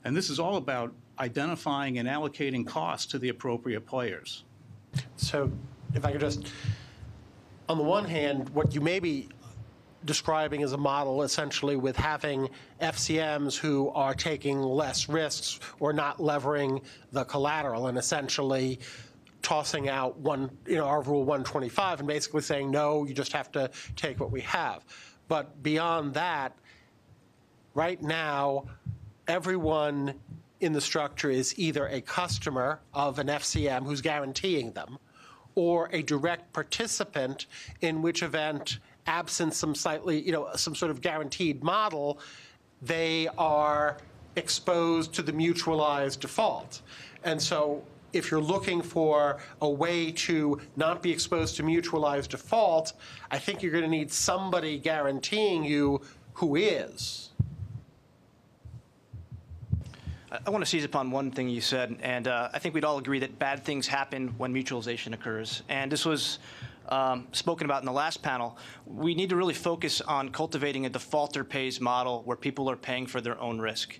Speaker 27: And this is all about identifying and allocating costs to the appropriate players.
Speaker 1: So if I could just, on the one hand, what you may be describing as a model essentially with having FCMs who are taking less risks or not levering the collateral and essentially tossing out our Rule 125 and basically saying, no, you just have to take what we have. But beyond that, right now, everyone in the structure is either a customer of an FCM who's guaranteeing them or a direct participant, in which event, absent some some sort of guaranteed model, they are exposed to the mutualized default. And so if you're looking for a way to not be exposed to mutualized default, I think you're going to need somebody guaranteeing you who is.
Speaker 4: I want to seize upon one thing you said, and I think we'd all agree that bad things happen when mutualization occurs. And this was spoken about in the last panel. We need to really focus on cultivating a defaulter pays model where people are paying for their own risk.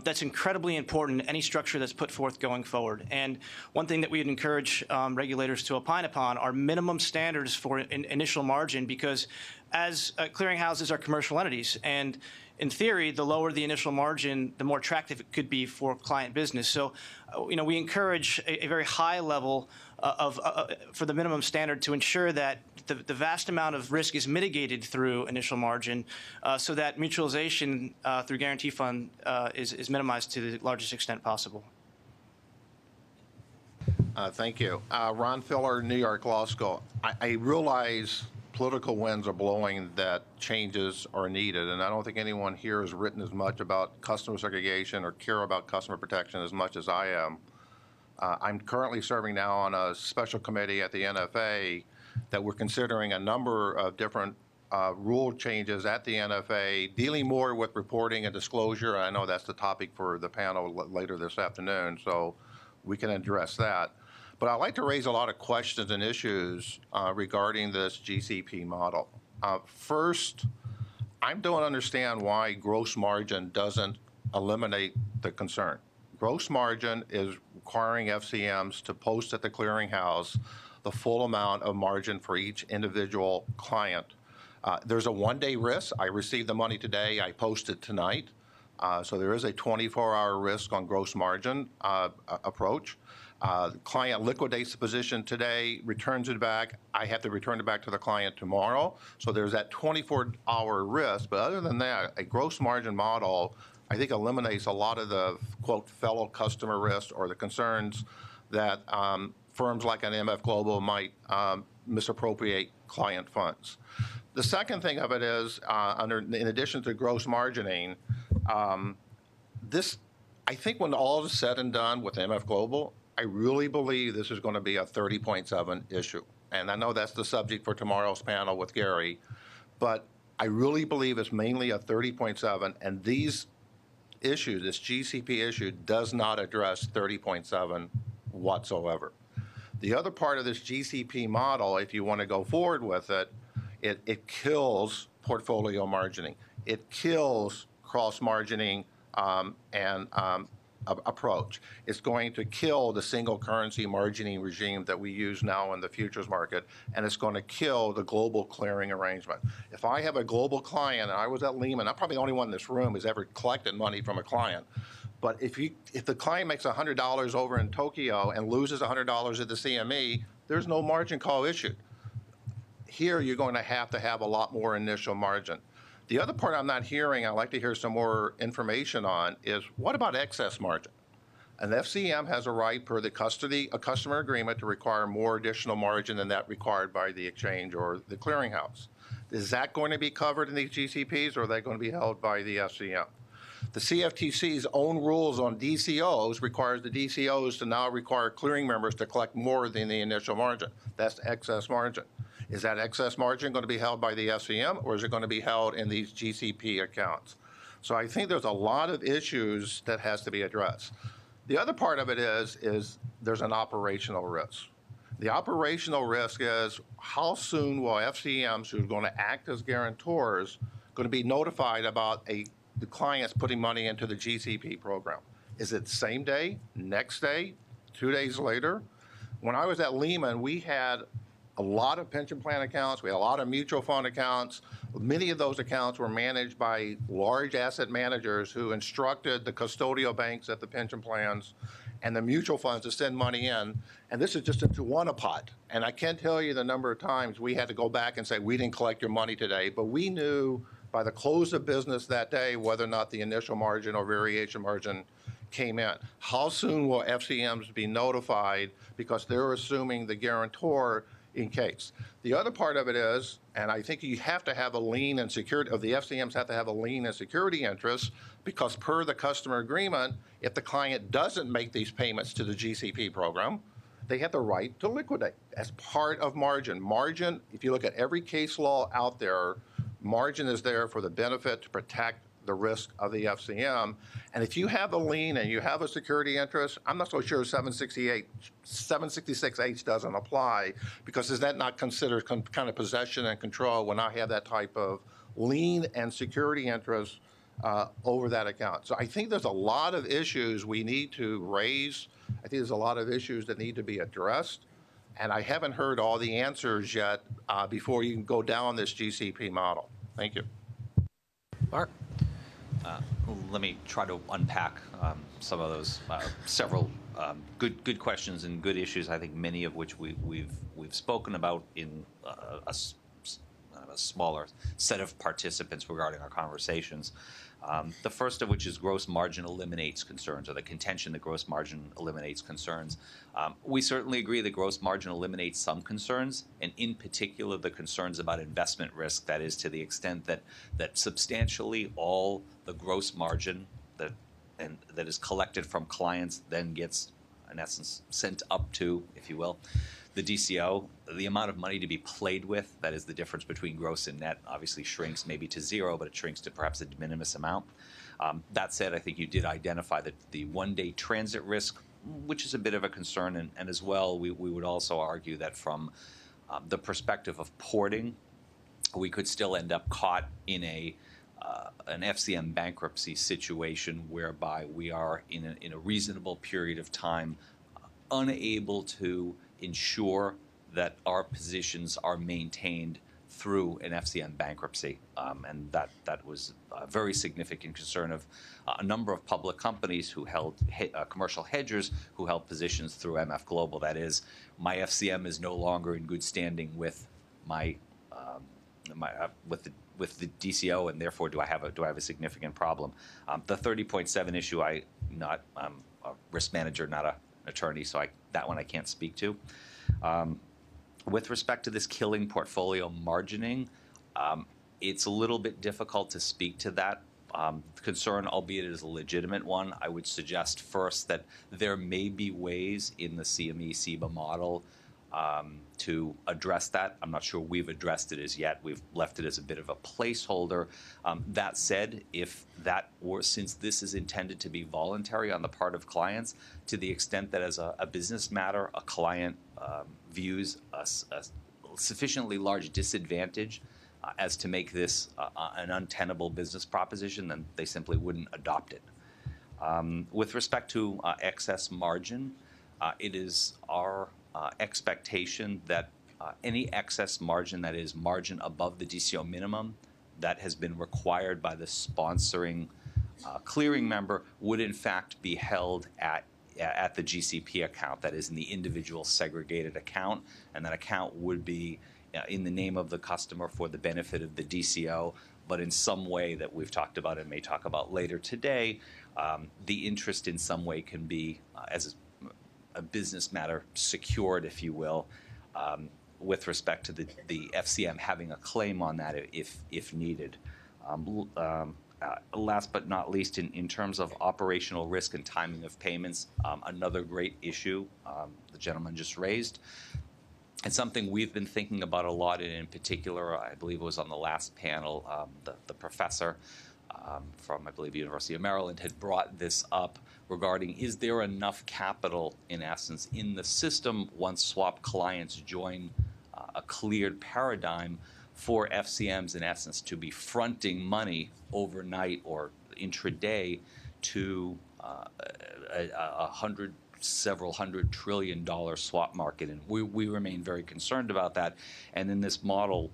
Speaker 4: That's incredibly important in any structure that's put forth going forward. And one thing that we would encourage regulators to opine upon are minimum standards for initial margin, because as clearinghouses are commercial entities, and in theory, the lower the initial margin, the more attractive it could be for client business. So, we encourage a very high level for the minimum standard to ensure that the vast amount of risk is mitigated through initial margin, so that mutualization through guarantee fund is minimized to the largest extent possible.
Speaker 7: Thank you. Ron Filler, New York Law School. I realize political winds are blowing that changes are needed, and I don't think anyone here has written as much about customer segregation or care about customer protection as much as I am. I'm currently serving now on a special committee at the NFA that we're considering a number of different rule changes at the NFA, dealing more with reporting and disclosure. I know that's the topic for the panel later this afternoon, so we can address that. But I'd like to raise a lot of questions and issues regarding this GCP model. First, I don't understand why gross margin doesn't eliminate the concern. Gross margin is requiring FCMs to post at the clearinghouse the full amount of margin for each individual client. There's a one-day risk. I received the money today. I posted tonight. So there is a 24-hour risk on gross margin approach. The client liquidates the position today, returns it back. I have to return it back to the client tomorrow. So there's that 24-hour risk. But other than that, a gross margin model, I think, eliminates a lot of the, quote, fellow customer risk or the concerns that firms like an MF Global might misappropriate client funds. The second thing of it is, in addition to gross margining, I think when all is said and done with MF Global, I really believe this is going to be a 30.7 issue. And I know that's the subject for tomorrow's panel with Gary, but I really believe it's mainly a 30.7, and these issues, this GCP issue, does not address 30.7 whatsoever. The other part of this GCP model, if you want to go forward with it, it kills portfolio margining. It kills cross-margining approach. It's going to kill the single currency margining regime that we use now in the futures market, and it's going to kill the global clearing arrangement. If I have a global client, and I was at Lehman, I'm probably the only one in this room who's ever collected money from a client. But if the client makes $100 over in Tokyo and loses $100 at the CME, there's no margin call issued. Here, you're going to have a lot more initial margin. The other part I'm not hearing, I'd like to hear some more information on, is what about excess margin? An FCM has a right per a customer agreement to require more additional margin than that required by the exchange or the clearinghouse. Is that going to be covered in these GCPs, or are they going to be held by the FCM? The CFTC's own rules on DCOs requires the DCOs to now require clearing members to collect more than the initial margin. That's excess margin. Is that excess margin going to be held by the FCM, or is it going to be held in these GCP accounts? So I think there's a lot of issues that has to be addressed. The other part of it is there's an operational risk. The operational risk is how soon will FCMs who are going to act as guarantors going to be notified about the clients putting money into the GCP program? Is it same day, next day, 2 days later? When I was at Lehman, we had a lot of pension plan accounts. We had a lot of mutual fund accounts. Many of those accounts were managed by large asset managers who instructed the custodial banks at the pension plans and the mutual funds to send money in. And this is just into one pot. And I can't tell you the number of times we had to go back and say, we didn't collect your money today. But we knew by the close of business that day whether or not the initial margin or variation margin came in. How soon will FCMs be notified because they're assuming the guarantor in case? The other part of it is, and I think you have to have a lien and security, of the FCMs have to have a lien and security interest, because per the customer agreement, if the client doesn't make these payments to the GCP program, they have the right to liquidate as part of margin. Margin, if you look at every case law out there, margin is there for the benefit to protect the risk of the FCM. And if you have a lien and you have a security interest, I'm not so sure 766H doesn't apply, because is that not considered kind of possession and control when I have that type of lien and security interest over that account? So I think there's a lot of issues we need to raise. I think there's a lot of issues that need to be addressed. And I haven't heard all the answers yet before you can go down this GCP model. Thank you.
Speaker 1: Mark?
Speaker 10: Let me try to unpack some of those several good questions and good issues. I think many of which we've spoken about in a smaller set of participants regarding our conversations. The first of which is gross margin eliminates concerns, or the contention that gross margin eliminates concerns. We certainly agree that gross margin eliminates some concerns, and in particular the concerns about investment risk. That is, to the extent that substantially all the gross margin that is collected from clients then gets, in essence, sent up to, if you will, the DCO. The amount of money to be played with, that is the difference between gross and net, obviously shrinks maybe to zero, but it shrinks to perhaps a de minimis amount. That said, I think you did identify that the one-day transit risk, which is a bit of a concern, and as well, we would also argue that from the perspective of porting, we could still end up caught in an FCM bankruptcy situation whereby we are in a reasonable period of time unable to ensure that our positions are maintained through an FCM bankruptcy. And that was a very significant concern of a number of public companies who held commercial hedgers who held positions through MF Global. That is, my FCM is no longer in good standing with with the DCO, and therefore do I have a significant problem? The 30.7 issue, I'm a risk manager, not an attorney, so that one I can't speak to. With respect to this killing portfolio margining, it's a little bit difficult to speak to that concern, albeit it is a legitimate one. I would suggest first that there may be ways in the CME-CEBA model to address that. I'm not sure we've addressed it as yet. We've left it as a bit of a placeholder. That said, since this is intended to be voluntary on the part of clients, to the extent that as a business matter, a client views a sufficiently large disadvantage as to make this an untenable business proposition, then they simply wouldn't adopt it. With respect to excess margin, it is our expectation that any excess margin, that is margin above the DCO minimum, that has been required by the sponsoring clearing member, would in fact be held at the GCP account, that is in the individual segregated account, and that account would be in the name of the customer for the benefit of the DCO. but in some way that we've talked about and may talk about later today, the interest in some way can be, as a business matter, secured, if you will, with respect to the FCM having a claim on that if needed. Last but not least, in terms of operational risk and timing of payments, another great issue the gentleman just raised. It's something we've been thinking about a lot, and in particular, I believe it was on the last panel, the professor from, I believe, University of Maryland had brought this up regarding, is there enough capital, in essence, in the system once swap clients join a cleared paradigm for FCMs, in essence, to be fronting money overnight or intraday to several $100 trillion swap market, and we remain very concerned about that. And in this model,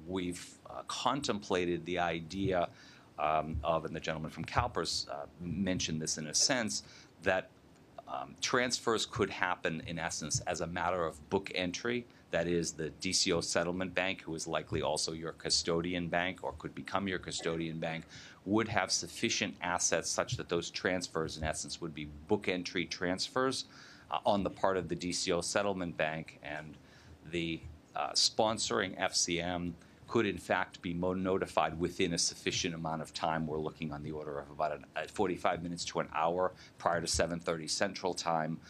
Speaker 10: we've contemplated the idea of, and the gentleman from CalPERS mentioned this in a sense, that transfers could happen, in essence, as a matter of book entry. That is, the DCO settlement bank, who is likely also your custodian bank or could become your custodian bank, would have sufficient assets such that those transfers, in essence, would be book entry transfers on the part of the DCO settlement bank, and the sponsoring FCM could, in fact, be notified within a sufficient amount of time. We're looking on the order of about 45 minutes to an hour prior to 7:30 Central Time,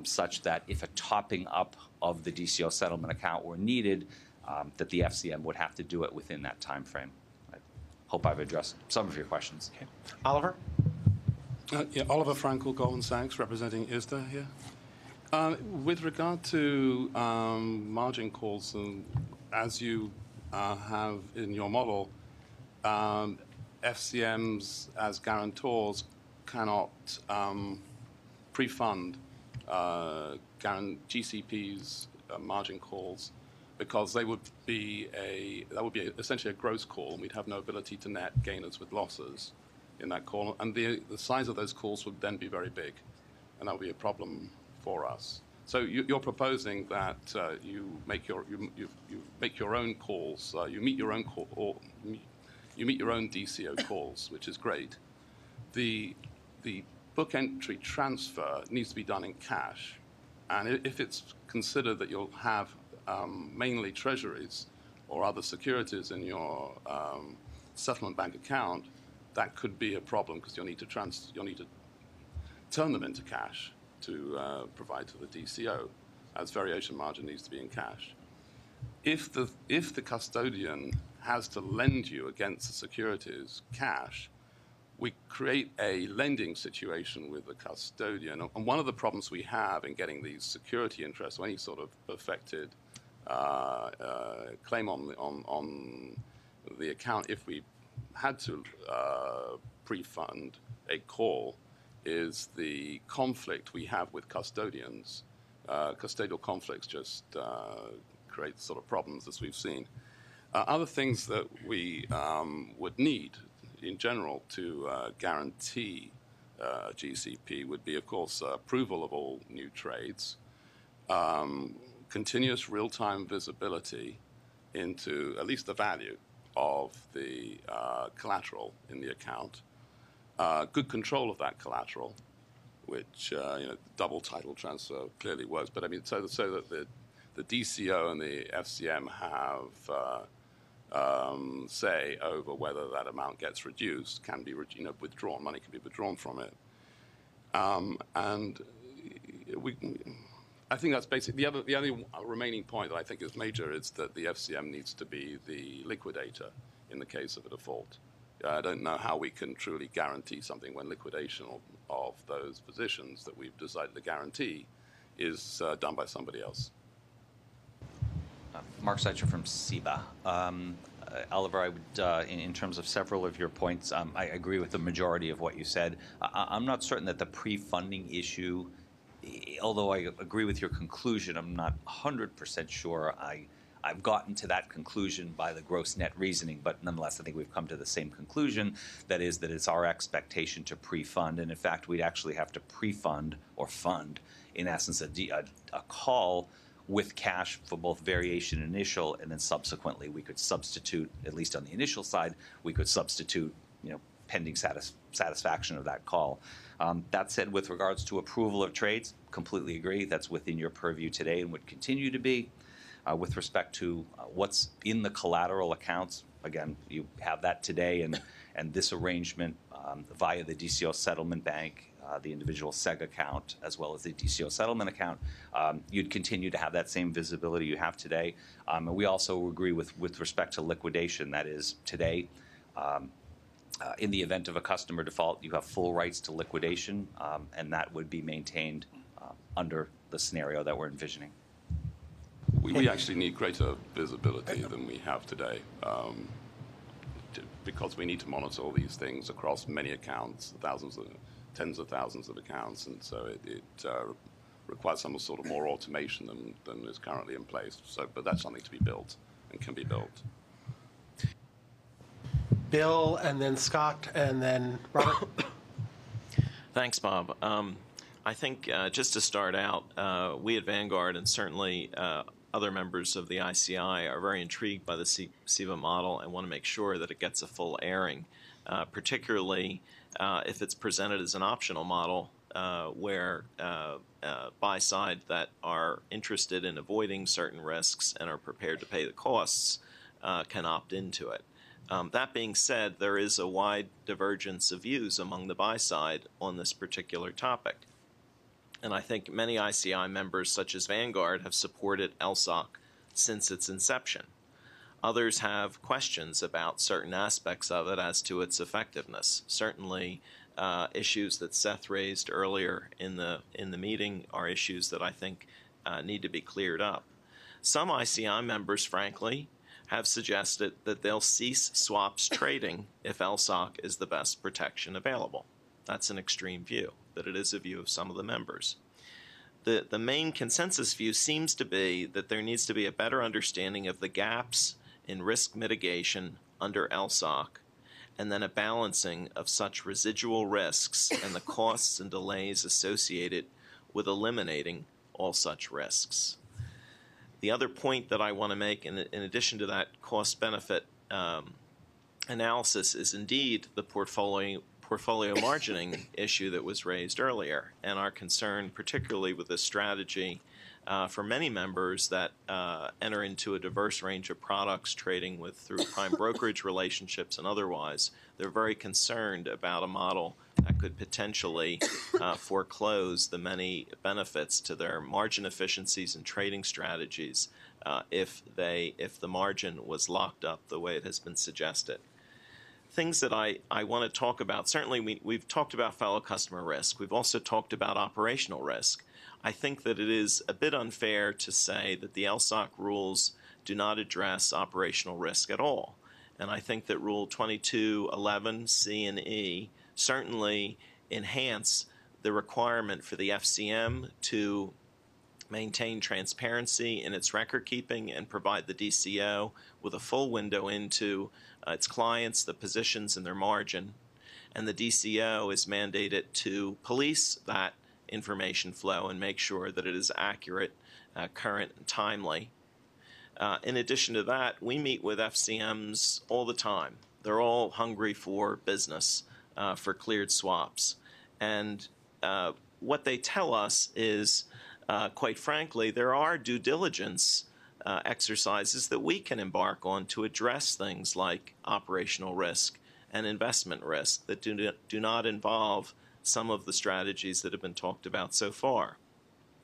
Speaker 10: such that if a topping up of the DCO settlement account were needed, that the FCM would have to do it within that time frame. I hope I've addressed some of your questions.
Speaker 1: Okay. Oliver?
Speaker 31: Yeah, Oliver Frankel, Goldman Sachs, representing ISDA here. With regard to margin calls, as you have in your model, FCMs as guarantors cannot pre-fund GCP's margin calls, because that would be essentially a gross call, and we'd have no ability to net gainers with losses in that call, and the size of those calls would then be very big, and that would be a problem for us. So you're proposing that you make your own calls, you meet your own DCO calls, which is great. The book entry transfer needs to be done in cash, and if it's considered that you'll have mainly treasuries or other securities in your settlement bank account, that could be a problem, because you'll need to turn them into cash to provide to the DCO, as variation margin needs to be in cash. If the custodian has to lend you against the securities cash, we create a lending situation with the custodian. And one of the problems we have in getting these security interests, or any sort of perfected claim on the account, if we had to pre-fund a call, is the conflict we have with custodians. Custodial conflicts just create sort of problems, as we've seen. Other things that we would need in general to guarantee GCP would be, of course, approval of all new trades, continuous real-time visibility into at least the value of the collateral in the account, good control of that collateral, which double title transfer clearly works. But I mean, so that the DCO and the FCM have say over whether that amount gets reduced, can be withdrawn. Money can be withdrawn from it, and I think that's basically the only remaining point that I think is major is that the FCM needs to be the liquidator in the case of a default. I don't know how we can truly guarantee something when liquidation of those positions that we've decided to guarantee is done by somebody else.
Speaker 10: Mark Seitzer from CEBA. Oliver, I would, in terms of several of your points, I agree with the majority of what you said. I'm not certain that the pre-funding issue, although I agree with your conclusion, I'm not 100% sure I've gotten to that conclusion by the gross net reasoning, but nonetheless, I think we've come to the same conclusion, that is that it's our expectation to pre-fund, and in fact, we'd actually have to pre-fund or fund, in essence, a call with cash for both variation initial, and then subsequently we could substitute, at least on the initial side, we could substitute, pending satisfaction of that call. That said, with regards to approval of trades, completely agree. That's within your purview today and would continue to be. With respect to what's in the collateral accounts, again, you have that today, and this arrangement via the DCO settlement bank, the individual SEG account, as well as the DCO settlement account, you'd continue to have that same visibility you have today. And we also agree with respect to liquidation. That is, today, in the event of a customer default, you have full rights to liquidation, and that would be maintained under the scenario that we're envisioning.
Speaker 31: We actually need greater visibility than we have today, because we need to monitor all these things across many accounts, tens of thousands of accounts, and so it requires some sort of more automation than is currently in place. But that's something to be built and can be built.
Speaker 1: Bill, and then Scott, and then Robert.
Speaker 8: Thanks, Bob. I think just to start out, we at Vanguard and certainly other members of the ICI are very intrigued by the SEBA model and want to make sure that it gets a full airing, particularly if it's presented as an optional model where buy side that are interested in avoiding certain risks and are prepared to pay the costs can opt into it. That being said, there is a wide divergence of views among the buy side on this particular topic. And I think many ICI members, such as Vanguard, have supported LSOC since its inception. Others have questions about certain aspects of it as to its effectiveness. Certainly, issues that Seth raised earlier in the meeting are issues that I think need to be cleared up. Some ICI members, frankly, have suggested that they'll cease swaps trading if LSOC is the best protection available. That's an extreme view, that it is a view of some of the members. The main consensus view seems to be that there needs to be a better understanding of the gaps in risk mitigation under LSOC, and then a balancing of such residual risks and the costs and delays associated with eliminating all such risks. The other point that I want to make, in addition to that cost-benefit analysis, is indeed the portfolio margining issue that was raised earlier, and our concern particularly with this strategy for many members that enter into a diverse range of products trading through prime brokerage relationships and otherwise. They're very concerned about a model that could potentially foreclose the many benefits to their margin efficiencies and trading strategies if the margin was locked up the way it has been suggested. Things that I want to talk about, certainly we've talked about fellow customer risk. We've also talked about operational risk. I think that it is a bit unfair to say that the LSOC rules do not address operational risk at all. And I think that Rule 2211 C and E certainly enhance the requirement for the FCM to maintain transparency in its record keeping and provide the DCO with a full window into its clients, the positions, and their margin. And the DCO is mandated to police that information flow and make sure that it is accurate, current, and timely. In addition to that, we meet with FCMs all the time. They're all hungry for business, for cleared swaps. And what they tell us is, quite frankly, there are due diligence exercises that we can embark on to address things like operational risk and investment risk that do not involve some of the strategies that have been talked about so far.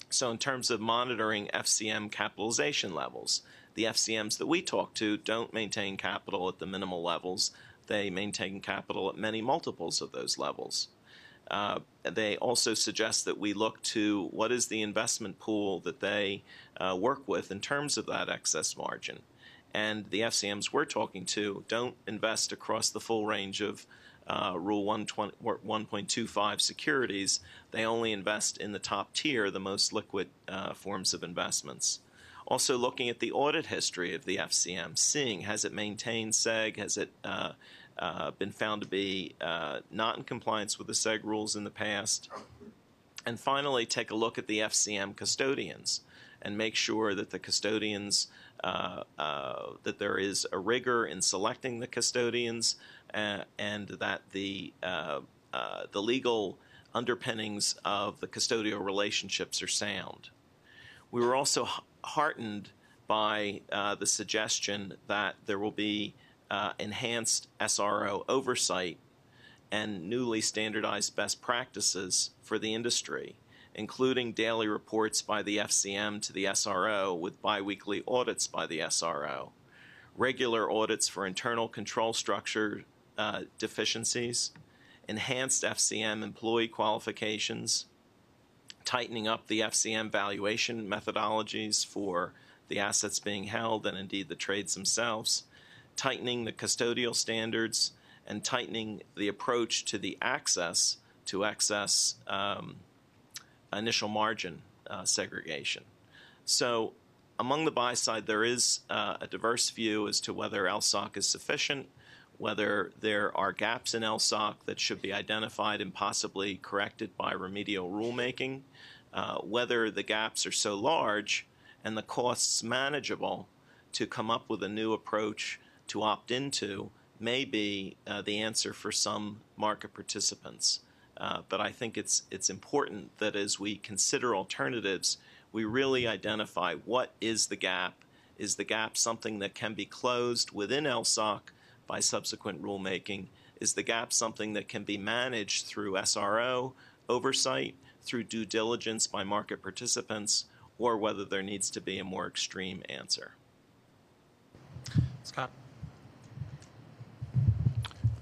Speaker 8: So in terms of monitoring FCM capitalization levels, the FCMs that we talk to don't maintain capital at the minimal levels. They maintain capital at many multiples of those levels. They also suggest that we look to what is the investment pool that they work with in terms of that excess margin. And the FCMs we're talking to don't invest across the full range of Rule 1.25 securities. They only invest in the top tier, the most liquid forms of investments. Also looking at the audit history of the FCM, seeing has it maintained SEG, has it been found to be not in compliance with the SEG rules in the past, And finally, take a look at the FCM custodians and make sure that the custodians, that there is a rigor in selecting the custodians and that the legal underpinnings of the custodial relationships are sound. We were also heartened by the suggestion that there will be enhanced SRO oversight and newly standardized best practices for the industry, including daily reports by the FCM to the SRO with biweekly audits by the SRO, regular audits for internal control structure deficiencies, enhanced FCM employee qualifications, tightening up the FCM valuation methodologies for the assets being held and indeed the trades themselves, tightening the custodial standards, and tightening the approach to the access to excess initial margin segregation. So among the buy side, there is a diverse view as to whether LSOC is sufficient, whether there are gaps in LSOC that should be identified and possibly corrected by remedial rulemaking, whether the gaps are so large and the costs manageable to come up with a new approach to opt into may be the answer for some market participants. But I think it's important that as we consider alternatives, we really identify what is the gap. Is the gap something that can be closed within LSOC by subsequent rulemaking? Is the gap something that can be managed through SRO oversight, through due diligence by market participants, or whether there needs to be a more extreme answer?
Speaker 1: Scott.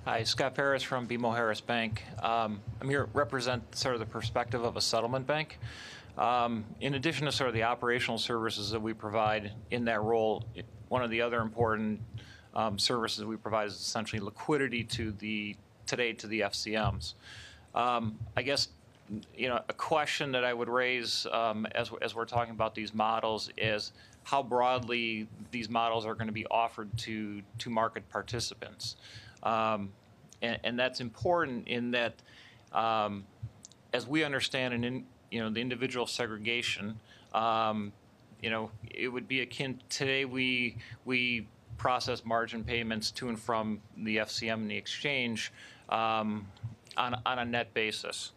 Speaker 9: Hi, Scott Paris from BMO Harris Bank. I'm here to represent sort of the perspective of a settlement bank. In addition to sort of the operational services that we provide in that role, one of the other important services we provide is essentially liquidity to the FCMs. I guess, a question that I would raise as we're talking about these models is how broadly these models are going to be offered to market participants. And that's important in that, as we understand the individual segregation, it would be akin. Today we process margin payments to and from the FCM and the exchange on a net basis,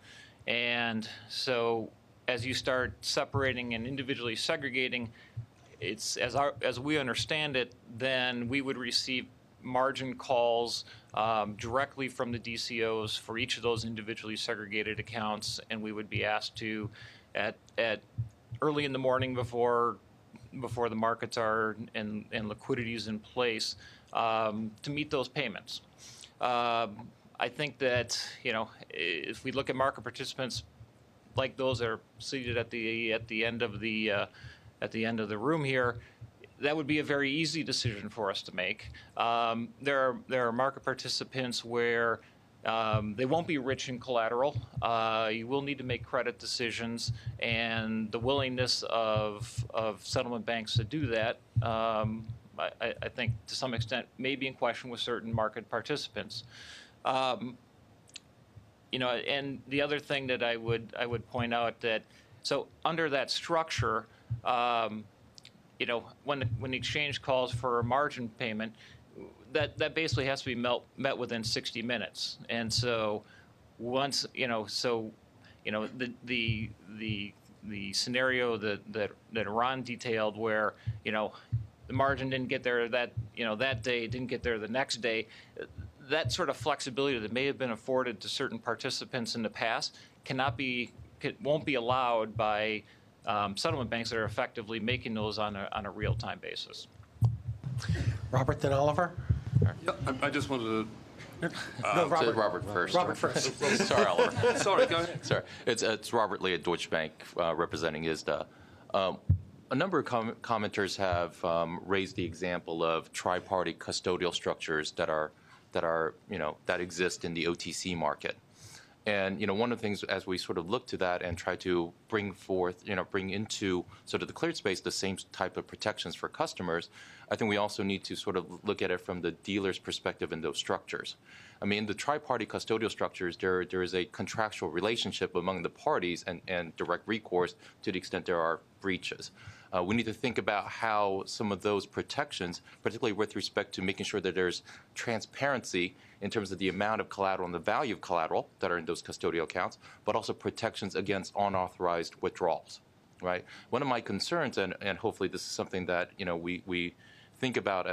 Speaker 9: and so as you start separating and individually segregating, it's as we understand it, then we would receive margin calls directly from the DCOs for each of those individually segregated accounts, and we would be asked to, at early in the morning before the markets are and liquidity is in place, to meet those payments. I think that if we look at market participants like those that are seated at the end of the room here, that would be a very easy decision for us to make. There are market participants where they won't be rich in collateral. You will need to make credit decisions, and the willingness of settlement banks to do that, I think to some extent may be in question with certain market participants. And the other thing that I would point out that so under that structure, when the exchange calls for a margin payment, that basically has to be met within 60 minutes. And so once the scenario that Ron detailed, where the margin didn't get there that day, didn't get there the next day, that sort of flexibility that may have been afforded to certain participants in the past won't be allowed by settlement banks that are effectively making those on a real-time basis.
Speaker 1: Robert, then Oliver.
Speaker 31: Yeah, I just wanted to.
Speaker 1: No, Robert.
Speaker 29: Robert first.
Speaker 1: Robert first.
Speaker 29: Sorry, Oliver.
Speaker 31: Sorry, go ahead.
Speaker 29: Sorry. It's Robert Lee at Deutsche Bank representing ISDA. A number of commenters have raised the example of tri-party custodial structures that exist in the OTC market. And one of the things as we sort of look to that and try to bring into sort of the cleared space the same type of protections for customers, I think we also need to sort of look at it from the dealer's perspective in those structures. I mean, the tri-party custodial structures, there is a contractual relationship among the parties and direct recourse to the extent there are breaches. We need to think about how some of those protections, particularly with respect to making sure that there's transparency in terms of the amount of collateral and the value of collateral that are in those custodial accounts, but also protections against unauthorized withdrawals, right? One of my concerns, and hopefully this is something that we think about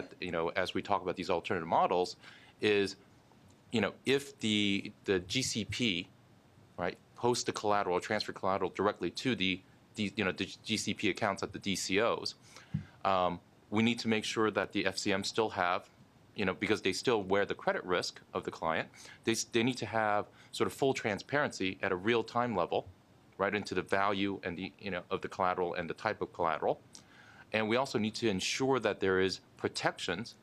Speaker 29: as we talk about these alternative models, is if the GCP, right, posts the collateral, transfer collateral directly to the GCP accounts at the DCOs, we need to make sure that the FCM still have, because they still wear the credit risk of the client, they need to have sort of full transparency at a real-time level, right, into the value and the of the collateral and the type of collateral, and we also need to ensure that there is protections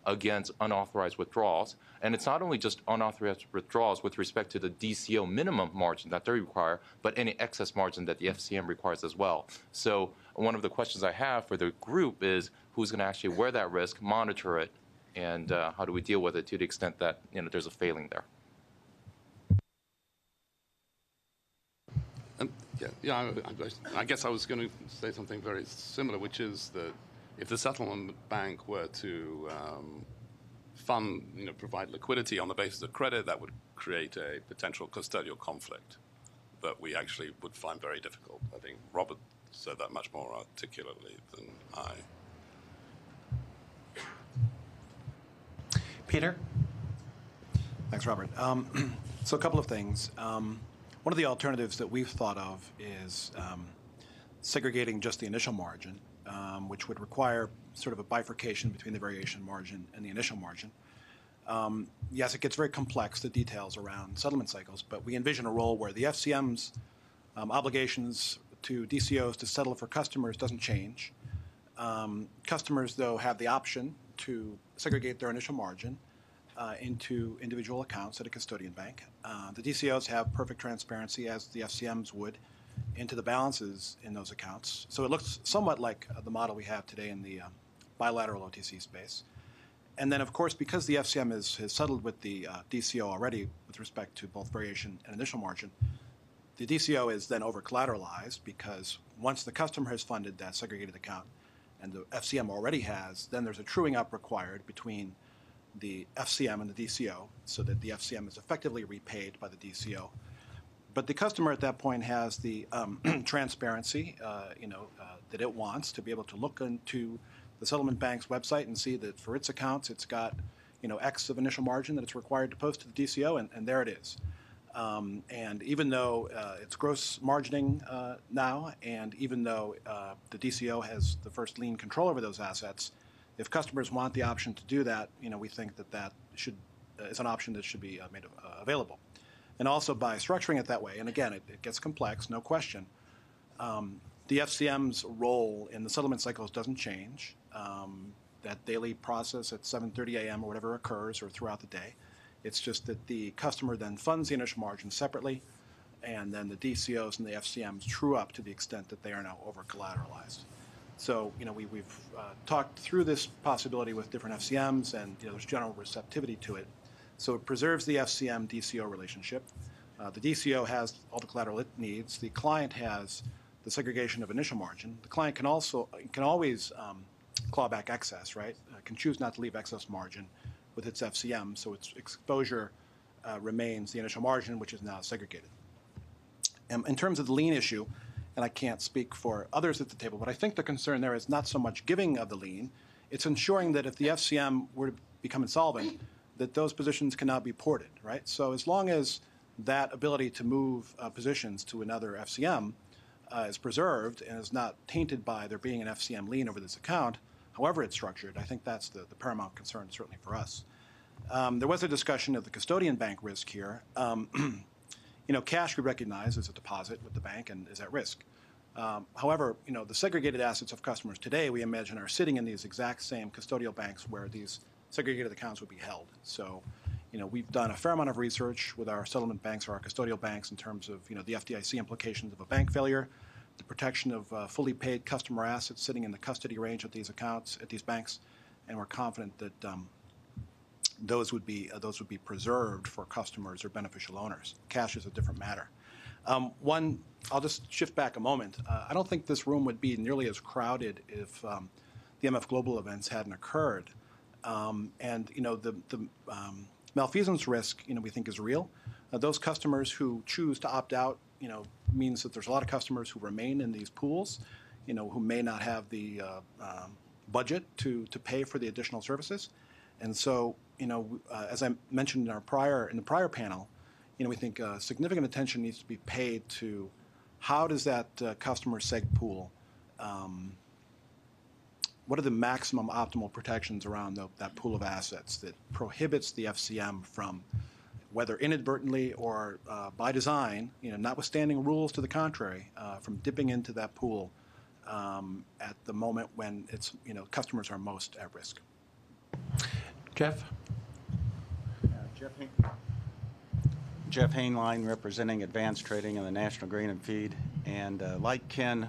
Speaker 29: against unauthorized withdrawals. And it's not only just unauthorized withdrawals with respect to the DCO minimum margin that they require, but any excess margin that the FCM requires as well. So one of the questions I have for the group is who's going to actually wear that risk, monitor it, and how do we deal with it to the extent that there's a failing there?
Speaker 31: I guess I was going to say something very similar, which is that if the settlement bank were to provide liquidity on the basis of credit, that would create a potential custodial conflict that we actually would find very difficult. I think Robert said that much more articulately than I.
Speaker 1: Peter?
Speaker 11: Thanks, Robert. So a couple of things. One of the alternatives that we've thought of is segregating just the initial margin, which would require sort of a bifurcation between the variation margin and the initial margin. Yes, it gets very complex, the details around settlement cycles, but we envision a role where the FCM's obligations to DCOs to settle for customers doesn't change. Customers, though, have the option to segregate their initial margin into individual accounts at a custodian bank. The DCOs have perfect transparency, as the FCMs would, into the balances in those accounts. So it looks somewhat like the model we have today in the bilateral OTC space. And then, of course, because the FCM has settled with the DCO already with respect to both variation and initial margin, the DCO is then over-collateralized because once the customer has funded that segregated account and the FCM already has, then there's a truing up required between the FCM and the DCO so that the FCM is effectively repaid by the DCO. But the customer at that point has the transparency, that it wants to be able to look into the settlement bank's website and see that for its accounts, it's got, X of initial margin that it's required to post to the DCO, and there it is. And even though it's gross margining now, and even though the DCO has the first lien control over those assets, if customers want the option to do that, we think that is an option that should be made available. And also by structuring it that way, and again, it gets complex, no question, the FCM's role in the settlement cycles doesn't change. That daily process at 7:30 a.m. or whatever occurs or throughout the day. It's just that the customer then funds the initial margin separately, and then the DCOs and the FCMs true up to the extent that they are now over-collateralized. So, we've talked through this possibility with different FCMs, and there's general receptivity to it. So it preserves the FCM-DCO relationship. The DCO has all the collateral it needs. The client has the segregation of initial margin. The client can always claw back excess, right? Can choose not to leave excess margin with its FCM, so its exposure remains the initial margin, which is now segregated. In terms of the lien issue, and I can't speak for others at the table, but I think the concern there is not so much giving of the lien, it's ensuring that if the FCM were to become insolvent, that those positions can now be ported, right? So as long as that ability to move positions to another FCM is preserved and is not tainted by there being an FCM lien over this account, however it's structured, I think that's the paramount concern, certainly for us. There was a discussion of the custodian bank risk here. Cash we recognize as a deposit with the bank and is at risk. However, the segregated assets of customers today, we imagine, are sitting in these exact same custodial banks where these segregated accounts would be held. So, We've done a fair amount of research with our settlement banks or our custodial banks in terms of, the FDIC implications of a bank failure, the protection of fully paid customer assets sitting in the custody range of these accounts at these banks, and we're confident that those would be preserved for customers or beneficial owners. Cash is a different matter. I'll just shift back a moment. I don't think this room would be nearly as crowded if the MF Global events hadn't occurred. The malfeasance risk, we think is real. Those customers who choose to opt out, means that there's a lot of customers who remain in these pools, who may not have the budget to pay for the additional services. And so, as I mentioned in the prior panel, we think significant attention needs to be paid to how does that customer seg pool, what are the maximum optimal protections around that pool of assets that prohibits the FCM from, whether inadvertently or by design, notwithstanding rules to the contrary, from dipping into that pool at the moment when it's, customers are most at risk.
Speaker 1: Jeff?
Speaker 12: Jeff Hainline, representing Advanced Trading in the National Grain and Feed. And like Ken,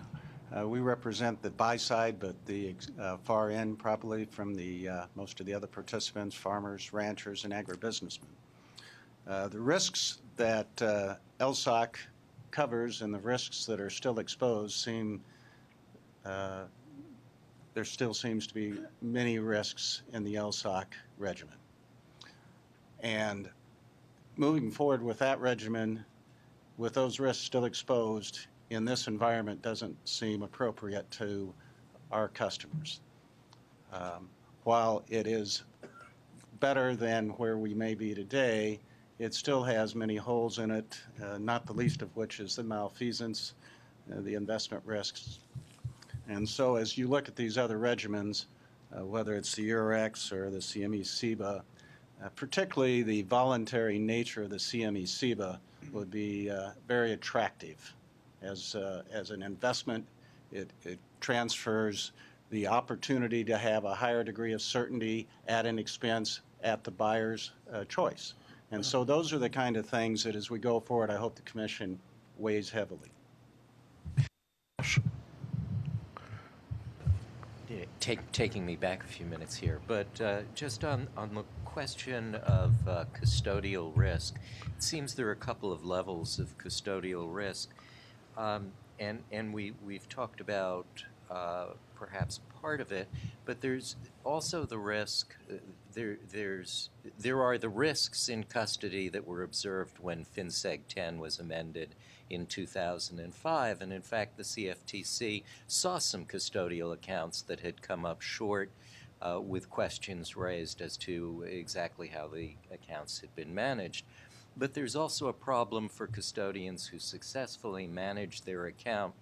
Speaker 12: we represent the buy side, but the far end probably from the most of the other participants, farmers, ranchers, and agribusinessmen. The risks that LSOC covers and the risks that are still exposed there still seems to be many risks in the LSOC regimen. And moving forward with that regimen, with those risks still exposed in this environment, doesn't seem appropriate to our customers. While it is better than where we may be today, it still has many holes in it, not the least of which is the malfeasance, the investment risks. And so as you look at these other regimens, whether it's the Eurex or the CME-CIBA, particularly the voluntary nature of the CME-CIBA would be very attractive. As an investment, it transfers the opportunity to have a higher degree of certainty at an expense at the buyer's choice. And so those are the kind of things that as we go forward, I hope the Commission weighs heavily.
Speaker 14: Taking me back a few minutes here, but just on the question of custodial risk, it seems there are a couple of levels of custodial risk, and we've talked about perhaps part of it, but there's also the risk. There are the risks in custody that were observed when FinSeg 10 was amended in 2005, and in fact the CFTC saw some custodial accounts that had come up short with questions raised as to exactly how the accounts had been managed. But there's also a problem for custodians who successfully manage their account,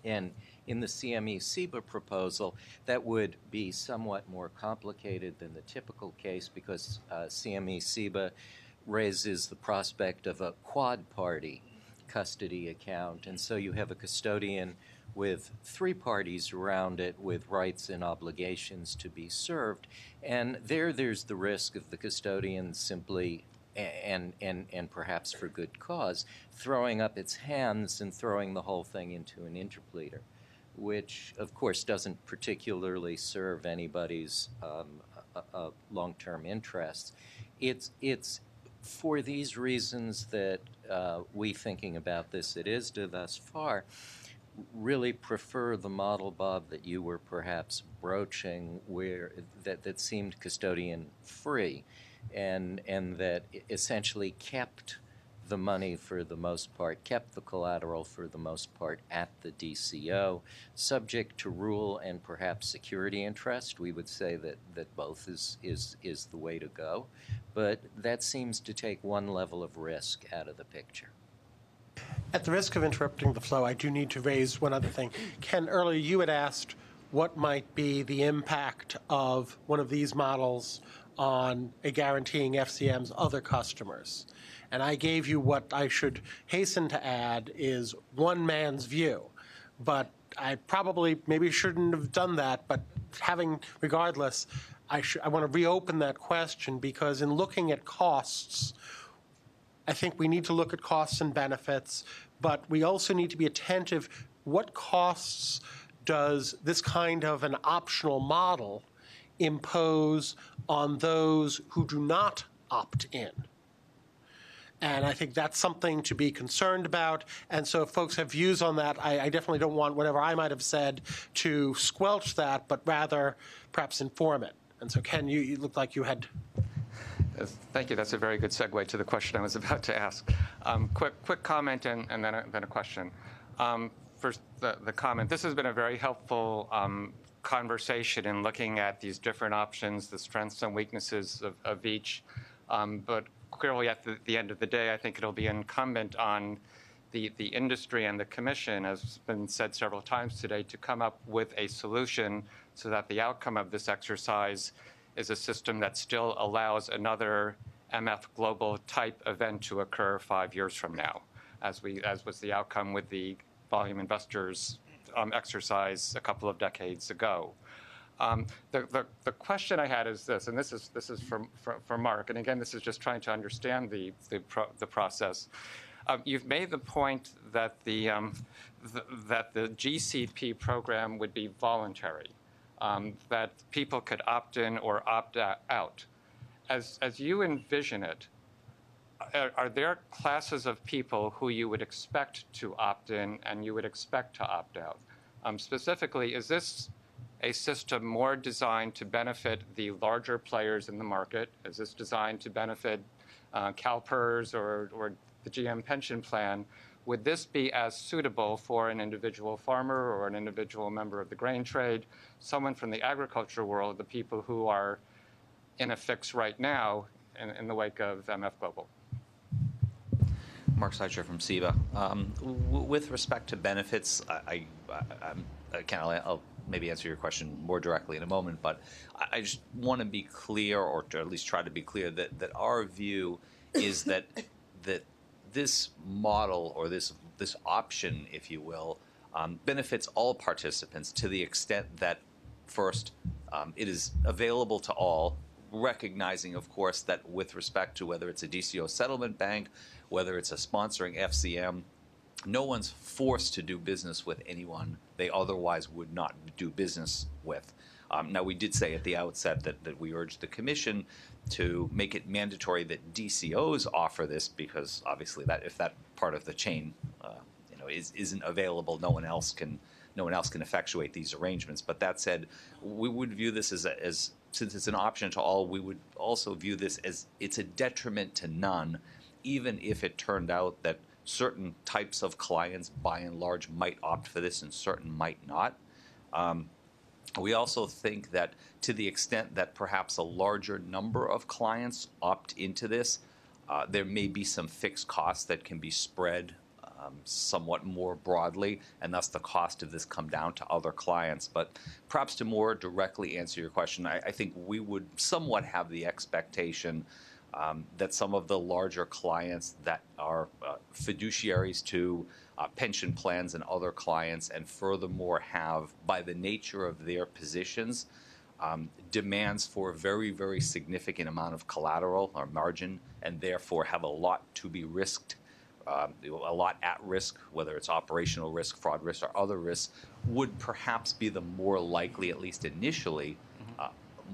Speaker 14: and in the CME-CIBA proposal, that would be somewhat more complicated than the typical case because CME-CIBA raises the prospect of a quad-party custody account, and so you have a custodian with three parties around it with rights and obligations to be served, and there's the risk of the custodian simply and perhaps for good cause throwing up its hands and throwing the whole thing into an interpleader, which of course doesn't particularly serve anybody's long-term interests. It's for these reasons that we, thinking about this at ISDA thus far, really prefer the model, Bob, that you were perhaps broaching, where that seemed custodian-free, and that essentially kept the money for the most part, kept the collateral for the most part at the DCO, subject to rule and perhaps security interest. We would say that both is the way to go, but that seems to take one level of risk out of the picture.
Speaker 1: At the risk of interrupting the flow, I do need to raise one other thing. Ken, earlier you had asked what might be the impact of one of these models on guaranteeing FCM's other customers. And I gave you what I should hasten to add is one man's view. But I probably maybe shouldn't have done that, but regardless, I want to reopen that question, because in looking at costs, I think we need to look at costs and benefits, but we also need to be attentive. What costs does this kind of an optional model impose on those who do not opt in? And I think that's something to be concerned about. And so if folks have views on that, I definitely don't want whatever I might have said to squelch that, but rather perhaps inform it. And so, Ken, you looked like you had...
Speaker 3: Thank you. That's a very good segue to the question I was about to ask. Quick comment and then a question. First, the comment. This has been a very helpful conversation in looking at these different options, the strengths and weaknesses of each. But clearly, at the end of the day, I think it'll be incumbent on the industry and the Commission, as has been said several times today, to come up with a solution so that the outcome of this exercise is a system that still allows another MF Global type event to occur 5 years from now, as was the outcome with the volume investors exercise a couple of decades ago. The question I had is this, and this is for Mark, and again, this is just trying to understand the process. You've made the point that the GCP program would be voluntary, that people could opt in or opt out. As you envision it, are there classes of people who you would expect to opt in and you would expect to opt out? Specifically, is this a system more designed to benefit the larger players in the market? Is this designed to benefit CalPERS or the GM pension plan? Would this be as suitable for an individual farmer or an individual member of the grain trade, someone from the agriculture world, the people who are in a fix right now in the wake of MF Global?
Speaker 10: Mark Seicher from CEBA. With respect to benefits, I'll maybe answer your question more directly in a moment, but I just want to be clear, or to at least try to be clear, that our view is that this model, or this option, if you will, benefits all participants to the extent that, first, it is available to all, recognizing, of course, that with respect to whether it's a DCO settlement bank, whether it's a sponsoring FCM, no one's forced to do business with anyone they otherwise would not do business with. Now, we did say at the outset that we urged the Commission to make it mandatory that DCOs offer this, because obviously that if that part of the chain isn't available, no one else can effectuate these arrangements. But that said, we would view this as since it's an option to all, we would also view this as it's a detriment to none, even if it turned out that certain types of clients, by and large, might opt for this and certain might not. We also think that to the extent that perhaps a larger number of clients opt into this, there may be some fixed costs that can be spread somewhat more broadly, and thus the cost of this come down to other clients. But perhaps to more directly answer your question, I think we would somewhat have the expectation that some of the larger clients that are fiduciaries to pension plans and other clients, and furthermore have, by the nature of their positions, demands for a very, very significant amount of collateral or margin, and therefore have a lot to be risked, a lot at risk, whether it's operational risk, fraud risk, or other risks, would perhaps be the more likely, at least initially,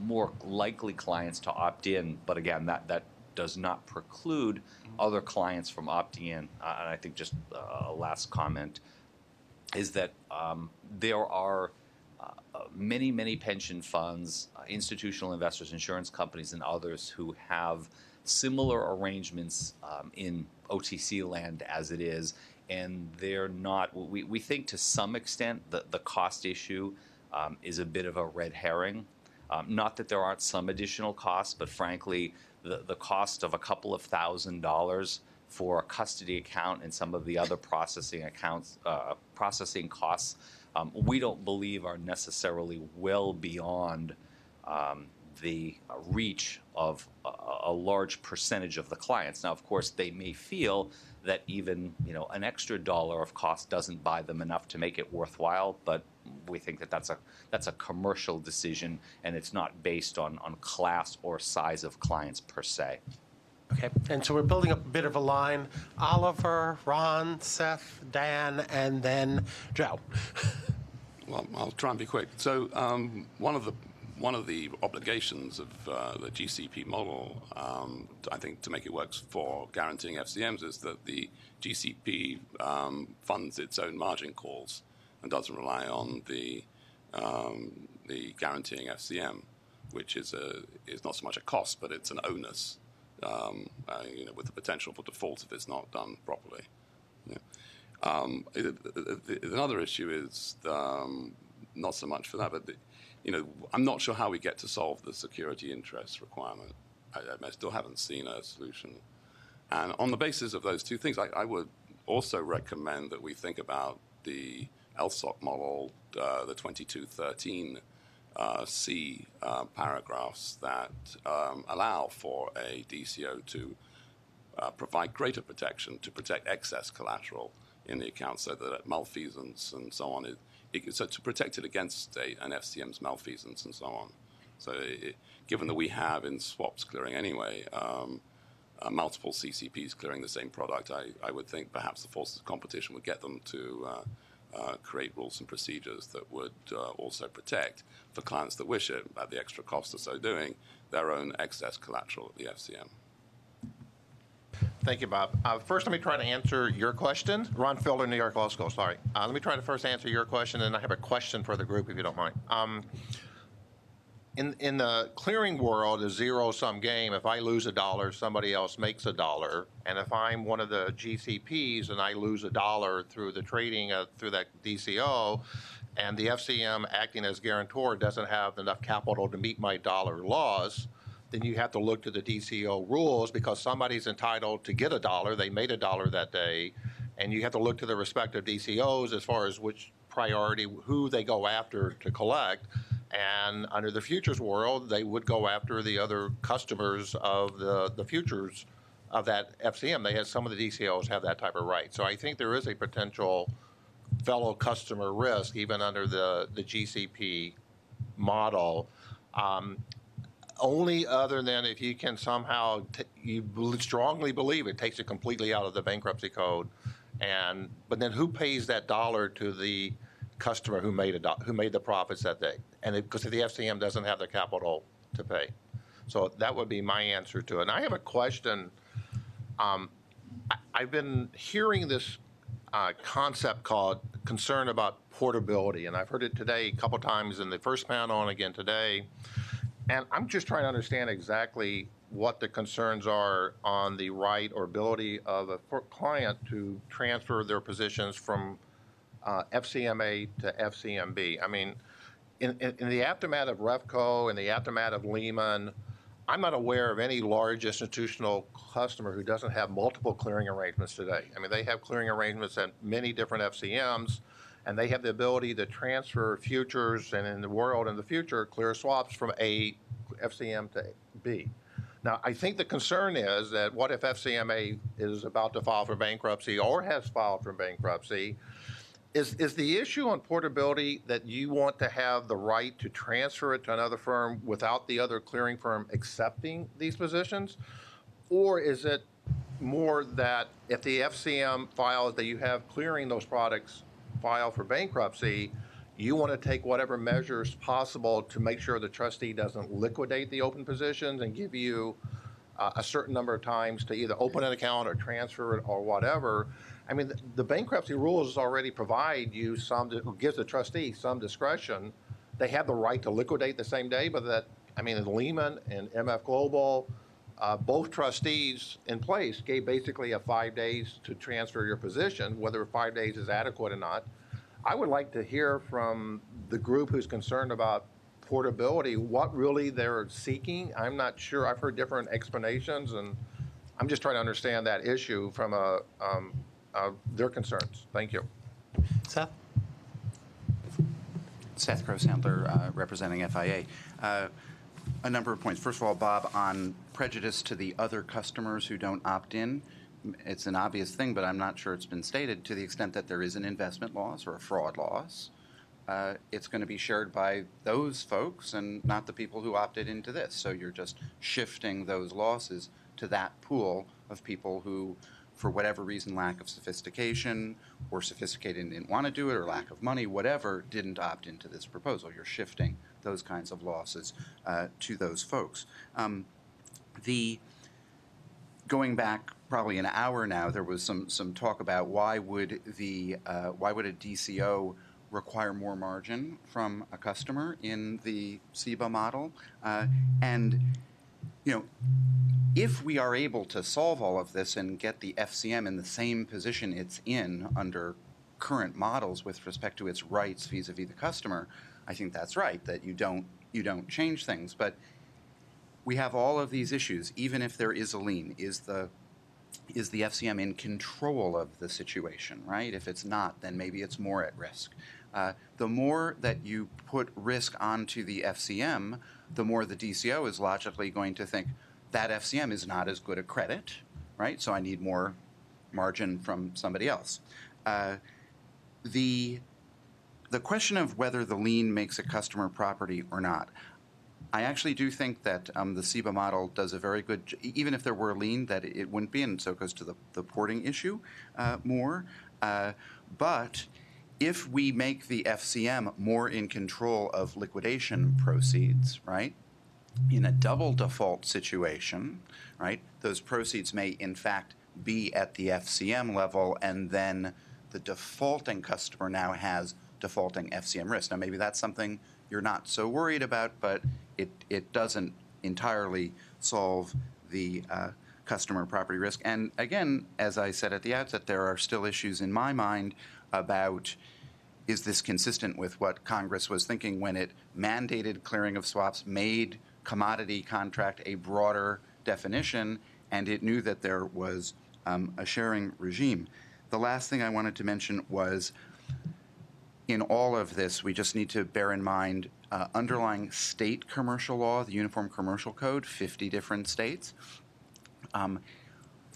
Speaker 10: more likely clients to opt in. But again, that does not preclude other clients from opting in. And I think just a last comment is that there are many, many pension funds, institutional investors, insurance companies, and others who have similar arrangements in OTC land as it is, and they're not, we think to some extent that the cost issue is a bit of a red herring. Not that there aren't some additional costs, but frankly, the cost of a couple of $1,000s for a custody account and some of the other processing costs, we don't believe are necessarily well beyond the reach of a large percentage of the clients. Now, of course, they may feel that even an extra dollar of cost doesn't buy them enough to make it worthwhile, but we think that that's a commercial decision, and it's not based on class or size of clients per se.
Speaker 1: Okay, and so we're building up a bit of a line. Oliver, Ron, Seth, Dan, and then Joe.
Speaker 31: Well, I'll try and be quick. So one of the obligations of the GCP model, I think, to make it work for guaranteeing FCMs is that the GCP funds its own margin calls and doesn't rely on the guaranteeing FCM, which is not so much a cost, but it's an onus, with the potential for default if it's not done properly. Another issue is not so much for that, but I'm not sure how we get to solve the security interest requirement. I still haven't seen a solution. And on the basis of those two things, I would also recommend that we think about the LSOC model, the 2213 C paragraphs that allow for a DCO to provide greater protection to protect excess collateral in the account, so that malfeasance and so on, so to protect it against an FCM's malfeasance and so on. So given that we have in swaps clearing anyway, multiple CCPs clearing the same product, I would think perhaps the forces of competition would get them to create rules and procedures that would also protect, for clients that wish it, at the extra cost of so doing, their own excess collateral at the FCM.
Speaker 7: Thank you, Bob. First, let me try to answer your question. Ron Fielder, New York Law School, sorry. Let me try to first answer your question, and I have a question for the group, if you don't mind. In the clearing world, a zero-sum game. If I lose $1, somebody else makes $1. And if I'm one of the GCPs and I lose $1 through the trading, through that DCO, and the FCM acting as guarantor doesn't have enough capital to meet my dollar loss, then you have to look to the DCO rules, because somebody's entitled to get $1. They made $1 that day, and you have to look to the respective DCOs as far as which priority, who they go after to collect. And under the futures world, they would go after the other customers of the futures of that FCM. Some of the DCOs have that type of right. So I think there is a potential fellow customer risk even under the GCP model. Only other than if you can somehow, you strongly believe it takes it completely out of the bankruptcy code, but then who pays that dollar to the customer who made the profits that day? And because the FCM doesn't have the capital to pay, so that would be my answer to it. And I have a question. I've been hearing this concept called concern about portability, and I've heard it today a couple times in the first panel and again today. And I'm just trying to understand exactly what the concerns are on the right or ability of a client to transfer their positions from FCMA to FCMB. I mean, in the aftermath of REFCO, in the aftermath of Lehman, I'm not aware of any large institutional customer who doesn't have multiple clearing arrangements today. I mean, they have clearing arrangements at many different FCMs, and they have the ability to transfer futures, and in the world in the future, clear swaps from A FCM to B. Now, I think the concern is that what if FCMA is about to file for bankruptcy or has filed for bankruptcy? Is the issue on portability that you want to have the right to transfer it to another firm without the other clearing firm accepting these positions? Or is it more that if the FCM files that you have clearing those products file for bankruptcy, you want to take whatever measures possible to make sure the trustee doesn't liquidate the open positions and give you a certain number of times to either open an account or transfer it or whatever? I mean, the bankruptcy rules already provide you gives the trustee some discretion. They have the right to liquidate the same day, but in Lehman and MF Global, both trustees in place gave basically 5 days to transfer your position, whether 5 days is adequate or not. I would like to hear from the group who's concerned about portability, what really they're seeking. I'm not sure. I've heard different explanations, and I'm just trying to understand that issue from their concerns. Thank you.
Speaker 1: Seth?
Speaker 15: Seth Grosshandler, representing FIA. A number of points. First of all, Bob, on prejudice to the other customers who don't opt in, it's an obvious thing, but I'm not sure it's been stated. To the extent that there is an investment loss or a fraud loss, it's going to be shared by those folks and not the people who opted into this. So you're just shifting those losses to that pool of people who, for whatever reason, lack of sophistication or sophisticated and didn't want to do it, or lack of money, whatever, didn't opt into this proposal. You're shifting those kinds of losses to those folks. Going back probably an hour now, there was some talk about why would a DCO require more margin from a customer in the CEBA model, and if we are able to solve all of this and get the FCM in the same position it's in under current models with respect to its rights vis-a-vis the customer, I think that's right, that you don't change things. But we have all of these issues. Even if there is a lien, is the FCM in control of the situation, right? If it's not, then maybe it's more at risk. The more that you put risk onto the FCM, the more the DCO is logically going to think that FCM is not as good a credit, right? So I need more margin from somebody else. The question of whether the lien makes a customer property or not, I actually do think that the CEBA model does a very good, even if there were a lien, that it wouldn't be, and so it goes to the porting issue more. But if we make the FCM more in control of liquidation proceeds, right, in a double default situation, right, those proceeds may in fact be at the FCM level, and then the defaulting customer now has defaulting FCM risk. Now, maybe that's something you're not so worried about, but it doesn't entirely solve the customer property risk. And again, as I said at the outset, there are still issues in my mind about, is this consistent with what Congress was thinking when it mandated clearing of swaps, made commodity contract a broader definition, and it knew that there was a sharing regime. The last thing I wanted to mention was, in all of this, we just need to bear in mind underlying state commercial law, the Uniform Commercial Code, 50 different states.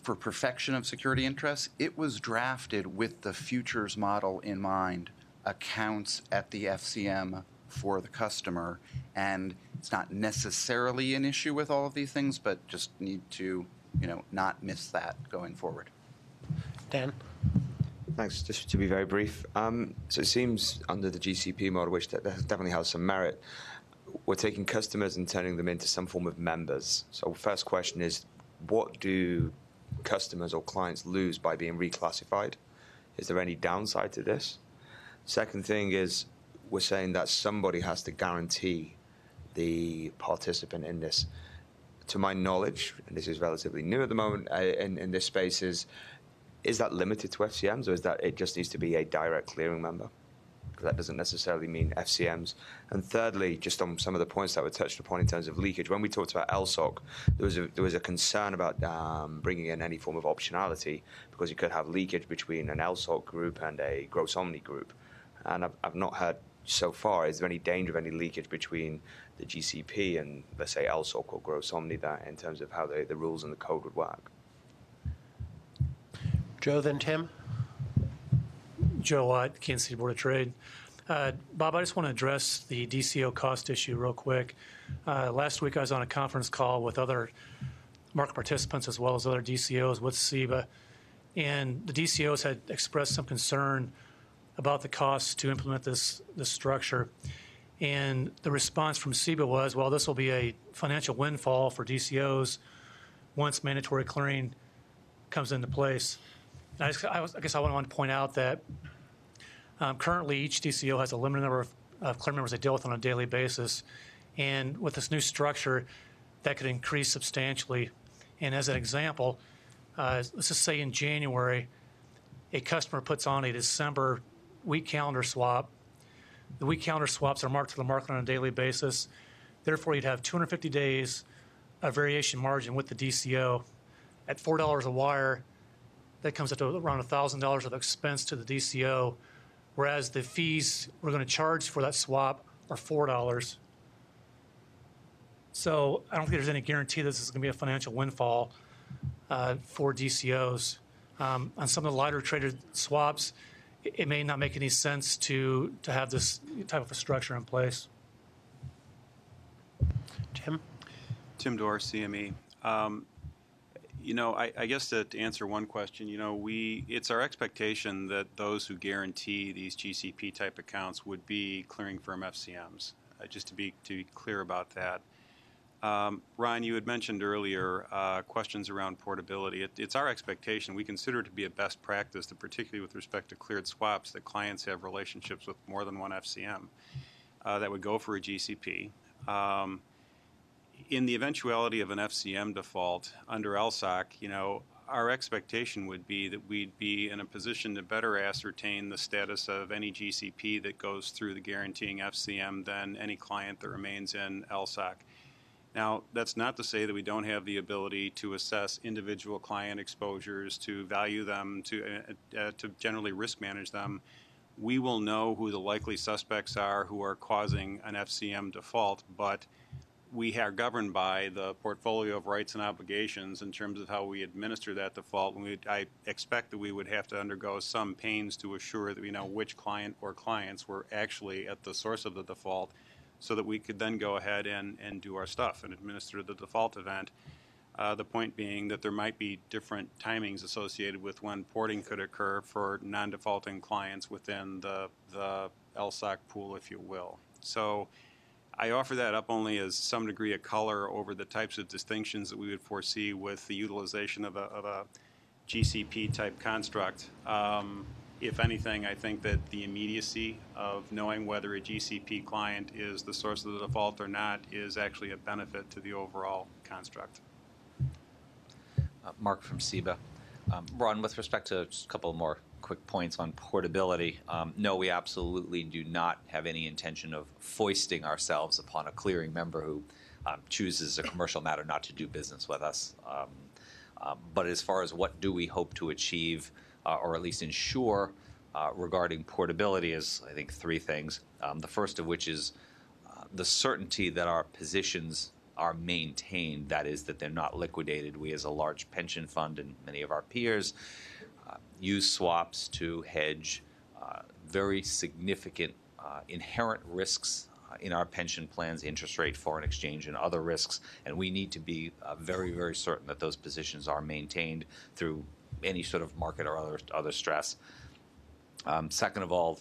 Speaker 15: For perfection of security interests, it was drafted with the futures model in mind, accounts at the FCM for the customer, and it's not necessarily an issue with all of these things, but just need to, not miss that going forward.
Speaker 1: Dan?
Speaker 5: Thanks. Just to be very brief. So it seems under the GCP model, which definitely has some merit, we're taking customers and turning them into some form of members. So first question is, what do customers or clients lose by being reclassified? Is there any downside to this? Second thing is, we're saying that somebody has to guarantee the participant in this. To my knowledge, and this is relatively new at the moment in this space, is that limited to FCMs, or is that it just needs to be a direct clearing member? Because that doesn't necessarily mean FCMs. And thirdly, just on some of the points that were touched upon in terms of leakage, when we talked about LSOC, there was a concern about bringing in any form of optionality, because you could have leakage between an LSOC group and a gross omni group. And I've not heard so far, is there any danger of any leakage between the GCP and, let's say, LSOC or gross omni, that in terms of how the rules and the code would work?
Speaker 1: Joe, then Tim.
Speaker 19: Joe Watt, Kansas City Board of Trade. Bob, I just want to address the DCO cost issue real quick. Last week I was on a conference call with other market participants as well as other DCOs with CEBA, and the DCOs had expressed some concern about the costs to implement this structure. And the response from CEBA was, well, this will be a financial windfall for DCOs once mandatory clearing comes into place. And I guess I want to point out that currently each DCO has a limited number of clearing members they deal with on a daily basis. And with this new structure, that could increase substantially. And as an example, let's just say in January, a customer puts on a December week calendar swap. The week calendar swaps are marked to the market on a daily basis. Therefore, you'd have 250 days of variation margin with the DCO. At $4 a wire, that comes up to around $1,000 of expense to the DCO, whereas the fees we're going to charge for that swap are $4. So I don't think there's any guarantee this is going to be a financial windfall for DCOs. On some of the lighter traded swaps, it may not make any sense to have this type of a structure in place.
Speaker 16: Tim Dorr, CME. I guess to answer one question, it's our expectation that those who guarantee these GCP type accounts would be clearing firm FCMs. Just to be clear about that. Ron, you had mentioned earlier questions around portability. It's our expectation. We consider it to be a best practice, that particularly with respect to cleared swaps, that clients have relationships with more than one FCM that would go for a GCP. In the eventuality of an FCM default under LSOC, our expectation would be that we'd be in a position to better ascertain the status of any GCP that goes through the guaranteeing FCM than any client that remains in LSOC. Now, that's not to say that we don't have the ability to assess individual client exposures, to value them, to generally risk manage them. We will know who the likely suspects are who are causing an FCM default, but we are governed by the portfolio of rights and obligations in terms of how we administer that default. And I expect that we would have to undergo some pains to assure that we know which client or clients were actually at the source of the default, so that we could then go ahead and do our stuff and administer the default event. The point being that there might be different timings associated with when porting could occur for non-defaulting clients within the LSOC pool, if you will. So I offer that up only as some degree of color over the types of distinctions that we would foresee with the utilization of a GCP type construct. If anything, I think that the immediacy of knowing whether a GCP client is the source of the default or not is actually a benefit to the overall construct.
Speaker 10: Mark from CEBA. Ron, with respect to just a couple more quick points on portability, no, we absolutely do not have any intention of foisting ourselves upon a clearing member who chooses a commercial matter not to do business with us. But as far as what do we hope to achieve, or at least ensure regarding portability, is, I think, three things. The first of which is the certainty that our positions are maintained, that is, that they're not liquidated. We, as a large pension fund and many of our peers, use swaps to hedge very significant inherent risks in our pension plans, interest rate, foreign exchange, and other risks, and we need to be very, very certain that those positions are maintained through any sort of market or other stress. Second of all,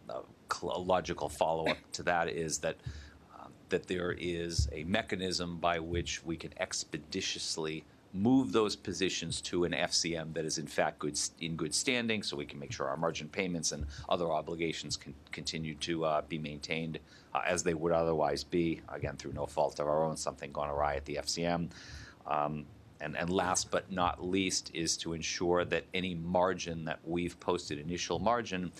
Speaker 10: a logical follow-up to that is that there is a mechanism by which we can expeditiously move those positions to an FCM that is in fact in good standing, so we can make sure our margin payments and other obligations can continue to be maintained as they would otherwise be, again, through no fault of our own, something gone awry at the FCM. And last but not least is to ensure that any margin that we've posted, initial margin,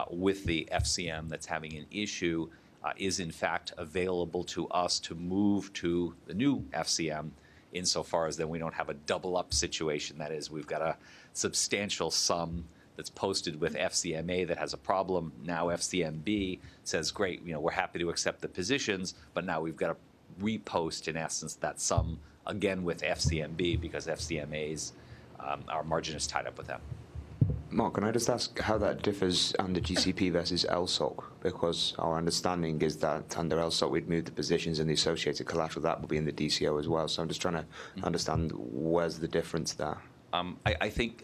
Speaker 10: with the FCM that's having an issue, is in fact available to us to move to the new FCM, insofar as then we don't have a double up situation. That is, we've got a substantial sum that's posted with FCMA that has a problem. Now FCMB says, great, we're happy to accept the positions, but now we've got to repost, in essence, that sum again with FCMB, because FCMA's, our margin is tied up with them.
Speaker 5: Mark, can I just ask how that differs under GCP versus LSOC? Because our understanding is that under LSOC we'd move the positions and the associated collateral that would be in the DCO as well. So I'm just trying to understand where's the difference there.
Speaker 10: I think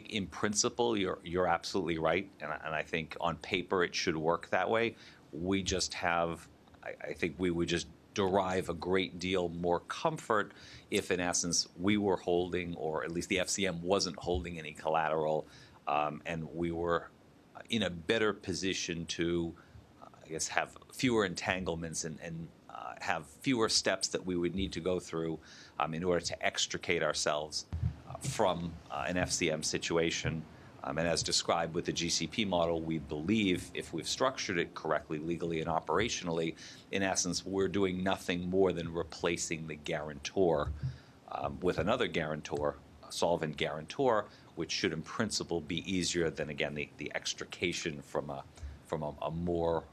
Speaker 10: in principle you're absolutely right, and I think on paper it should work that way. We just have, I think we would just derive a great deal more comfort if, in essence, we were holding, or at least the FCM wasn't holding any collateral, and we were in a better position to, I guess, have fewer entanglements and have fewer steps that we would need to go through in order to extricate ourselves from an FCM situation. And as described with the GCP model, we believe if we've structured it correctly, legally and operationally, in essence, we're doing nothing more than replacing the guarantor with another guarantor, a solvent guarantor, which should in principle be easier than, again, the extrication from a more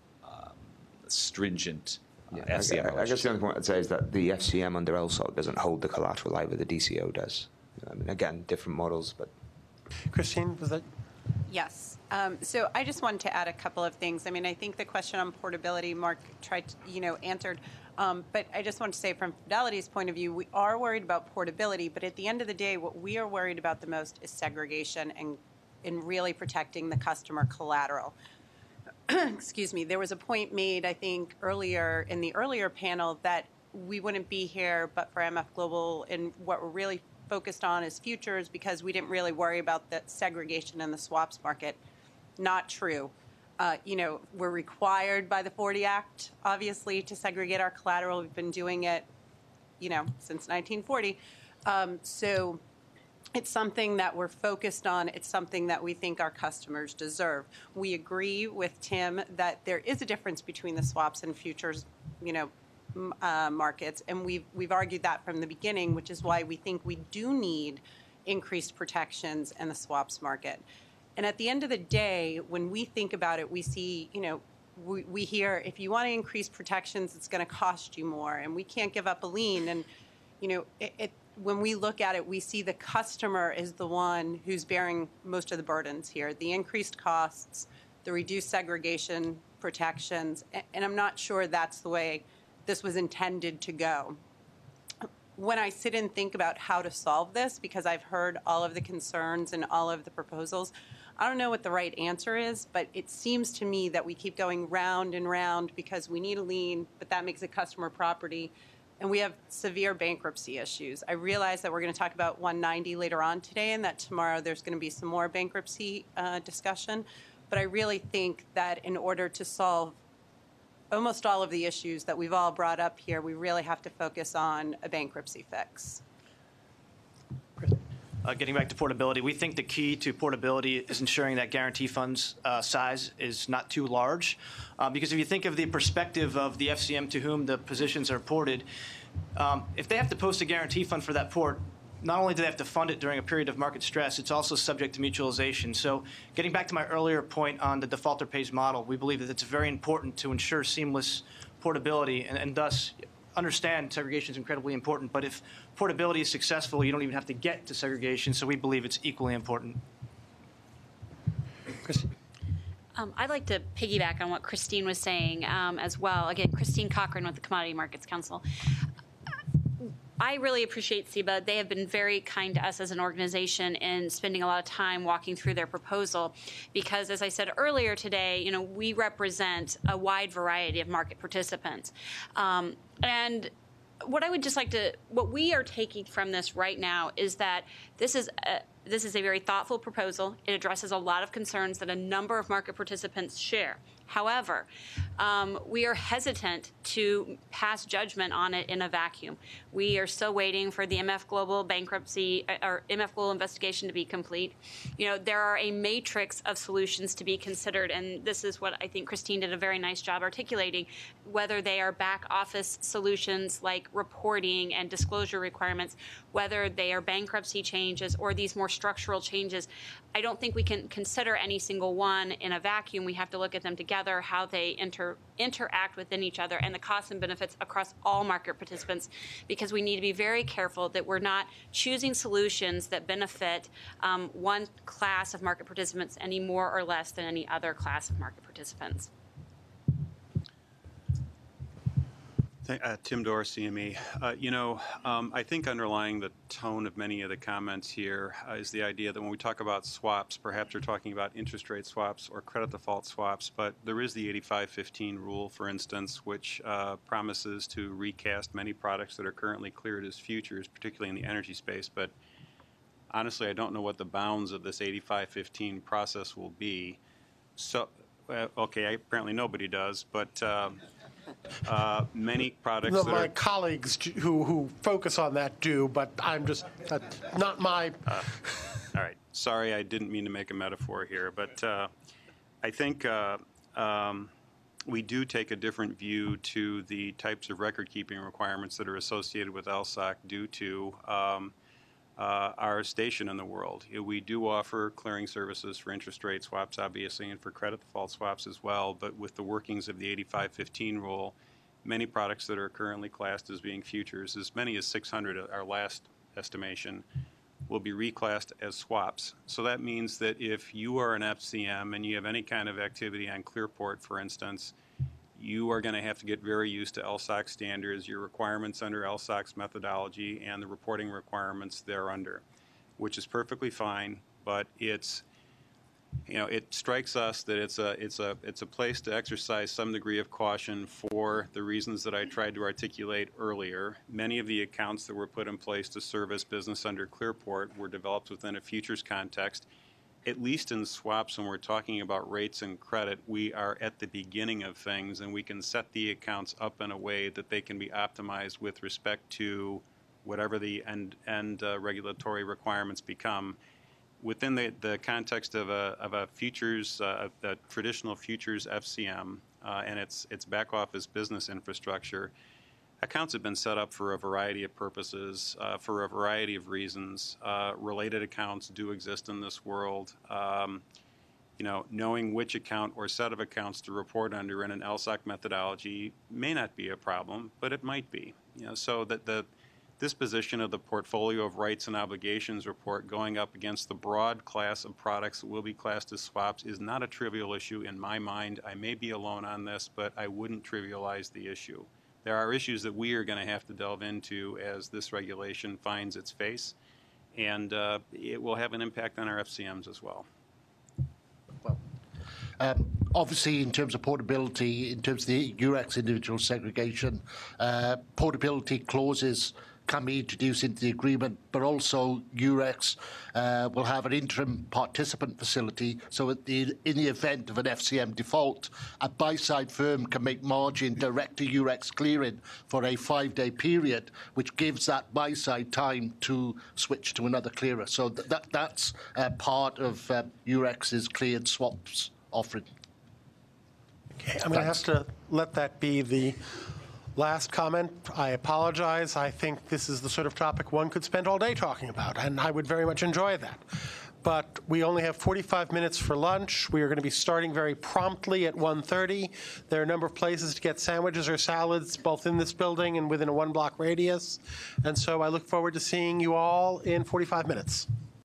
Speaker 10: stringent FCM.
Speaker 5: I guess the only point I'd say is that the FCM under LSOC doesn't hold the collateral, either the DCO does. I mean, again, different models, but...
Speaker 1: Christine, was that?
Speaker 13: Yes. So I just wanted to add a couple of things. I mean, I think the question on portability, Mark tried to, answered. But I just want to say from Fidelity's point of view, we are worried about portability, but at the end of the day, what we are worried about the most is segregation and in really protecting the customer collateral. Excuse me. There was a point made, I think, earlier in the earlier panel that we wouldn't be here but for MF Global, and what we're really focused on is futures because we didn't really worry about the segregation in the swaps market. Not true. We're required by the 40 Act, obviously, to segregate our collateral. We've been doing it, since 1940. So it's something that we're focused on. It's something that we think our customers deserve. We agree with Tim that there is a difference between the swaps and futures, markets, and we've argued that from the beginning, which is why we think we do need increased protections in the swaps market. And at the end of the day, when we think about it, we see, we hear if you want to increase protections, it's going to cost you more, and we can't give up a lien. And when we look at it, we see the customer is the one who's bearing most of the burdens here, the increased costs, the reduced segregation protections, and I'm not sure that's the way this was intended to go. When I sit and think about how to solve this, because I've heard all of the concerns and all of the proposals, I don't know what the right answer is, but it seems to me that we keep going round and round because we need a lien, but that makes it customer property, and we have severe bankruptcy issues. I realize that we're going to talk about 190 later on today, and that tomorrow there's going to be some more bankruptcy discussion, but I really think that in order to solve almost all of the issues that we've all brought up here, we really have to focus on a bankruptcy fix.
Speaker 4: Getting back to portability, we think the key to portability is ensuring that guarantee funds size is not too large. Because if you think of the perspective of the FCM to whom the positions are ported, if they have to post a guarantee fund for that port, not only do they have to fund it during a period of market stress, it's also subject to mutualization. So getting back to my earlier point on the defaulter pays model, we believe that it's very important to ensure seamless portability and thus understand segregation is incredibly important. But if portability is successful, you don't even have to get to segregation. So we believe it's equally important.
Speaker 17: I'd like to piggyback on what Christine was saying as well. Again, Christine Cochran with the Commodity Markets Council. I really appreciate CIBA. They have been very kind to us as an organization in spending a lot of time walking through their proposal because, as I said earlier today, we represent a wide variety of market participants. And what I would just like to, what we are taking from this right now is that this is a very thoughtful proposal. It addresses a lot of concerns that a number of market participants share. However, we are hesitant to pass judgment on it in a vacuum. We are still waiting for the MF Global bankruptcy or MF Global investigation to be complete. There are a matrix of solutions to be considered, and this is what I think Christine did a very nice job articulating, whether they are back office solutions like reporting and disclosure requirements, whether they are bankruptcy changes or these more structural changes. I don't think we can consider any single one in a vacuum. We have to look at them together, how they interact within each other, and the costs and benefits across all market participants, because we need to be very careful that we're not choosing solutions that benefit one class of market participants any more or less than any other class of market participants.
Speaker 16: Tim Dorr, CME. I think underlying the tone of many of the comments here is the idea that when we talk about swaps, perhaps we're talking about interest rate swaps or credit default swaps, but there is the 85-15 rule, for instance, which promises to recast many products that are currently cleared as futures, particularly in the energy space. But honestly, I don't know what the bounds of this 85-15 process will be. So, apparently nobody does, but many products
Speaker 1: my colleagues who focus on that do, but I'm just not my...
Speaker 16: all right. Sorry, I didn't mean to make a metaphor here, but I think we do take a different view to the types of record-keeping requirements that are associated with LSOC due to our station in the world. We do offer clearing services for interest rate swaps, obviously, and for credit default swaps as well, but with the workings of the 85-15 rule, many products that are currently classed as being futures, as many as 600, our last estimation, will be reclassed as swaps. So that means that if you are an FCM and you have any kind of activity on Clearport, for instance, you are going to have to get very used to LSOC standards, your requirements under LSOC's methodology, and the reporting requirements thereunder, which is perfectly fine, but it's, it strikes us that it's a place to exercise some degree of caution for the reasons that I tried to articulate earlier. Many of the accounts that were put in place to service business under Clearport were developed within a futures context. At least in swaps, when we're talking about rates and credit, we are at the beginning of things, and we can set the accounts up in a way that they can be optimized with respect to whatever the end regulatory requirements become. Within the context of a futures, a traditional futures FCM, and its back office business infrastructure, accounts have been set up for a variety of purposes, for a variety of reasons. Related accounts do exist in this world. Knowing which account or set of accounts to report under in an LSOC methodology may not be a problem, but it might be. So that the disposition of the portfolio of rights and obligations report going up against the broad class of products that will be classed as swaps is not a trivial issue in my mind. I may be alone on this, but I wouldn't trivialize the issue. There are issues that we are going to have to delve into as this regulation finds its face, and it will have an impact on our FCMs as well.
Speaker 2: Obviously, in terms of portability, in terms of the Eurex individual segregation, portability clauses can be introduced into the agreement, but also Eurex will have an interim participant facility, so in the event of an FCM default, a buy-side firm can make margin direct to Eurex clearing for a 5-day period, which gives that buy-side time to switch to another clearer. So that's part of Eurex's cleared swaps offering.
Speaker 1: Okay, I'm going to have to let that be the last comment. I apologize. I think this is the sort of topic one could spend all day talking about, and I would very much enjoy that. But we only have 45 minutes for lunch. We are going to be starting very promptly at 1:30. There are a number of places to get sandwiches or salads, both in this building and within a 1-block radius. And so I look forward to seeing you all in 45 minutes.